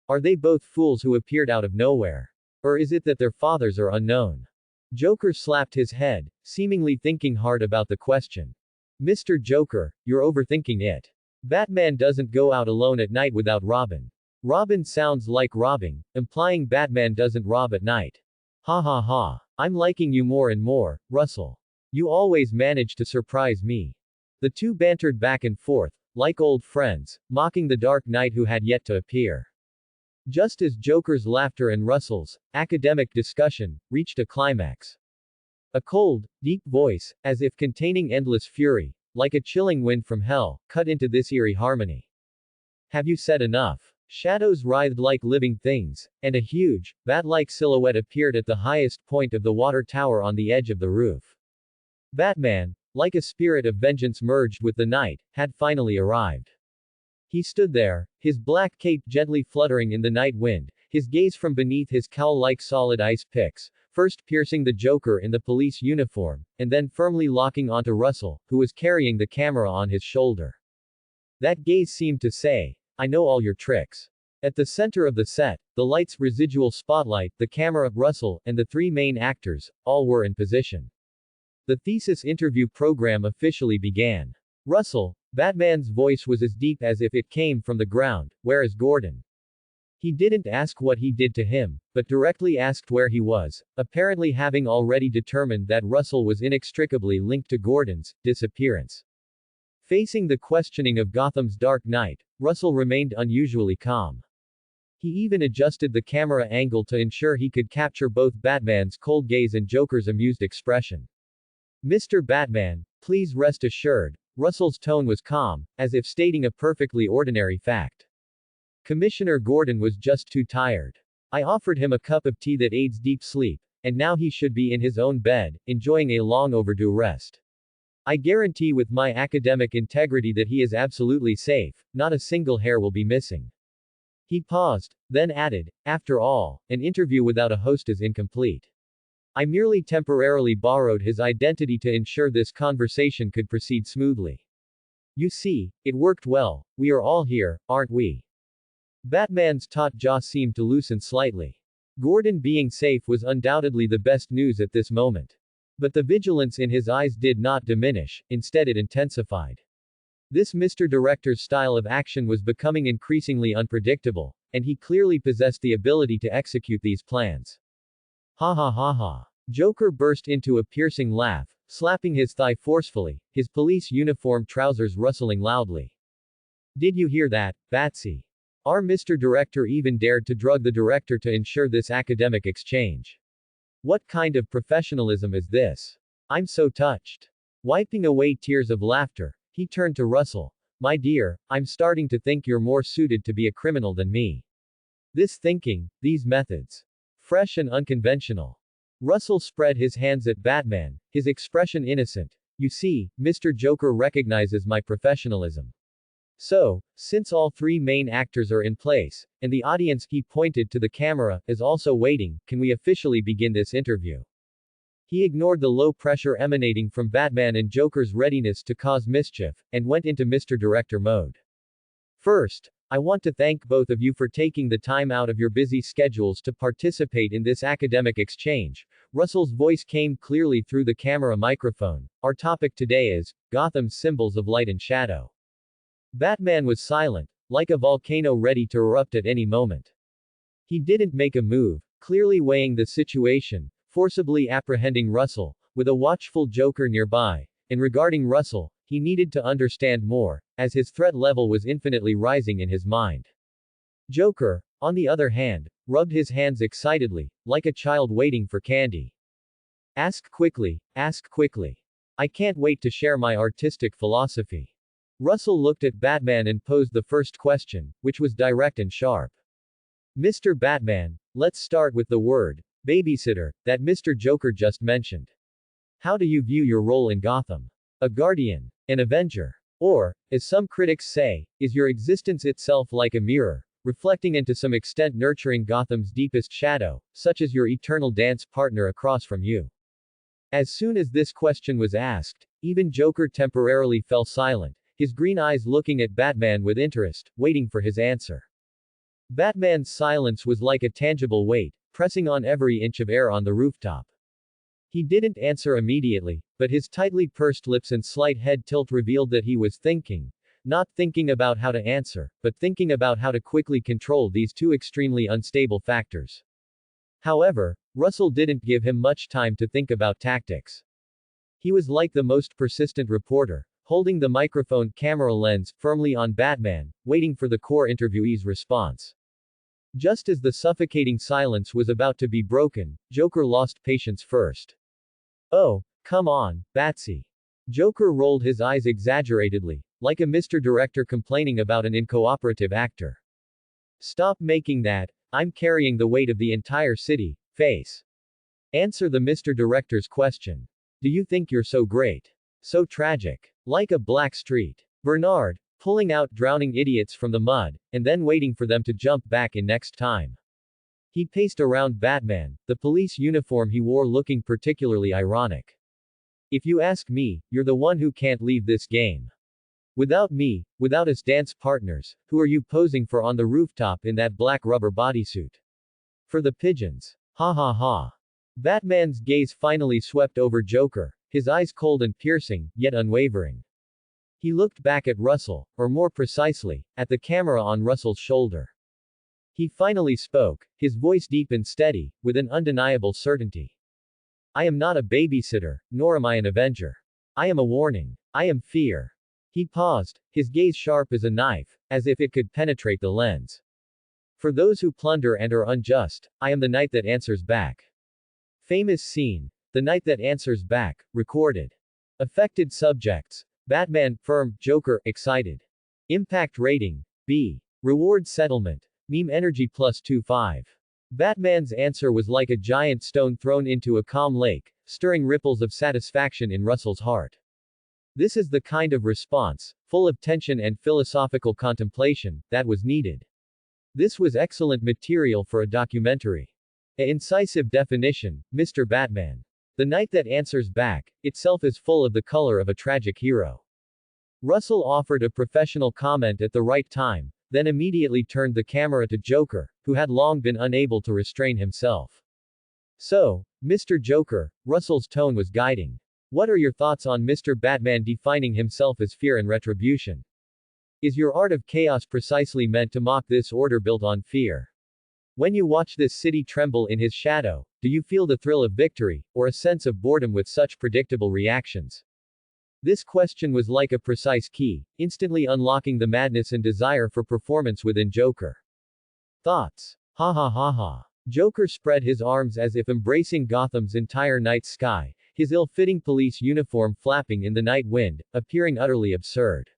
Are they both fools who appeared out of nowhere? Or is it that their fathers are unknown? Joker slapped his head, seemingly thinking hard about the question. Mr. Joker, you're overthinking it. Batman doesn't go out alone at night without Robin. Robin sounds like robbing, implying Batman doesn't rob at night. Ha ha ha. I'm liking you more and more, Russell. You always manage to surprise me. The two bantered back and forth, like old friends, mocking the Dark Knight who had yet to appear. Just as Joker's laughter and Russell's academic discussion reached a climax. A cold, deep voice, as if containing endless fury, like a chilling wind from hell, cut into this eerie harmony. Have you said enough? Shadows writhed like living things, and a huge, bat-like silhouette appeared at the highest point of the water tower on the edge of the roof. Batman, like a spirit of vengeance merged with the night, had finally arrived. He stood there, his black cape gently fluttering in the night wind, his gaze from beneath his cowl-like solid ice picks, first piercing the Joker in the police uniform, and then firmly locking onto Russell, who was carrying the camera on his shoulder. That gaze seemed to say, I know all your tricks. At the center of the set, the light's residual spotlight, the camera, Russell, and the three main actors, all were in position. The thesis interview program officially began. Russell, Batman's voice was as deep as if it came from the ground. Where is Gordon? He didn't ask what he did to him, but directly asked where he was, apparently having already determined that Russell was inextricably linked to Gordon's disappearance. Facing the questioning of Gotham's Dark Knight, Russell remained unusually calm. He even adjusted the camera angle to ensure he could capture both Batman's cold gaze and Joker's amused expression. Mr. Batman, please rest assured, Russell's tone was calm, as if stating a perfectly ordinary fact. Commissioner Gordon was just too tired. I offered him a cup of tea that aids deep sleep, and now he should be in his own bed, enjoying a long overdue rest. I guarantee with my academic integrity that he is absolutely safe, not a single hair will be missing. He paused, then added, after all, an interview without a host is incomplete. I merely temporarily borrowed his identity to ensure this conversation could proceed smoothly. You see, it worked well, we are all here, aren't we? Batman's taut jaw seemed to loosen slightly. Gordon being safe was undoubtedly the best news at this moment. But the vigilance in his eyes did not diminish, instead it intensified. This Mr. Director's style of action was becoming increasingly unpredictable, and he clearly possessed the ability to execute these plans. Ha ha ha ha. Joker burst into a piercing laugh, slapping his thigh forcefully, his police uniform trousers rustling loudly. Did you hear that, Batsy? Our Mr. Director even dared to drug the director to ensure this academic exchange. What kind of professionalism is this? I'm so touched. Wiping away tears of laughter, he turned to Russell. My dear, I'm starting to think you're more suited to be a criminal than me. This thinking, these methods. Fresh and unconventional. Russell spread his hands at Batman, his expression innocent. You see, Mr. Joker recognizes my professionalism. So, since all three main actors are in place, and the audience, he pointed to the camera, is also waiting, can we officially begin this interview? He ignored the low pressure emanating from Batman and Joker's readiness to cause mischief, and went into Mr. Director mode. First, I want to thank both of you for taking the time out of your busy schedules to participate in this academic exchange. Russell's voice came clearly through the camera microphone. Our topic today is Gotham's symbols of light and shadow. Batman was silent, like a volcano ready to erupt at any moment. He didn't make a move, clearly weighing the situation, forcibly apprehending Russell, with a watchful Joker nearby, and regarding Russell, he needed to understand more, as his threat level was infinitely rising in his mind. Joker, on the other hand, rubbed his hands excitedly, like a child waiting for candy. Ask quickly, ask quickly. I can't wait to share my artistic philosophy. Russell looked at Batman and posed the first question, which was direct and sharp. Mr. Batman, let's start with the word, babysitter, that Mr. Joker just mentioned. How do you view your role in Gotham? A guardian? An avenger? Or, as some critics say, is your existence itself like a mirror, reflecting and to some extent nurturing Gotham's deepest shadow, such as your eternal dance partner across from you? As soon as this question was asked, even Joker temporarily fell silent, his green eyes looking at Batman with interest, waiting for his answer. Batman's silence was like a tangible weight, pressing on every inch of air on the rooftop. He didn't answer immediately, but his tightly pursed lips and slight head tilt revealed that he was thinking. Not thinking about how to answer, but thinking about how to quickly control these two extremely unstable factors. However, Russell didn't give him much time to think about tactics. He was like the most persistent reporter, holding the microphone camera lens firmly on Batman, waiting for the core interviewee's response. Just as the suffocating silence was about to be broken, Joker lost patience first. Oh, come on, Batsy. Joker rolled his eyes exaggeratedly, like a Mr. Director complaining about an incooperative actor. Stop making that, I'm carrying the weight of the entire city, face. Answer the Mr. Director's question. Do you think you're so great? So tragic. Like a black street. Bernard, pulling out drowning idiots from the mud, and then waiting for them to jump back in next time. He paced around Batman, the police uniform he wore looking particularly ironic. If you ask me, you're the one who can't leave this game. Without me, without us dance partners, who are you posing for on the rooftop in that black rubber bodysuit? For the pigeons. Ha ha ha. Batman's gaze finally swept over Joker, his eyes cold and piercing, yet unwavering. He looked back at Russell, or more precisely, at the camera on Russell's shoulder. He finally spoke, his voice deep and steady, with an undeniable certainty. I am not a babysitter, nor am I an avenger. I am a warning. I am fear. He paused, his gaze sharp as a knife, as if it could penetrate the lens. For those who plunder and are unjust, I am the night that answers back. Famous scene. The night that answers back, recorded. Affected subjects. Batman, firm, Joker, excited. Impact rating, B. Reward settlement. Meme energy +25. Batman's answer was like a giant stone thrown into a calm lake, stirring ripples of satisfaction in Russell's heart. This is the kind of response, full of tension and philosophical contemplation, that was needed. This was excellent material for a documentary. An incisive definition, Mr. Batman. The knight that answers back, itself is full of the color of a tragic hero. Russell offered a professional comment at the right time, then immediately turned the camera to Joker, who had long been unable to restrain himself. So, Mr. Joker, Russell's tone was guiding. What are your thoughts on Mr. Batman defining himself as fear and retribution? Is your art of chaos precisely meant to mock this order built on fear? When you watch this city tremble in his shadow, do you feel the thrill of victory, or a sense of boredom with such predictable reactions? This question was like a precise key, instantly unlocking the madness and desire for performance within Joker. Thoughts? Ha ha ha ha. Joker spread his arms as if embracing Gotham's entire night sky, his ill-fitting police uniform flapping in the night wind, appearing utterly absurd.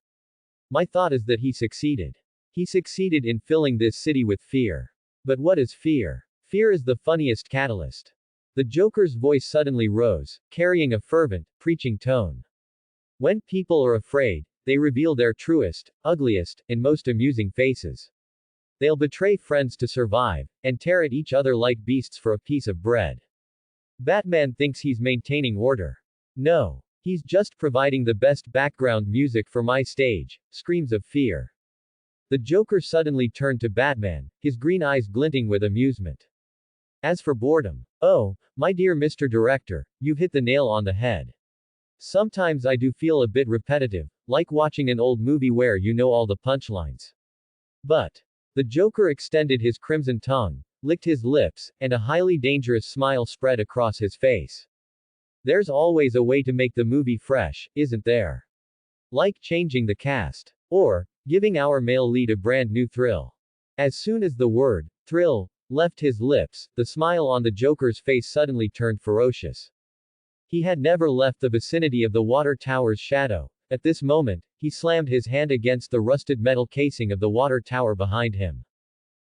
My thought is that he succeeded. He succeeded in filling this city with fear. But what is fear? Fear is the funniest catalyst. The Joker's voice suddenly rose, carrying a fervent, preaching tone. When people are afraid, they reveal their truest, ugliest, and most amusing faces. They'll betray friends to survive, and tear at each other like beasts for a piece of bread. Batman thinks he's maintaining order. No. He's just providing the best background music for my stage, screams of fear. The Joker suddenly turned to Batman, his green eyes glinting with amusement. As for boredom, oh, my dear Mr. Director, you've hit the nail on the head. Sometimes I do feel a bit repetitive, like watching an old movie where you know all the punchlines. But, the Joker extended his crimson tongue, licked his lips, and a highly dangerous smile spread across his face. There's always a way to make the movie fresh, isn't there? Like changing the cast. Or, giving our male lead a brand new thrill. As soon as the word, thrill, left his lips, the smile on the Joker's face suddenly turned ferocious. He had never left the vicinity of the water tower's shadow. At this moment, he slammed his hand against the rusted metal casing of the water tower behind him.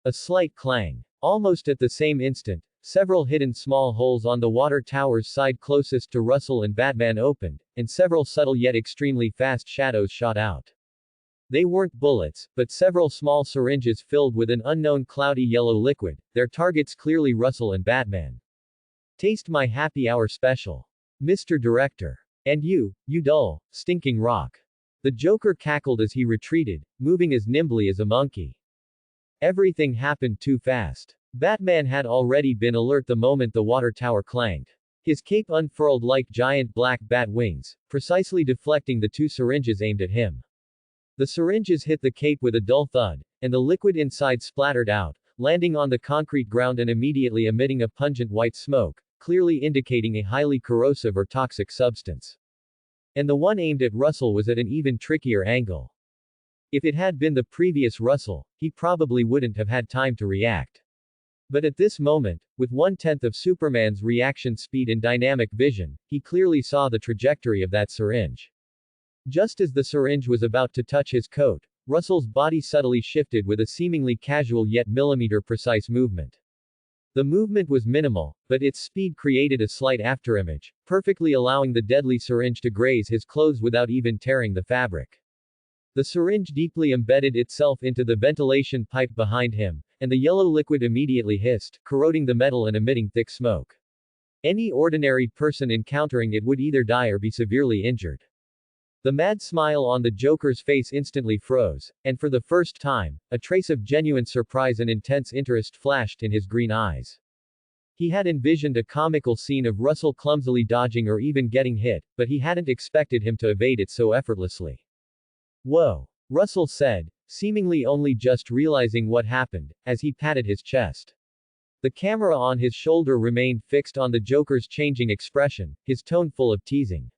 A slight clang. Almost at the same instant, several hidden small holes on the water tower's side closest to Russell and Batman opened, and several subtle yet extremely fast shadows shot out. They weren't bullets, but several small syringes filled with an unknown cloudy yellow liquid, their targets clearly Russell and Batman. Taste my happy hour special. Mr. Director. And you dull, stinking rock. The Joker cackled as he retreated, moving as nimbly as a monkey. Everything happened too fast. Batman had already been alert the moment the water tower clanged. His cape unfurled like giant black bat wings, precisely deflecting the two syringes aimed at him. The syringes hit the cape with a dull thud, and the liquid inside splattered out, landing on the concrete ground and immediately emitting a pungent white smoke, clearly indicating a highly corrosive or toxic substance. And the one aimed at Russell was at an even trickier angle. If it had been the previous Russell, he probably wouldn't have had time to react. But at this moment, with 1/10 of Superman's reaction speed and dynamic vision, he clearly saw the trajectory of that syringe. Just as the syringe was about to touch his coat, Russell's body subtly shifted with a seemingly casual yet millimeter-precise movement. The movement was minimal, but its speed created a slight afterimage, perfectly allowing the deadly syringe to graze his clothes without even tearing the fabric. The syringe deeply embedded itself into the ventilation pipe behind him, and the yellow liquid immediately hissed, corroding the metal and emitting thick smoke. Any ordinary person encountering it would either die or be severely injured. The mad smile on the Joker's face instantly froze, and for the first time, a trace of genuine surprise and intense interest flashed in his green eyes. He had envisioned a comical scene of Russell clumsily dodging or even getting hit, but he hadn't expected him to evade it so effortlessly. Whoa! Russell said, seemingly only just realizing what happened, as he patted his chest. The camera on his shoulder remained fixed on the Joker's changing expression, his tone full of teasing.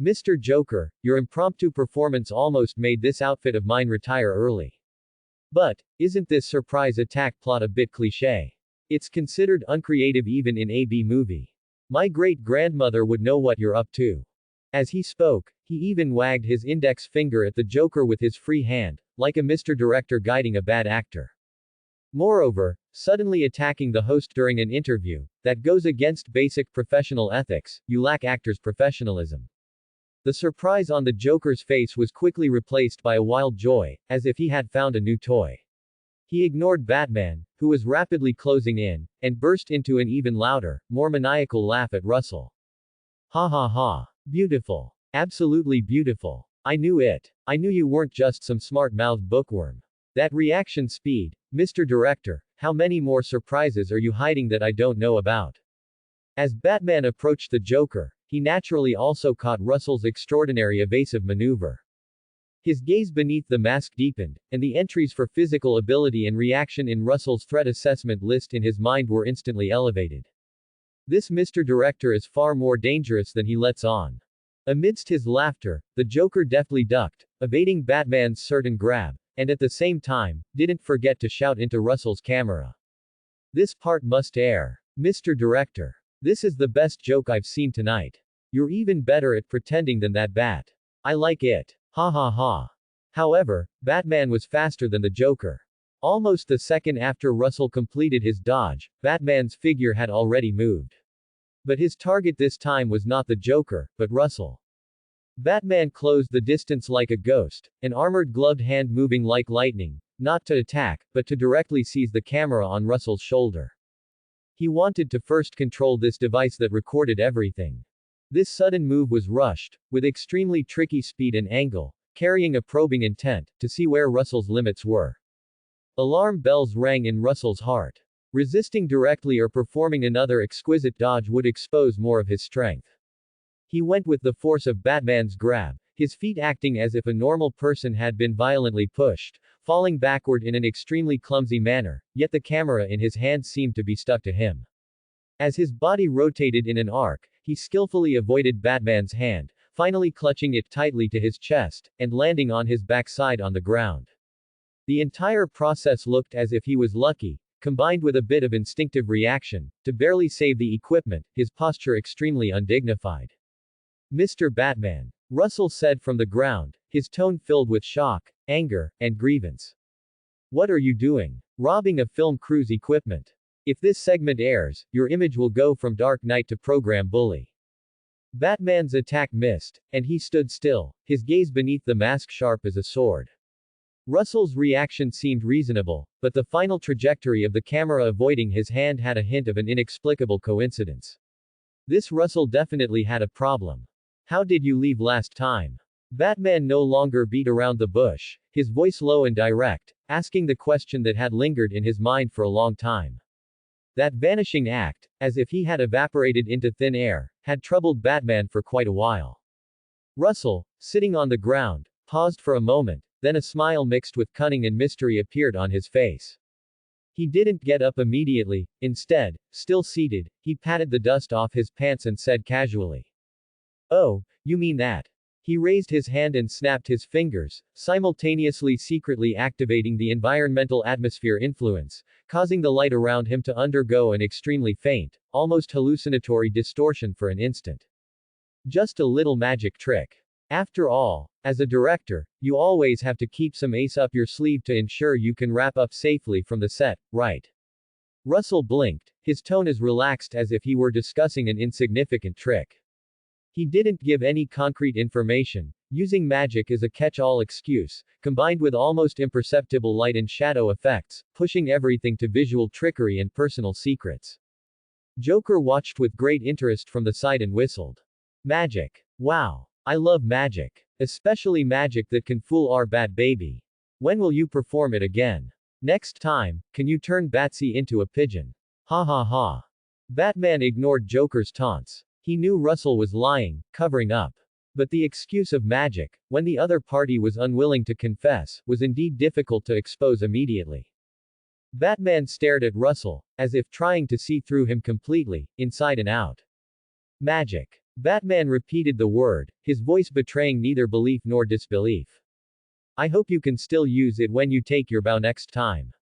Mr. Joker, your impromptu performance almost made this outfit of mine retire early. But, isn't this surprise attack plot a bit cliché? It's considered uncreative even in a B-movie. My great-grandmother would know what you're up to. As he spoke, he even wagged his index finger at the Joker with his free hand, like a Mr. Director guiding a bad actor. Moreover, suddenly attacking the host during an interview, that goes against basic professional ethics, you lack actor's professionalism. The surprise on the Joker's face was quickly replaced by a wild joy, as if he had found a new toy. He ignored Batman, who was rapidly closing in, and burst into an even louder, more maniacal laugh at Russell. Ha ha ha. Beautiful. Absolutely beautiful. I knew it. I knew you weren't just some smart-mouthed bookworm. That reaction speed. Mr. Director, how many more surprises are you hiding that I don't know about? As Batman approached the Joker, he naturally also caught Russell's extraordinary evasive maneuver. His gaze beneath the mask deepened, and the entries for physical ability and reaction in Russell's threat assessment list in his mind were instantly elevated. This Mr. Director is far more dangerous than he lets on. Amidst his laughter, the Joker deftly ducked, evading Batman's certain grab, and at the same time, didn't forget to shout into Russell's camera. This part must air. Mr. Director. This is the best joke I've seen tonight. You're even better at pretending than that bat. I like it. Ha ha ha. However, Batman was faster than the Joker. Almost the second after Russell completed his dodge, Batman's figure had already moved. But his target this time was not the Joker, but Russell. Batman closed the distance like a ghost, an armored gloved hand moving like lightning, not to attack, but to directly seize the camera on Russell's shoulder. He wanted to first control this device that recorded everything. This sudden move was rushed, with extremely tricky speed and angle, carrying a probing intent, to see where Russell's limits were. Alarm bells rang in Russell's heart. Resisting directly or performing another exquisite dodge would expose more of his strength. He went with the force of Batman's grab, his feet acting as if a normal person had been violently pushed, falling backward in an extremely clumsy manner, yet the camera in his hand seemed to be stuck to him. As his body rotated in an arc, he skillfully avoided Batman's hand, finally clutching it tightly to his chest, and landing on his backside on the ground. The entire process looked as if he was lucky, combined with a bit of instinctive reaction, to barely save the equipment, his posture extremely undignified. Mr. Batman. Russell said from the ground, his tone filled with shock, anger, and grievance. What are you doing? Robbing a film crew's equipment. If this segment airs, your image will go from Dark Knight to program bully. Batman's attack missed, and he stood still, his gaze beneath the mask sharp as a sword. Russell's reaction seemed reasonable, but the final trajectory of the camera avoiding his hand had a hint of an inexplicable coincidence. This Russell definitely had a problem. How did you leave last time? Batman no longer beat around the bush, his voice low and direct, asking the question that had lingered in his mind for a long time. That vanishing act, as if he had evaporated into thin air, had troubled Batman for quite a while. Russell, sitting on the ground, paused for a moment, then a smile mixed with cunning and mystery appeared on his face. He didn't get up immediately, instead, still seated, he patted the dust off his pants and said casually. Oh, you mean that? He raised his hand and snapped his fingers, simultaneously secretly activating the environmental atmosphere influence, causing the light around him to undergo an extremely faint, almost hallucinatory distortion for an instant. Just a little magic trick. After all, as a director, you always have to keep some ace up your sleeve to ensure you can wrap up safely from the set, right? Russell blinked, his tone as relaxed as if he were discussing an insignificant trick. He didn't give any concrete information, using magic as a catch-all excuse, combined with almost imperceptible light and shadow effects, pushing everything to visual trickery and personal secrets. Joker watched with great interest from the side and whistled. Magic. Wow. I love magic. Especially magic that can fool our Bat Baby. When will you perform it again? Next time, can you turn Batsy into a pigeon? Ha ha ha. Batman ignored Joker's taunts. He knew Russell was lying, covering up. But the excuse of magic, when the other party was unwilling to confess, was indeed difficult to expose immediately. Batman stared at Russell, as if trying to see through him completely, inside and out. Magic. Batman repeated the word, his voice betraying neither belief nor disbelief. I hope you can still use it when you take your bow next time.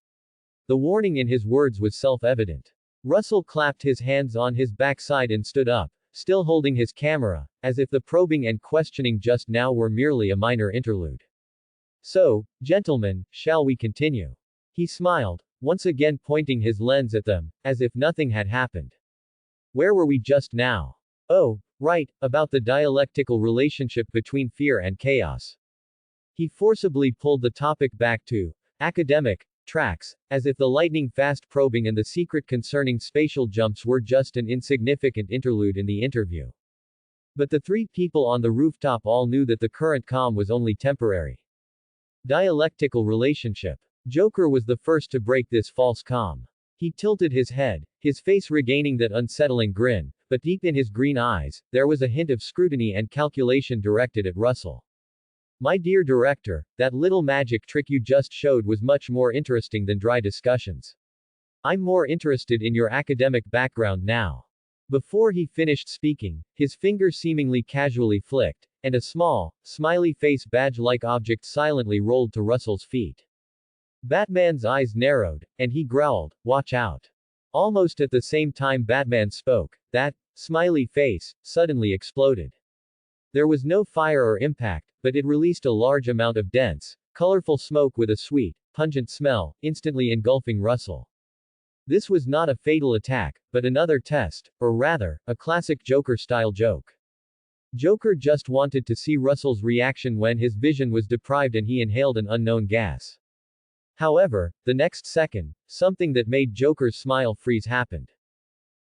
The warning in his words was self-evident. Russell clapped his hands on his backside and stood up, still holding his camera, as if the probing and questioning just now were merely a minor interlude. So, gentlemen, shall we continue? He smiled, once again pointing his lens at them, as if nothing had happened. Where were we just now? Oh, right, about the dialectical relationship between fear and chaos. He forcibly pulled the topic back to academic tracks, as if the lightning-fast probing and the secret concerning spatial jumps were just an insignificant interlude in the interview. But the three people on the rooftop all knew that the current calm was only temporary. Dialectical relationship. Joker was the first to break this false calm. He tilted his head, his face regaining that unsettling grin, but deep in his green eyes, there was a hint of scrutiny and calculation directed at Russell. My dear director, that little magic trick you just showed was much more interesting than dry discussions. I'm more interested in your academic background now. Before he finished speaking, his finger seemingly casually flicked, and a small, smiley face badge-like object silently rolled to Russell's feet. Batman's eyes narrowed, and he growled, "Watch out." Almost at the same time Batman spoke, that smiley face suddenly exploded. There was no fire or impact, but it released a large amount of dense, colorful smoke with a sweet, pungent smell, instantly engulfing Russell. This was not a fatal attack, but another test, or rather, a classic Joker-style joke. Joker just wanted to see Russell's reaction when his vision was deprived and he inhaled an unknown gas. However, the next second, something that made Joker's smile freeze happened.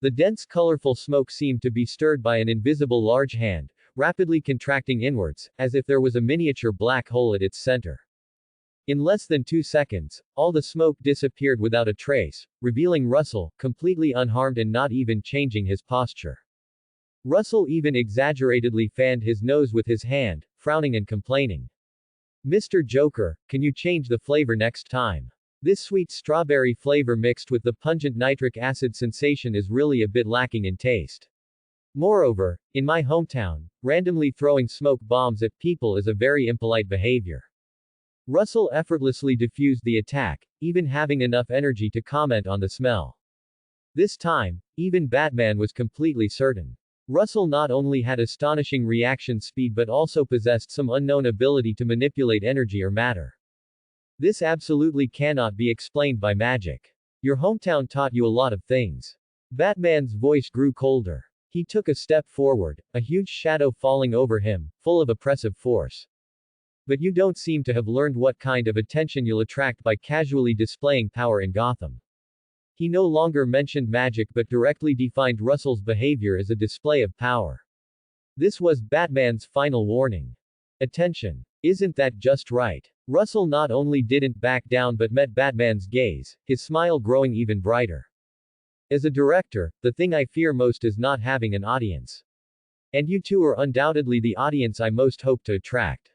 The dense colorful smoke seemed to be stirred by an invisible large hand, rapidly contracting inwards, as if there was a miniature black hole at its center. In less than 2 seconds, all the smoke disappeared without a trace, revealing Russell, completely unharmed and not even changing his posture. Russell even exaggeratedly fanned his nose with his hand, frowning and complaining. "Mr. Joker, can you change the flavor next time? This sweet strawberry flavor mixed with the pungent nitric acid sensation is really a bit lacking in taste. Moreover, in my hometown, randomly throwing smoke bombs at people is a very impolite behavior." Russell effortlessly diffused the attack, even having enough energy to comment on the smell. This time, even Batman was completely certain. Russell not only had astonishing reaction speed but also possessed some unknown ability to manipulate energy or matter. This absolutely cannot be explained by magic. Your hometown taught you a lot of things. Batman's voice grew colder. He took a step forward, a huge shadow falling over him, full of oppressive force. But you don't seem to have learned what kind of attention you'll attract by casually displaying power in Gotham. He no longer mentioned magic but directly defined Russell's behavior as a display of power. This was Batman's final warning. Attention. Isn't that just right? Russell not only didn't back down but met Batman's gaze, his smile growing even brighter. As a director, the thing I fear most is not having an audience. And you two are undoubtedly the audience I most hope to attract.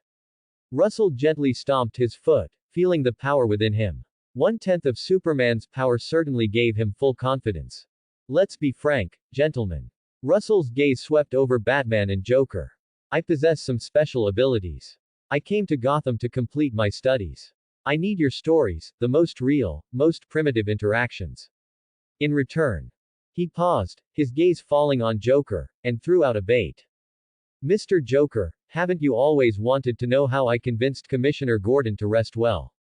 Russell gently stomped his foot, feeling the power within him. 1/10 of Superman's power certainly gave him full confidence. Let's be frank, gentlemen. Russell's gaze swept over Batman and Joker. I possess some special abilities. I came to Gotham to complete my studies. I need your stories, the most real, most primitive interactions. In return. He paused, his gaze falling on Joker, and threw out a bait. Mr. Joker, haven't you always wanted to know how I convinced Commissioner Gordon to rest well?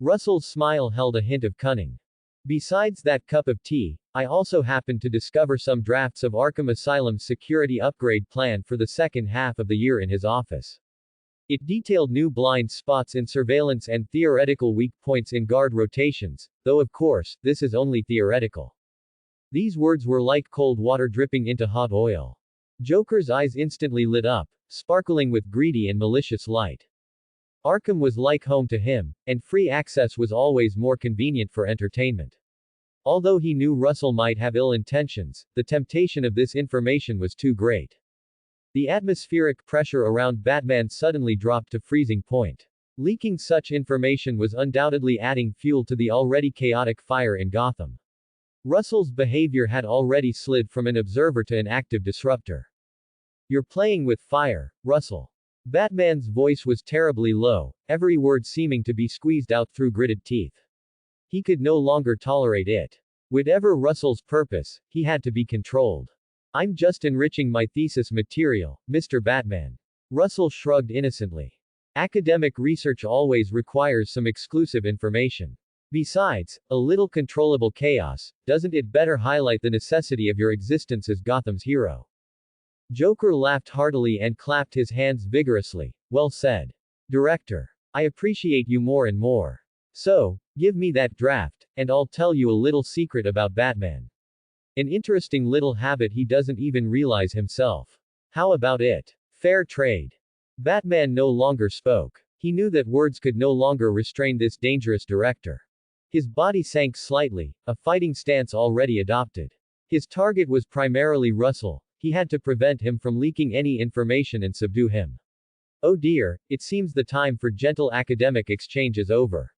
Russell's smile held a hint of cunning. Besides that cup of tea, I also happened to discover some drafts of Arkham Asylum's security upgrade plan for the second half of the year in his office. It detailed new blind spots in surveillance and theoretical weak points in guard rotations, though of course, this is only theoretical. These words were like cold water dripping into hot oil. Joker's eyes instantly lit up, sparkling with greedy and malicious light. Arkham was like home to him, and free access was always more convenient for entertainment. Although he knew Russell might have ill intentions, the temptation of this information was too great. The atmospheric pressure around Batman suddenly dropped to freezing point. Leaking such information was undoubtedly adding fuel to the already chaotic fire in Gotham. Russell's behavior had already slid from an observer to an active disruptor. You're playing with fire, Russell. Batman's voice was terribly low, every word seeming to be squeezed out through gritted teeth. He could no longer tolerate it. Whatever Russell's purpose, he had to be controlled. I'm just enriching my thesis material, Mr. Batman. Russell shrugged innocently. Academic research always requires some exclusive information. Besides, a little controllable chaos, doesn't it better highlight the necessity of your existence as Gotham's hero? Joker laughed heartily and clapped his hands vigorously. Well said. Director. I appreciate you more and more. So, give me that draft, and I'll tell you a little secret about Batman. An interesting little habit he doesn't even realize himself. How about it? Fair trade. Batman no longer spoke. He knew that words could no longer restrain this dangerous director. His body sank slightly, a fighting stance already adopted. His target was primarily Russell. He had to prevent him from leaking any information and subdue him. Oh dear, it seems the time for gentle academic exchange is over.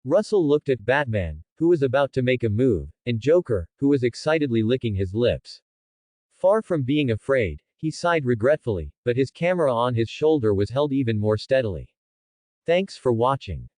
Russell looked at Batman, who was about to make a move, and Joker, who was excitedly licking his lips. Far from being afraid, he sighed regretfully, but his camera on his shoulder was held even more steadily. Thanks for watching.